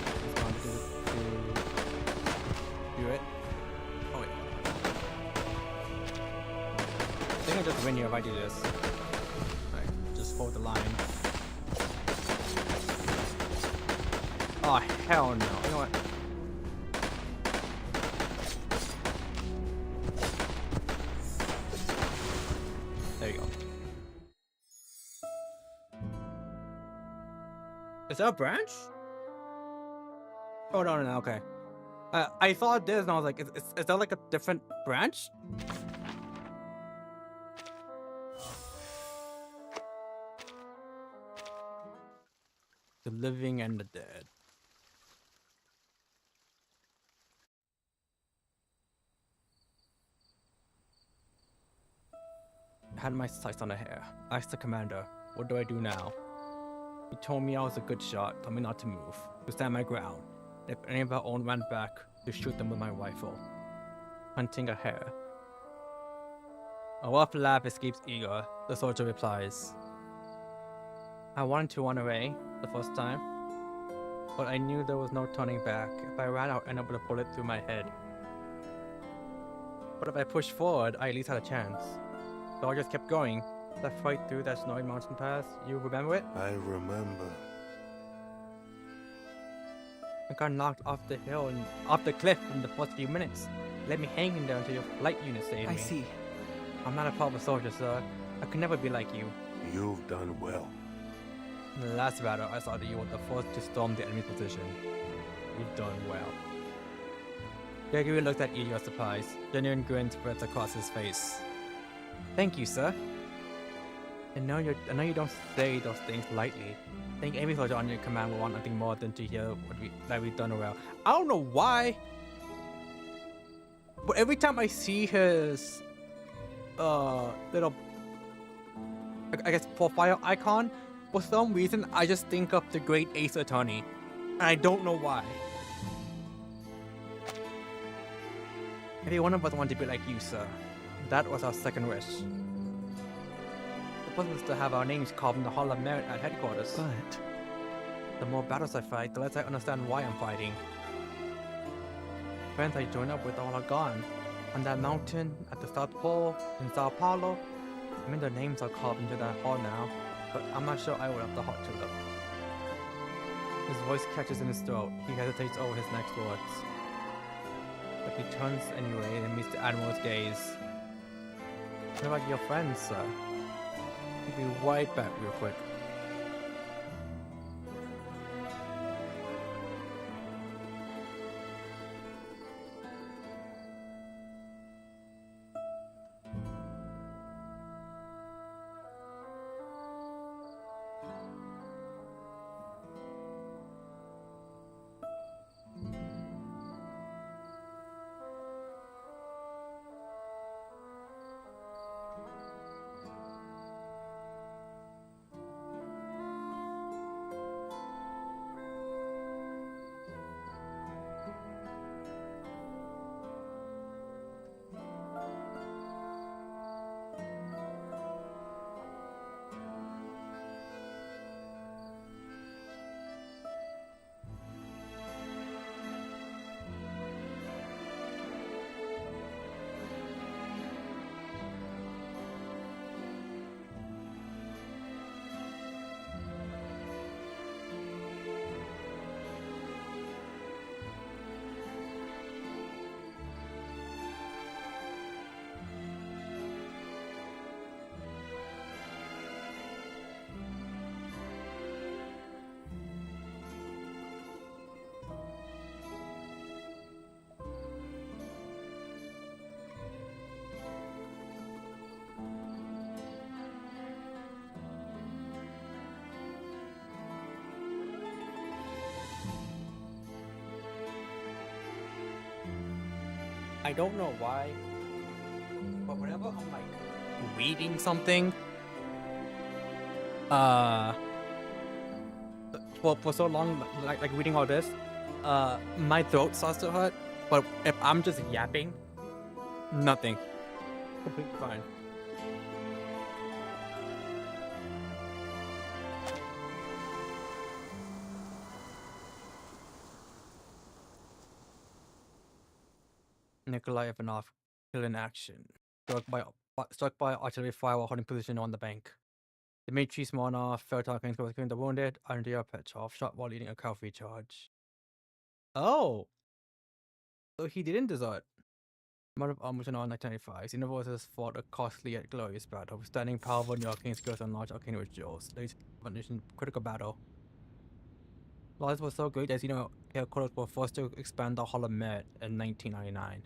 do it. Oh wait. I think I just win here if I do this. Alright, just hold the line. Oh hell no. You know what? There you go. Is that a branch? Oh no, okay. I thought this and I was like, is that like a different branch? The living and the dead. I had my sights on the hair. I asked the commander, what do I do now? He told me I was a good shot, told me not to move, to stand my ground. If any of our own ran back, to shoot them with my rifle. Hunting a hare. A rough laugh escapes Igor. The soldier replies. I wanted to run away the first time, but I knew there was no turning back. If I ran, I would end up with a bullet through my head. But if I pushed forward, I at least had a chance. So I just kept going. That fight through that snowy mountain pass, you remember it? I remember. I got knocked off the hill and off the cliff in the first few minutes. Let me hang in there until your flight unit saved me. I see. I'm not a proper soldier, sir. I could never be like you. You've done well. In the last battle, I saw that you were the first to storm the enemy's position. You've done well. Gregory looked at Igor surprised. Genuine grin spreads across his face. Thank you, sir. I know you don't say those things lightly. I think every soldier on your command will want nothing more than to hear that we've done well. I don't know why, but every time I see his little, I guess, profile icon, for some reason I just think of the great Ace Attorney, and I don't know why. Every one of us wanted to be like you, sir. That was our second wish. The first was to have our names carved in the Hall of Merit at headquarters. But the more battles I fight, the less I understand why I'm fighting. friends I joined up with all are gone. On that mountain, at the South Pole, in Sao Paulo. I mean, their names are carved into that hall now, but I'm not sure I would have the heart to look. His voice catches in his throat. He hesitates over his next words. But he turns anyway and meets the Admiral's gaze. What about your friends, sir? He'll be right back real quick. I don't know why, but whenever I'm like reading something, for so long, like reading all this, my throat starts to hurt. But if I'm just yapping, nothing, completely fine. Nikolai Ivanov, killed in action. Struck by artillery fire while holding position on the bank. Dmitry Smirnov fell targeting the wounded. Andrei Petrov shot while leading a cavalry charge. Oh! So he didn't desert. Amount of armor in 1995. Zenless has fought a costly yet glorious battle, withstanding powerful New Arcane skills and large arcane rituals. Late critical battle. Laws was so great as headquarters were forced to expand the Hall of Merit in 1999.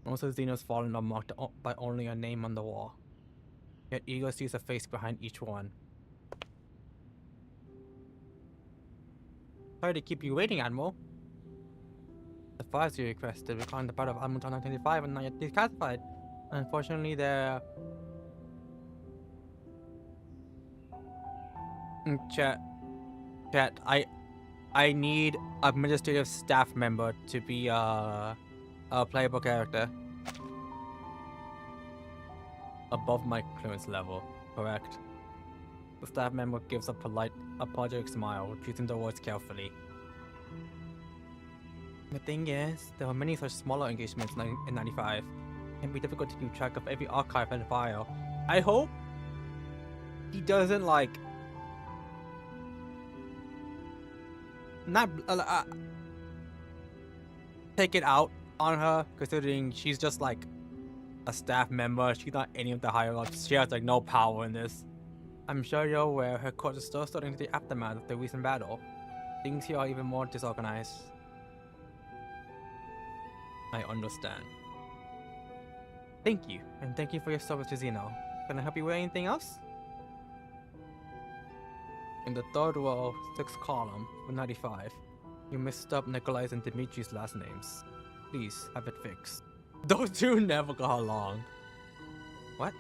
Most of the Xenos fallen are marked by only a name on the wall. Yet Igor sees a face behind each one. Sorry to keep you waiting, Admiral. The files you requested regarding the Battle of Almuton 1995 are not yet declassified. Unfortunately, they're... Chat, I need administrative staff member to be a playable character. Above my clearance level, correct? The staff member gives a polite, apologetic smile, choosing the words carefully. The thing is, there were many such smaller engagements in 95. It can be difficult to keep track of every archive and file. I hope he doesn't not take it out on her, considering she's just like a staff member. She's not any of the higher ups. She has like no power in this. I'm sure you're aware her court is still studying the aftermath of the recent battle. Things here are even more disorganized. I understand. Thank you, and thank you for your service to Zeno. Can I help you with anything else? In the third row, 6th column, 95, you messed up Nikolai's and Dimitri's last names. Please, have it fixed. Those two never got along. What?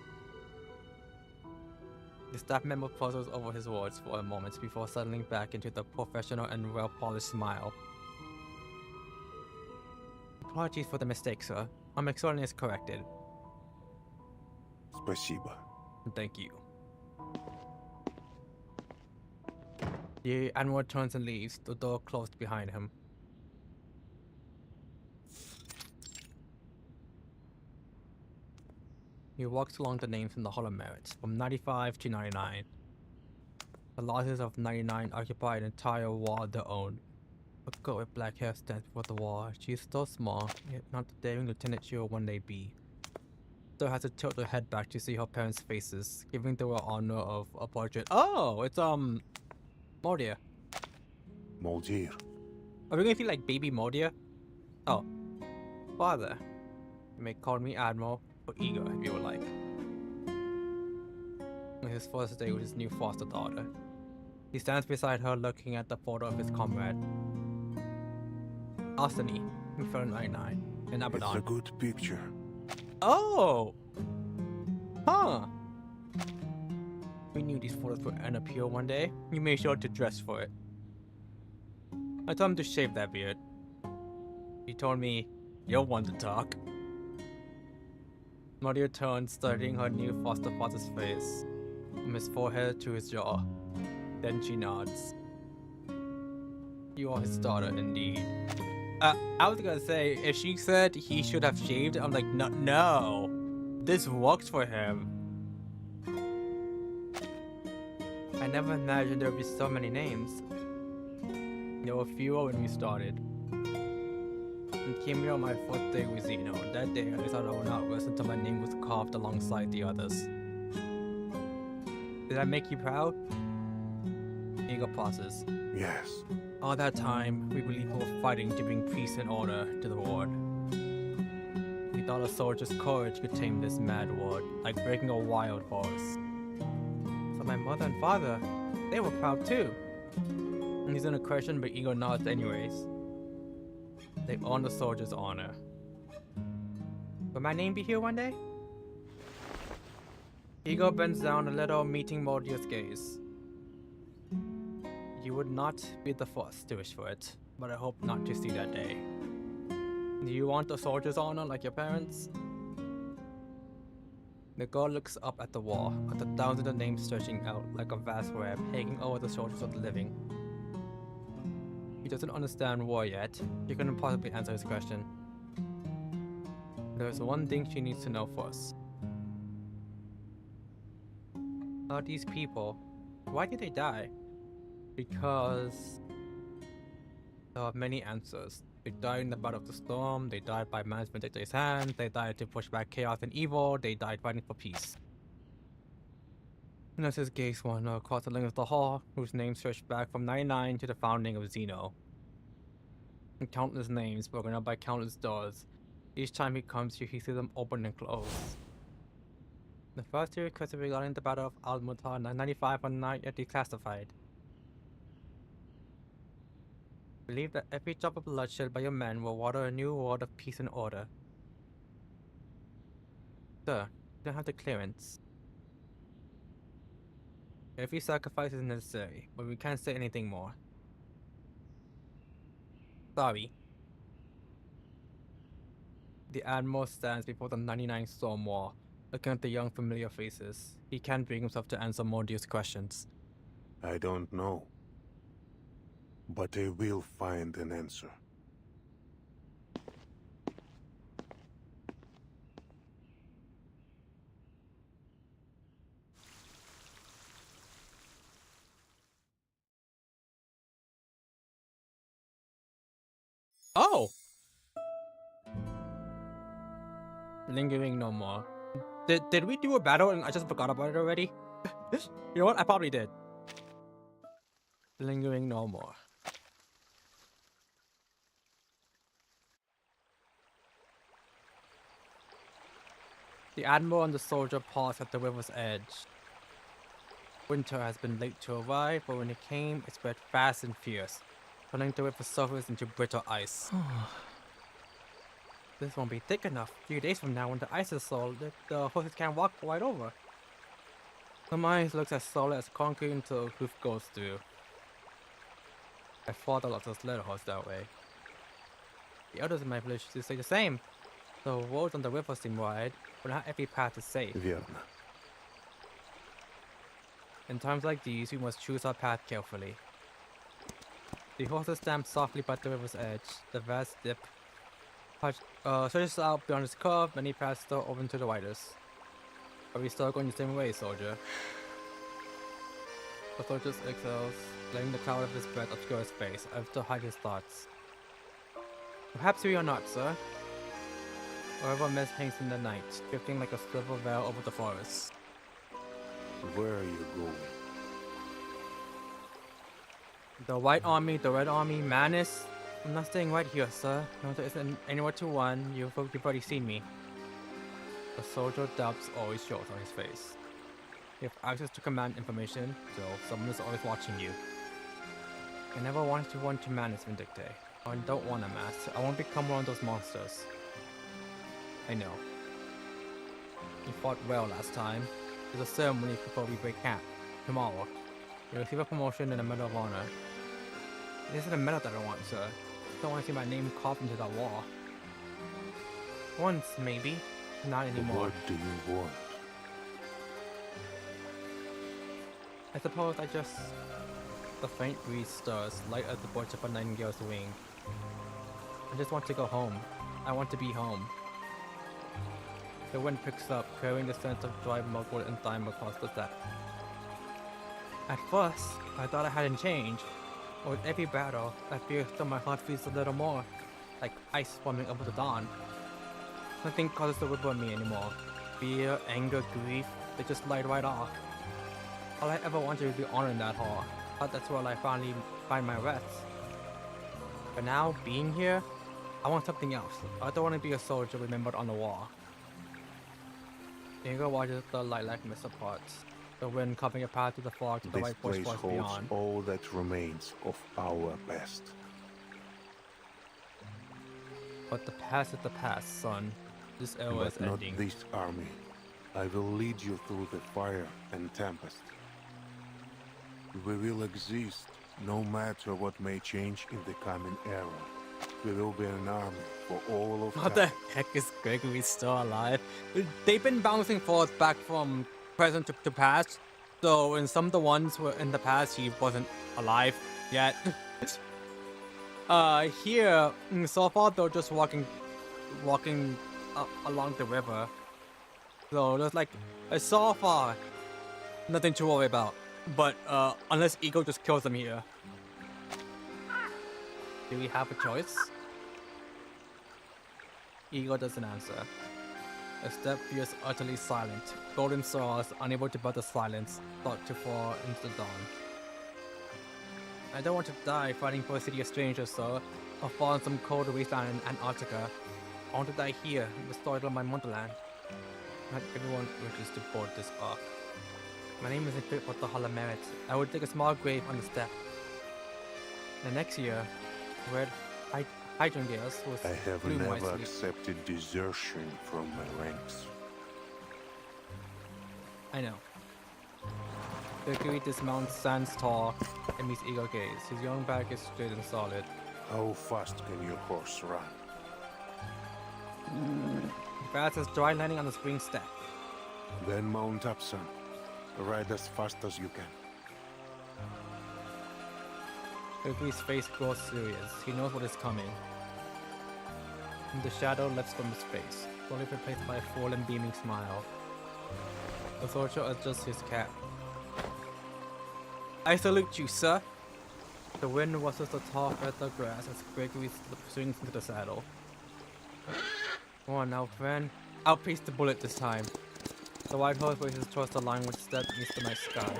The staff member pauses over his words for a moment before settling back into the professional and well-polished smile. Apologies for the mistake, sir. Our McSorley is corrected. Спасибо. Thank you. The Admiral turns and leaves, the door closed behind him. He walks along the names in the Hall of Merit, from 95 to 99. The losses of 99 occupy an entire wall of their own. A girl with black hair stands before the wall. She is still small, yet not the daring lieutenant she will one day be. Still has to tilt her head back to see her parents' faces, giving them the honor of a portrait. Oh, it's Mordia. Moldir. Are we gonna see like baby Mordia? Oh, father. You may call me Admiral or Igor if you would like. On his first day with his new foster daughter, he stands beside her looking at the photo of his comrade. Arseny, Inferno 99, in Abaddon. It's a good picture. Oh! Huh. We knew these photos would end up here one day. You made sure to dress for it. I told him to shave that beard. He told me, you'll want to talk. Maria turns, studying her new foster father's face, from his forehead to his jaw. Then she nods. You are his daughter, indeed. I was gonna say, if she said he should have shaved, I'm like, no. This works for him. I never imagined there would be so many names. There were fewer when we started. And came here on my first day with Zeno. That day I thought I would not rest until my name was carved alongside the others. Did I make you proud? Igor pauses. Yes. All that time, we believed we were fighting to bring peace and order to the ward. We thought a soldier's courage could tame this mad ward, like breaking a wild horse. So my mother and father, they were proud too. And he's in a question, but Igor nods anyways. They earn the soldier's honor. Will my name be here one day? Igor bends down a little, meeting Mordia's gaze. You would not be the first to wish for it, but I hope not to see that day. Do you want a soldier's honor like your parents? The girl looks up at the wall, at the thousands of names stretching out like a vast web hanging over the shoulders of the living. He doesn't understand war yet. She couldn't possibly answer his question. There's one thing she needs to know first. Are these people, why did they die? Because there are many answers. They died in the Battle of the Storm, they died by management dictator's hand, they died to push back chaos and evil, they died fighting for peace. And as his gaze wandered across the length of the hall, whose name stretched back from 99 to the founding of Zeno. And countless names broken up by countless doors. Each time he comes here, he sees them open and close. The first two requested regarding the Battle of Al-Mutar 95 are not yet declassified. Believe that every drop of blood shed by your men will water a new world of peace and order. Sir, you don't have the clearance. Every sacrifice is necessary, but we can't say anything more. Sorry. The Admiral stands before the 99 Storm Wall, looking at the young familiar faces. He can't bring himself to answer Mordia's questions. I don't know. But I will find an answer. Oh! Lingering no more. Did we do a battle and I just forgot about it already? You know what? I probably did. Lingering no more. The Admiral and the soldier pause at the river's edge. Winter has been late to arrive, but when it came, it spread fast and fierce, turning the river's surface into brittle ice. This won't be thick enough. A few days from now, when the ice is solid, the horses can't walk right over. The mine looks as solid as concrete until a hoof goes through. My father lost his little horse that way. The others in my village do say the same. The roads on the river seem wide, but not every path is safe. Верно. In times like these, we must choose our path carefully. The horses stamp softly by the river's edge. The vast dip stretches out beyond its curve, many paths still open to the riders. Are we still going the same way, soldier? The soldier's exhales, letting the cloud of his breath obscure his face, as to hide his thoughts. Perhaps we are not, sir. A river mist hangs in the night, drifting like a silver veil over the forest. Where are you going? The White Army, the Red Army, Manus? I'm not staying right here, sir. No, there isn't anywhere to run. You've already seen me. The soldier doubts always shows on his face. You have access to command information, so someone is always watching you. I never wanted to run to Manus Vindicte. I don't want a mask. I won't become one of those monsters. I know. You fought well last time. There's a ceremony before we break camp. Tomorrow. You receive a promotion and a Medal of Honor. It isn't a medal that I want, sir. I don't want to see my name carved into that wall. Once, maybe. Not anymore. What do you want? I suppose I just... The faint breeze stirs, light as the birch of a nightingale's wing. I just want to go home. I want to be home. The wind picks up, carrying the sense of dry mugwort and thyme across the steppe. At first, I thought I hadn't changed. But with every battle, I fear that my heart beats a little more, like ice forming over the dawn. Nothing causes the ripple in me anymore. Fear, anger, grief, they just light right off. All I ever wanted was to be honored in that hall. I thought that's where I finally find my rest. But now, being here, I want something else. I don't want to be a soldier remembered on the wall. Igor watches the lilac mist apart. The wind covering a path through the fog to the This white bush place forest holds beyond. all that remains of our past. But the past is the past, son. This era is But not ending. this army. I will lead you through the fire and tempest. We will exist, no matter what may change in the coming era. We will be an army for all of What time. the heck is Gregory still alive? They've been bouncing forth back from present to past. So in some of the ones were in the past, he wasn't alive yet. Here, so far they're just walking along the river. So there's like, so far, nothing to worry about. But unless Ego just kills them here. Do we have a choice? Ego doesn't answer. The steppe feels utterly silent. Golden stars, unable to break the silence, thought to fall into the dawn. I don't want to die fighting for a city of strangers, sir, or fall in some cold wasteland in Antarctica. I want to die here, in the soil of my motherland. Not everyone wishes to board this ark. My name isn't fit for the Hall of Merit. I would dig a small grave on the steppe. The next year, red hydrangeas was I have bloom never wisely. accepted desertion from my ranks. I know. Gregory dismounts, stands tall, and meets Igor gaze. His young back is straight and solid. How fast can your horse run? Fast as dry landing on the spring step. Then mount up, son. Ride as fast as you can. Gregory's face grows serious. He knows what is coming. And the shadow lifts from his face, slowly replaced by a full and beaming smile. The soldier adjusts his cap. I salute you, sir. The wind rustles the tall feather grass as Gregory swings into the saddle. Come on now, friend. Outpace the bullet this time. The white horse races towards the line which steps against the night sky.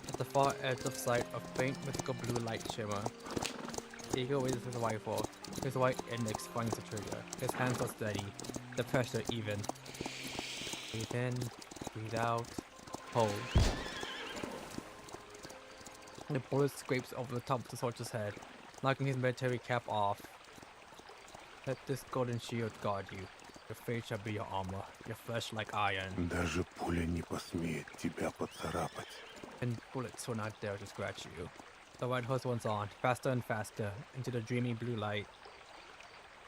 At the far edge of sight, a faint mythical blue light shimmer. Igor raises his rifle. His white index finds the trigger. His hands are steady. The pressure even. Breathe in, breathe out, hold. The bullet scrapes over the top of the soldier's head, knocking his military cap off. Let this golden shield guard you. Your faith shall be your armor, your flesh like iron. Даже пуля не посмеет тебя поцарапать. And bullets will not dare to scratch you. The white horse went on, faster and faster, into the dreamy blue light.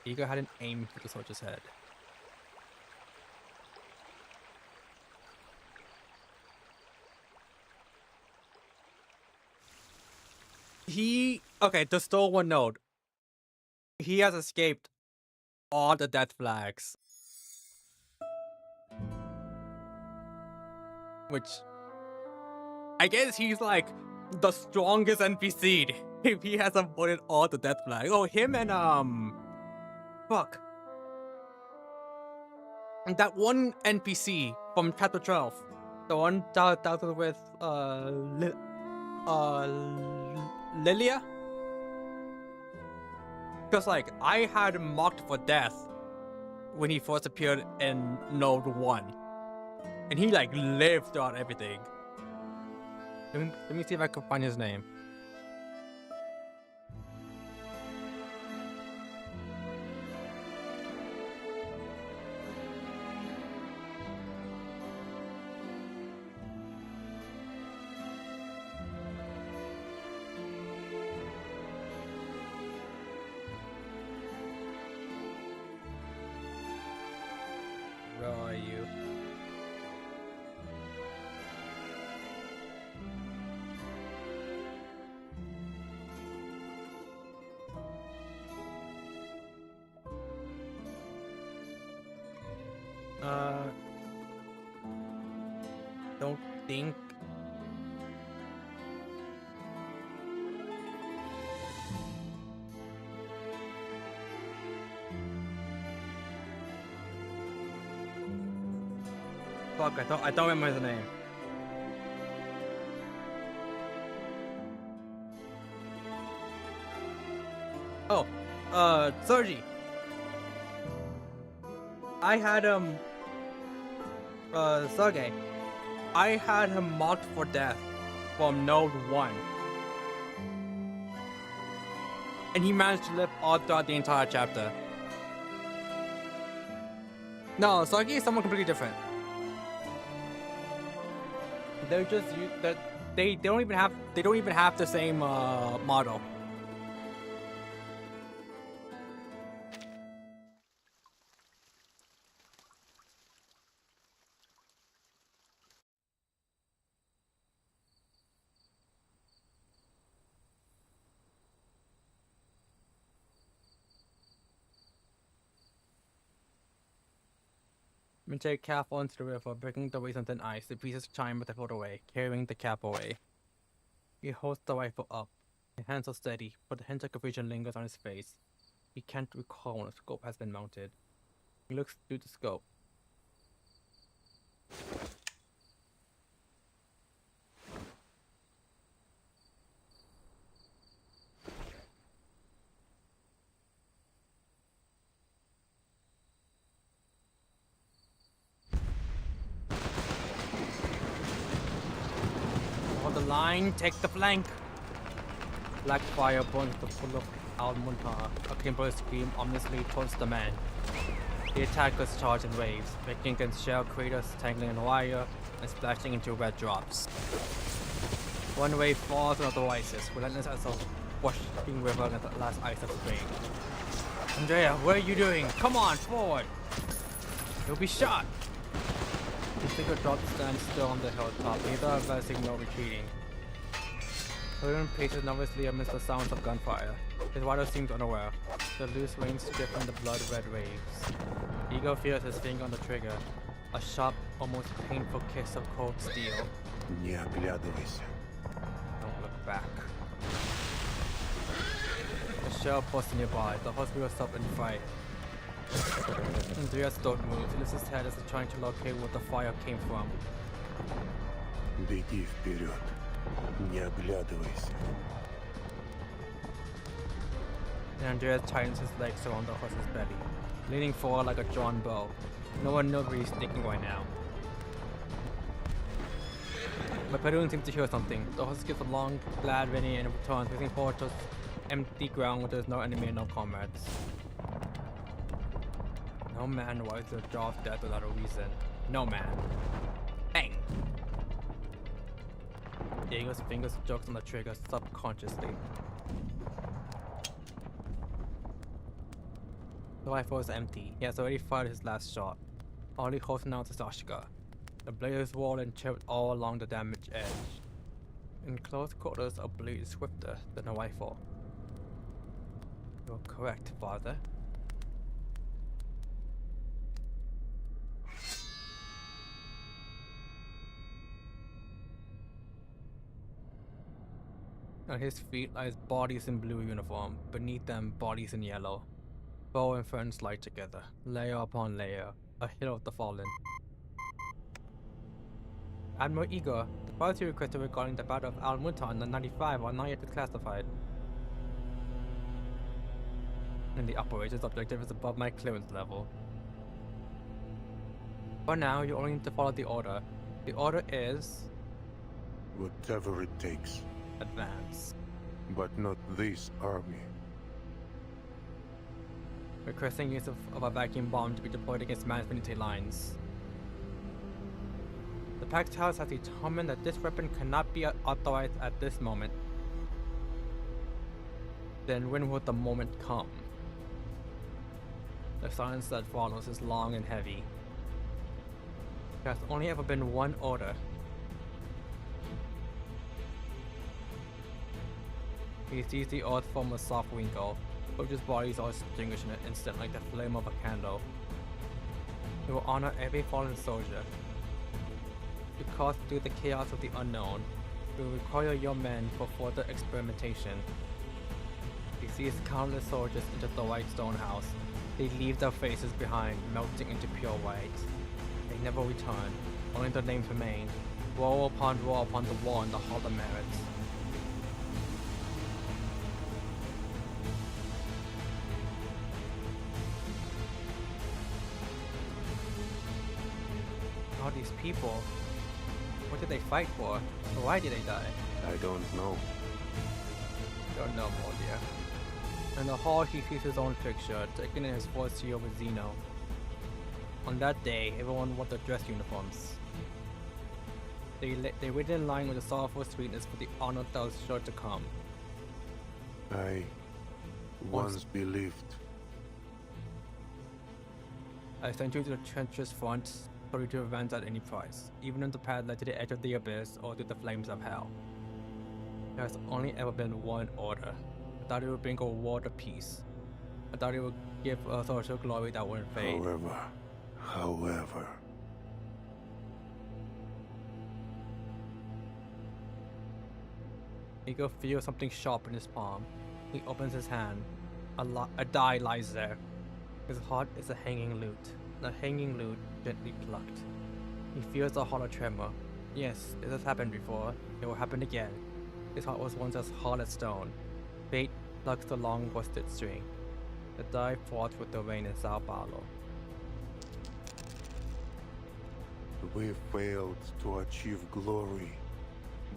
Igor had an aim for the soldier's head. Okay, to store one note. He has escaped all the death flags. which I guess he's like the strongest NPC if he has avoided all the death flags. Oh, him and fuck. And that one NPC from chapter 12, the one that was with Lilia. Because like I had him marked for death when he first appeared in Node 1. And he like lived throughout everything. Let me see if I can find his name. Where are you? Don't think. Fuck, I don't remember his name. Oh, Sergi. I had Sergey. I had him marked for death from Node 1. And he managed to live all throughout the entire chapter. No, Sergey is someone completely different. They're just that they don't even have the same model. Take cap onto the river, breaking the waves on thin ice. The pieces chime with the float away, carrying the cap away. He holds the rifle up. His hands are steady, but the hint of confusion lingers on his face. He can't recall when the scope has been mounted. He looks through the scope. Take the flank. Black fire burns the full of Al-Muntaha. A Kimber scream ominously towards the man. The attackers charge in waves, breaking against shell craters, tangling in wire, and splashing into red drops. One wave falls, another rises, relentless as a washing river against the last ice of spring. Andrea, what are you doing? Come on, forward! You'll be shot! The single drop stands still on the hilltop, neither advancing nor retreating. William paces nervously amidst the sounds of gunfire. His rider seems unaware. The loose reins strip from the blood-red waves. Igor feels his finger on the trigger. A sharp, almost painful kiss of cold steel. Не оглядывайся. Don't look back. A shell bursts nearby. The hospital stops in fright. Andreas don't move. He lifts his head as he's trying to locate where the fire came from. Беги вперед. Не оглядывайся. And Andreas tightens his legs around the horse's belly, leaning forward like a drawn bow. No one knows where he's thinking right now. But Perun seems to hear something. The horse gives a long, glad whinny and returns, facing forward to empty ground where there's no enemy and no comrades. No man wipes their jaw of death without a reason. No man. Bang! Diego's fingers jerks on the trigger subconsciously. The rifle is empty. He has already fired his last shot. All he holds now is Sashika. The blade is walled and chipped all along the damaged edge. In close quarters, a blade is swifter than a rifle. You're correct, father. At his feet lies bodies in blue uniform, beneath them bodies in yellow. Foe and friends lie together, layer upon layer, a hill of the fallen. Admiral Igor, the files you requested regarding the Battle of Al-Muta in the 95 are not yet declassified. And the operations objective is above my clearance level. For now, you only need to follow the order. The order is... Whatever it takes. advance. But not this army. Requesting use of a vacuum bomb to be deployed against management unity lines. The Pact House has determined that this weapon cannot be authorized at this moment. Then when will the moment come? The silence that follows is long and heavy. There has only ever been one order. He sees the earth form a soft winkle, but his bodies are extinguished in an instant like the flame of a candle. He will honor every fallen soldier. To cast through the chaos of the unknown, will require your men for further experimentation. He sees countless soldiers into the white stone house. They leave their faces behind, melting into pure white. They never return, only their names remain, row upon the wall in the Hall of Merits. All these people, what did they fight for? Why did they die? I don't know. Don't know, more dear. In the hall, he sees his own picture, taken in his first year with Zeno. On that day, everyone wore their dress uniforms. They waited in line with a sorrowful sweetness for the honor that was sure to come. I once believed. I sent you to the treacherous front for you to advance at any price, even if the path led to the edge of the abyss or to the flames of hell. There has only ever been one order. I thought it would bring a world of peace. I thought it would give a social glory that wouldn't fade. However... Igor feels something sharp in his palm. He opens his hand. A die lies there. His heart is a hanging lute. The hanging lute gently plucked. He feels a hollow tremor. Yes, this has happened before. It will happen again. His heart was once as hard as stone. Fate plucks the long worsted string. The die fought with the rain in Sao Paulo. We failed to achieve glory,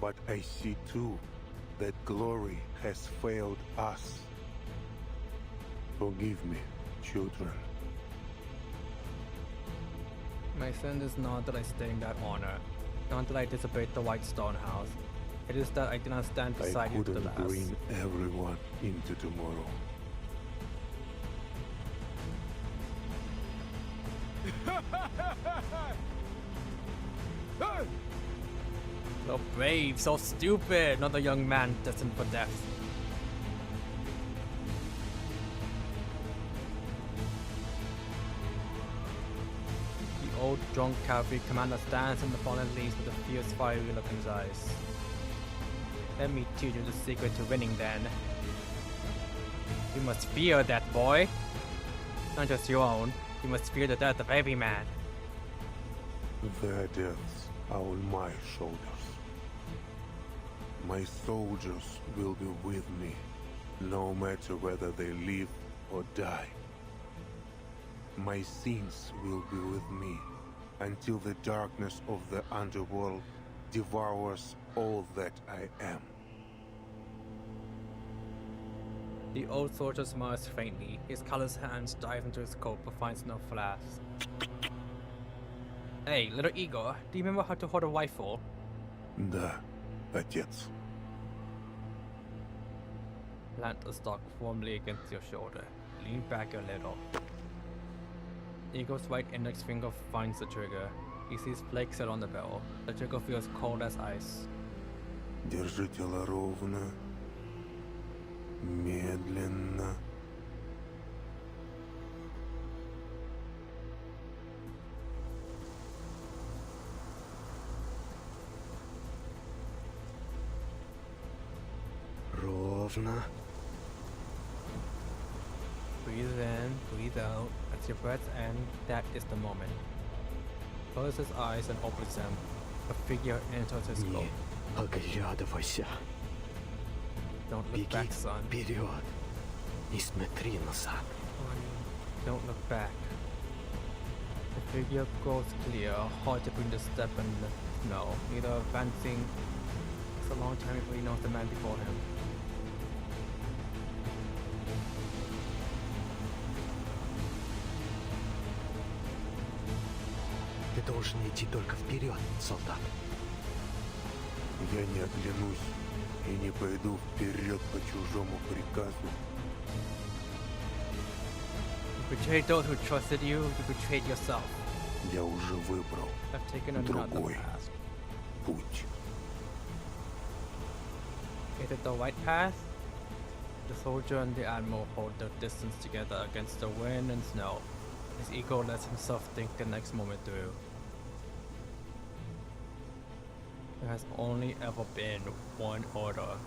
but I see too that glory has failed us. Forgive me, children. My sin is not that I stain that honor, not that I disobeyed the white stone house. It is that I did not stand beside you to the I last. couldn't bring everyone into tomorrow. So brave, so stupid, not a young man destined for death. The old drunk cavalry commander stands in the fallen leaves with a fierce fiery look in his eyes. Let me teach you the secret to winning then. You must fear that boy. Not just your own, you must fear the death of every man. Their deaths are on my shoulders. My soldiers will be with me, no matter whether they live or die. My sins will be with me until the darkness of the underworld devours all that I am. The old soldier smiles faintly. His callous hands dive into his coat but finds no flask. Hey, little Igor, do you remember how to hold a rifle? Да, отец. Plant the stock firmly against your shoulder. Lean back a little. Igor's right index finger finds the trigger. He sees flakes set on the barrel. The trigger feels cold as ice. Держи тело ровно. Медленно. Lovna. Breathe in, breathe out. As your breath end, that is the moment. Close his eyes and opens them. A figure enters his scope. Не оглядывайся. Don't look Беги back, son. вперед. Не смотри назад. Don't look back. The figure goes clear, hard to bring the step and no, neither advancing. It's a long time before he knows the man before him. Ты должен идти только вперед, солдат. Я не оглянусь и не пойду вперед по чужому приказу. You betrayed those who trusted you, you betrayed yourself. Я уже выбрал I've taken another другой path. путь. Is it the right path? The soldier and the admiral hold their distance together against the wind and snow. His ego lets himself think the next moment through. There has only ever been one order.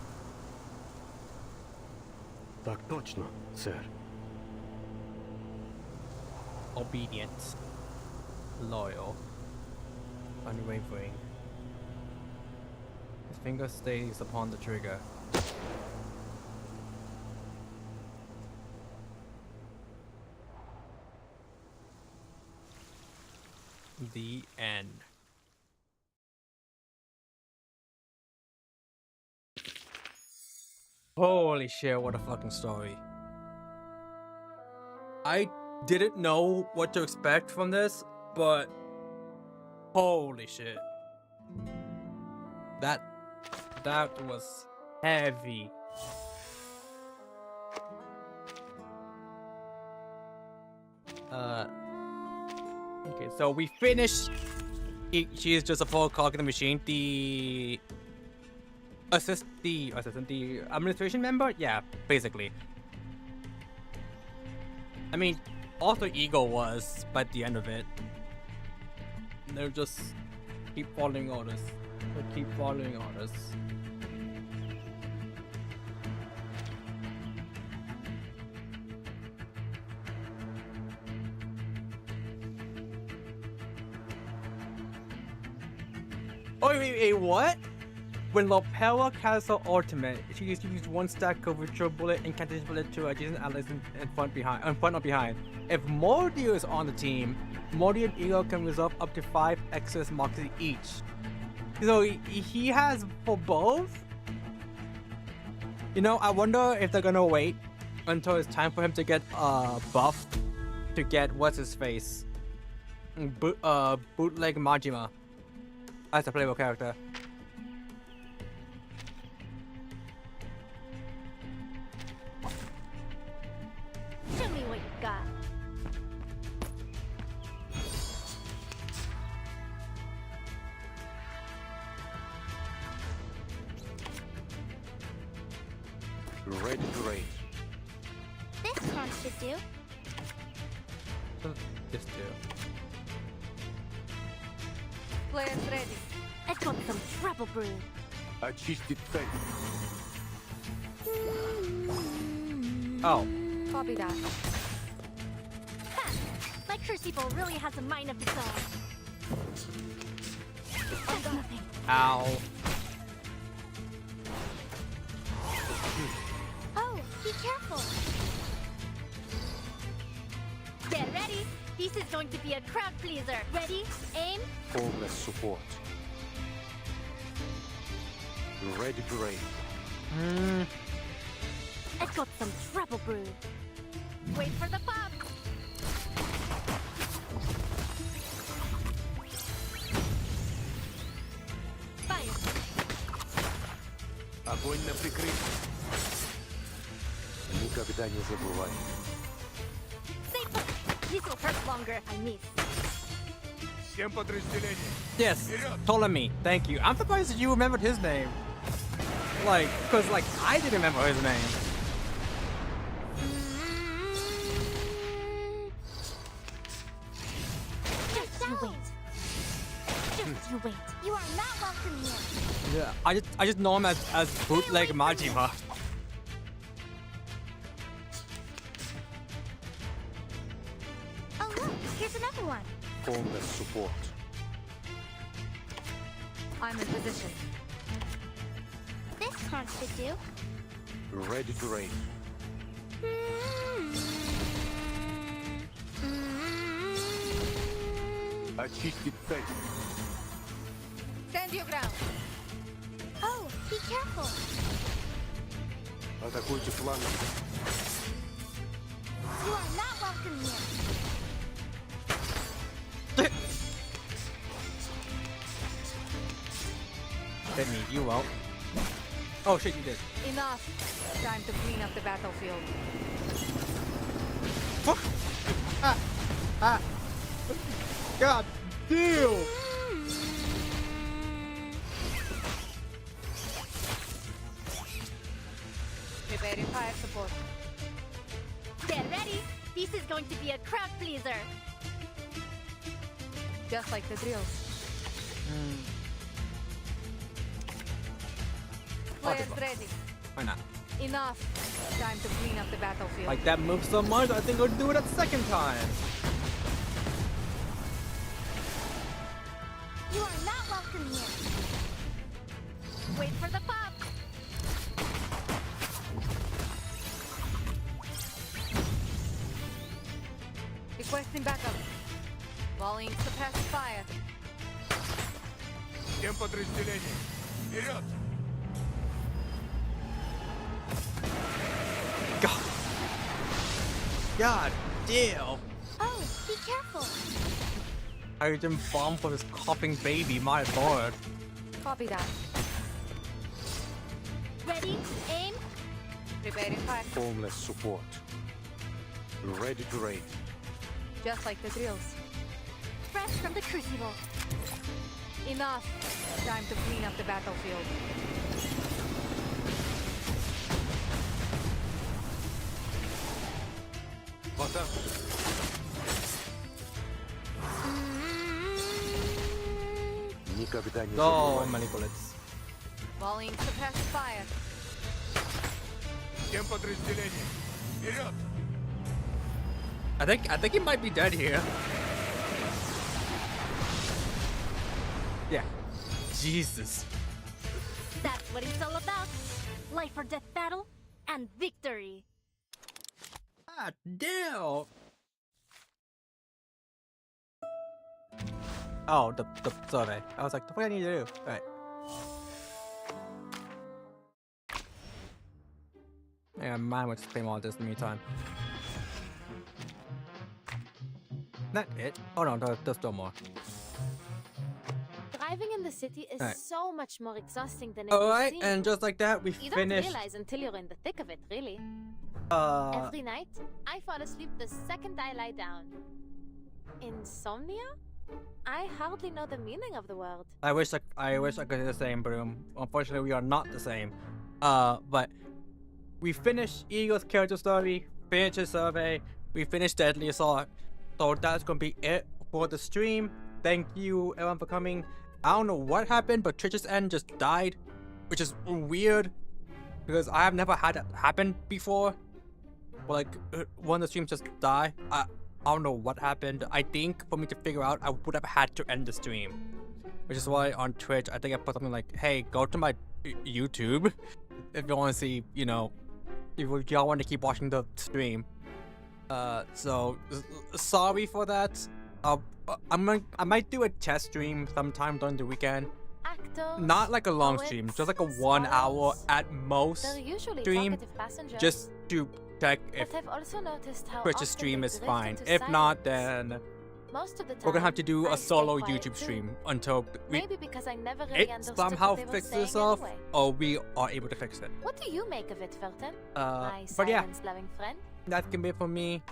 Так точно, сэр. Obedient, loyal, unwavering. His finger stays upon the trigger. The end. Holy shit, what a fucking story. I didn't know what to expect from this, but holy shit. That was heavy. Okay, so we finished. She is just a full cog in the machine. The administration member? Yeah, basically. I mean, also Igor was by the end of it. They're just keep following orders. They keep following orders. Oh wait, what? When Lopella casts her ultimate, she uses one stack of virtual bullet incantation bullet to adjacent allies in front or behind. If Mordio is on the team, Mordio and Igor can resolve up to 5 excess marks each. So he has for both? You know, I wonder if they're gonna wait until it's time for him to get buffed to get what's his face? Bootleg Majima as a playable character. Show me what you got. Ready to raid. This crunch should do. Just do. Players ready. I've got some trouble brew. Очистить цель. Oh. Copy that. Ha! My crucible really has a mind of its own. That's nothing. Ow. Oh, be careful. Get ready. This is going to be a crowd pleaser. Ready? Aim. Homeless support. Ready to raid. I've got some trouble brew. Wait for the pop. Fire. Огонь на прикрытие. Никогда не забывай. Stay put. This will hurt longer if I miss. Всем подразделениям. Yes, Ptolemy. Thank you. I'm surprised that you remembered his name. Like, cause like I didn't remember his name. Just you wait. Just you wait. You are not welcome here. Yeah, I just know him as bootleg Majima. Formless support. I'm in position. This taunt should do. Ready to raid. Очистить цель. Stand your ground. Oh, be careful. Атакуйте фланг. You are not welcome here. Hit me, you won't. Oh shit, you did. Enough. Time to clean up the battlefield. Fuck! God damn! Preparing fire support. Get ready. This is going to be a crowd pleaser. Just like the drills. Players ready. Why not? Enough. Time to clean up the battlefield. Like that move so much, I think I'll do it a second time. You are not welcome here. Wait for the pop. Requesting backup. Volleying suppressed fire. Всем подразделениям. Вперед! God damn! Oh, be careful. Hydrogen bomb for this coughing baby, my lord. Copy that. Ready, aim. Preparing fire. Formless support. Ready to raid. Just like the drills. Fresh from the crucible. Enough. Time to clean up the battlefield. В атаку. Никогда не So забывай. many bullets. Volleying suppressed fire. Всем подразделениям. Вперед! I think he might be dead here. Yeah. Jesus. That's what it's all about. Life or death battle and victory. God damn. Oh, the survey. I was like, what do I need to do? Alright. Yeah, man, we'll just play more of this in the meantime. That it? Oh no, there's still more. Driving in the city is Alright. so much more exhausting than it Alright, seems. and just like that, we You don't finished. realize until you're in the thick of it, really. Every night, I fall asleep the second I lie down. Insomnia? I hardly know the meaning of the word. I wish I could do the same, Broom. Unfortunately, we are not the same. But we finished Igor's character story, finished his survey, we finished Deadly Assault. So that's gonna be it for the stream. Thank you everyone for coming. I don't know what happened, but Twitch's end just died, which is weird because I have never had it happen before. Like one of the streams just die. I don't know what happened. I think for me to figure out, I would have had to end the stream, which is why on Twitch I think I put something like, "Hey, go to my YouTube if you want to see, you know, if y'all want to keep watching the stream." So sorry for that. I might do a test stream sometime during the weekend. Actors, Not like a long poets, stream, just like a 1 hour scholars. at most They're usually stream, talkative passengers. just to check if But I've also noticed how Twitch's often stream they is drift fine. into If not, silence. then Most of the time, we're gonna have to do I a stay solo quiet YouTube too. stream until Maybe because I never really it understood somehow what they were fixes saying itself, anyway. or we are able to fix it. What do you make of it, Felton? My But yeah, silence-loving friend? that's gonna be it for me.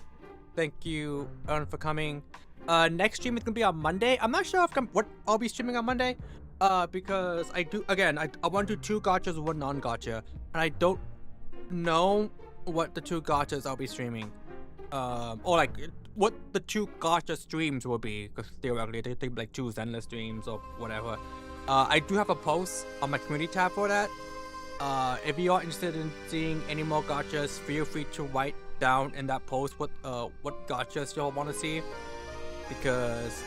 Thank you everyone for coming. Next stream is gonna be on Monday. I'm not sure if what I'll be streaming on Monday. Because I want to do 2 gachas, 1 non-gacha, and I don't know what the 2 gachas I'll be streaming. Or like what the 2 gacha streams will be, because theoretically they think like 2 Zenless streams or whatever. I do have a post on my community tab for that. If you are interested in seeing any more gachas, feel free to write down in that post what gachas y'all want to see, because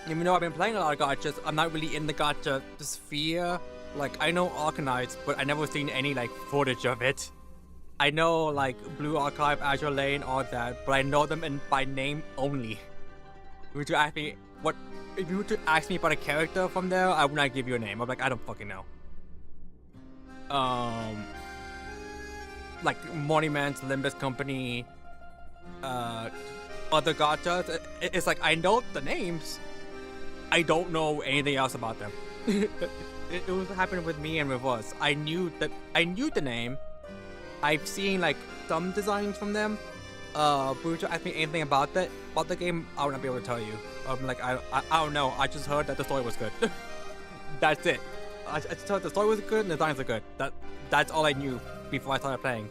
Even though I've been playing a lot of gachas, I'm not really in the gacha sphere. Like, I know Arcanites, but I never seen any, like, footage of it. I know, like, Blue Archive, Azure Lane, all that, but I know them by name only. If you were to ask me if you were to ask me about a character from there, I would not give you a name. I'm like, I don't fucking know. Like, Monuments, Limbus Company, other gachas. It's like, I know the names. I don't know anything else about them. It was happening with me and with us. I knew the name. I've seen like some designs from them. But if you ask me anything about the game, I would not be able to tell you. Like I don't know. I just heard that the story was good. That's it. I just heard the story was good and the designs are good. That's all I knew before I started playing.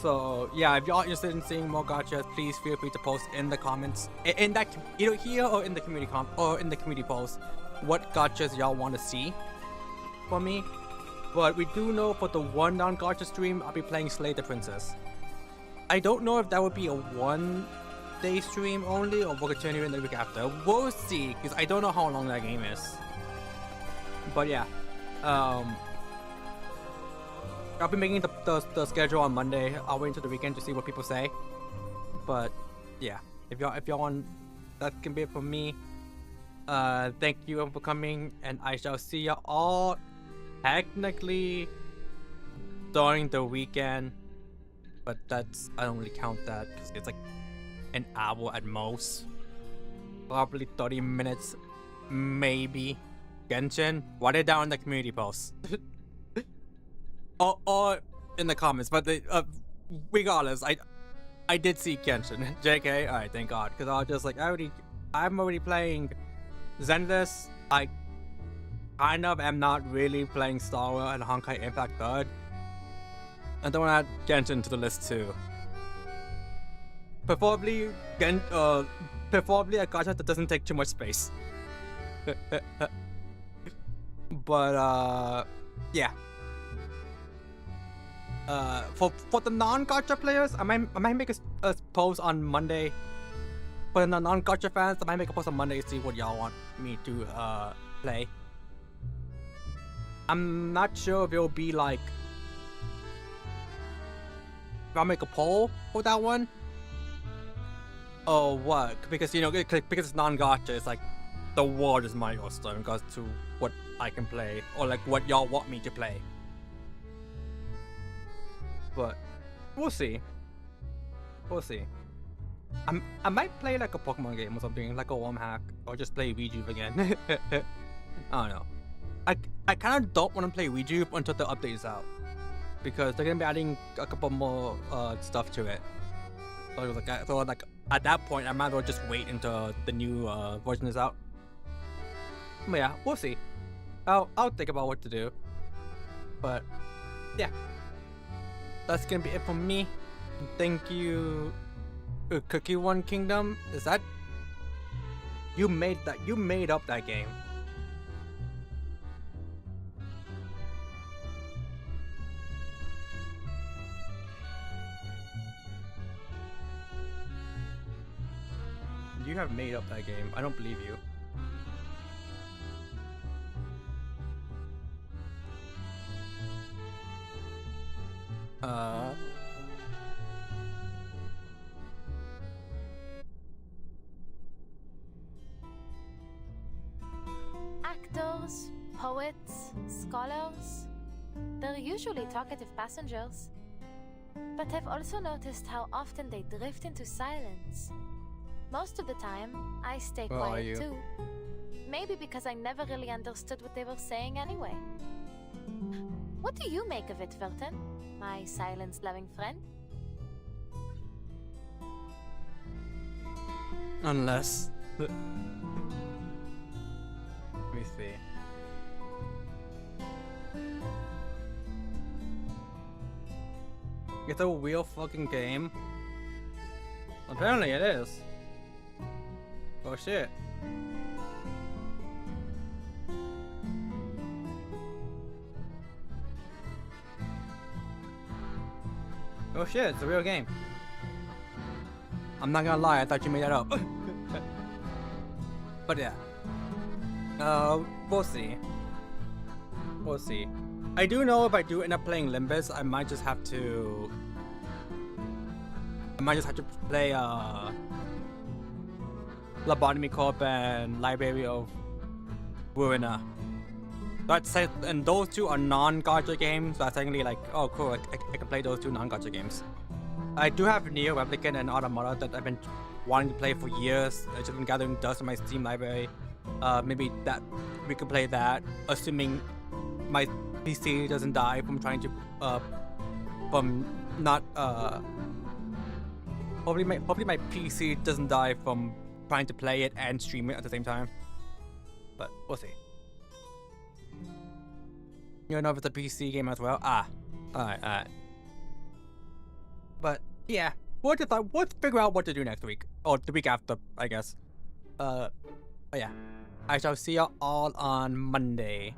So yeah, if y'all interested in seeing more gachas, please feel free to post in the comments, in that either here or in the community post, what gachas y'all want to see from me. But we do know for the one non-gacha stream, I'll be playing Slay the Princess. I don't know if that would be a one-day stream only, or we'll continue in the week after. We'll see, because I don't know how long that game is. But yeah, I'll be making the schedule on Monday. I'll wait until the weekend to see what people say. But yeah, if y'all want, that can be it for me. Thank you for coming, and I shall see you all technically during the weekend. But I don't really count that because it's like an hour at most. Probably 30 minutes, maybe. Genshin, write it down in the community post. or in the comments, but regardless, I did see Genshin. JK, alright, thank God, because I was just like, I'm already playing Zenless. I kind of am not really playing Star Wars and Honkai Impact 3rd. I don't want to add Genshin to the list too. Preferably a gacha that doesn't take too much space. But yeah. For the non-gacha players, I might make a post on Monday. For the non-gacha fans, I might make a post on Monday to see what y'all want me to play. I'm not sure if it'll be like, if I'll make a poll for that one or what, because because it's non-gacha, it's like the world is my oyster in regards to what I can play or like what y'all want me to play. But we'll see. We'll see. I might play like a Pokemon game or something, like a Worm Hack, or just play Rejuve again. I don't know. I kind of don't want to play Rejuve until the update is out, because they're gonna be adding a couple more stuff to it. So like at that point, I might as well just wait until the new version is out. But yeah, we'll see. I'll think about what to do. But yeah. That's gonna be it from me. Thank you, Cookie One Kingdom. Is that you made that? You made up that game. You have made up that game. I don't believe you. Actors, poets, scholars, they're usually talkative passengers. But I've also noticed how often they drift into silence. Most of the time, I stay quiet too. Maybe because I never really understood what they were saying anyway. What do you make of it, Verton? My silence-loving friend? Unless... Let me see. It's a real fucking game? Apparently it is. Oh shit. Oh shit, it's a real game. I'm not gonna lie, I thought you made that up. But yeah. We'll see. We'll see. I do know if I do end up playing Limbus, I might just have to play Lobotomy Corp and Library of Ruina. That's it, and those two are non-gacha games, so that's technically like, oh cool, I can play those two non-gacha games. I do have Neo Replicant and Automata that I've been wanting to play for years. I've just been gathering dust in my Steam library. Maybe that we could play that, assuming my PC doesn't die from trying to hopefully my PC doesn't die from trying to play it and stream it at the same time. But we'll see. You don't know if it's a PC game as well? Alright. But yeah, we'll figure out what to do next week. Or the week after, I guess. But yeah. I shall see you all on Monday.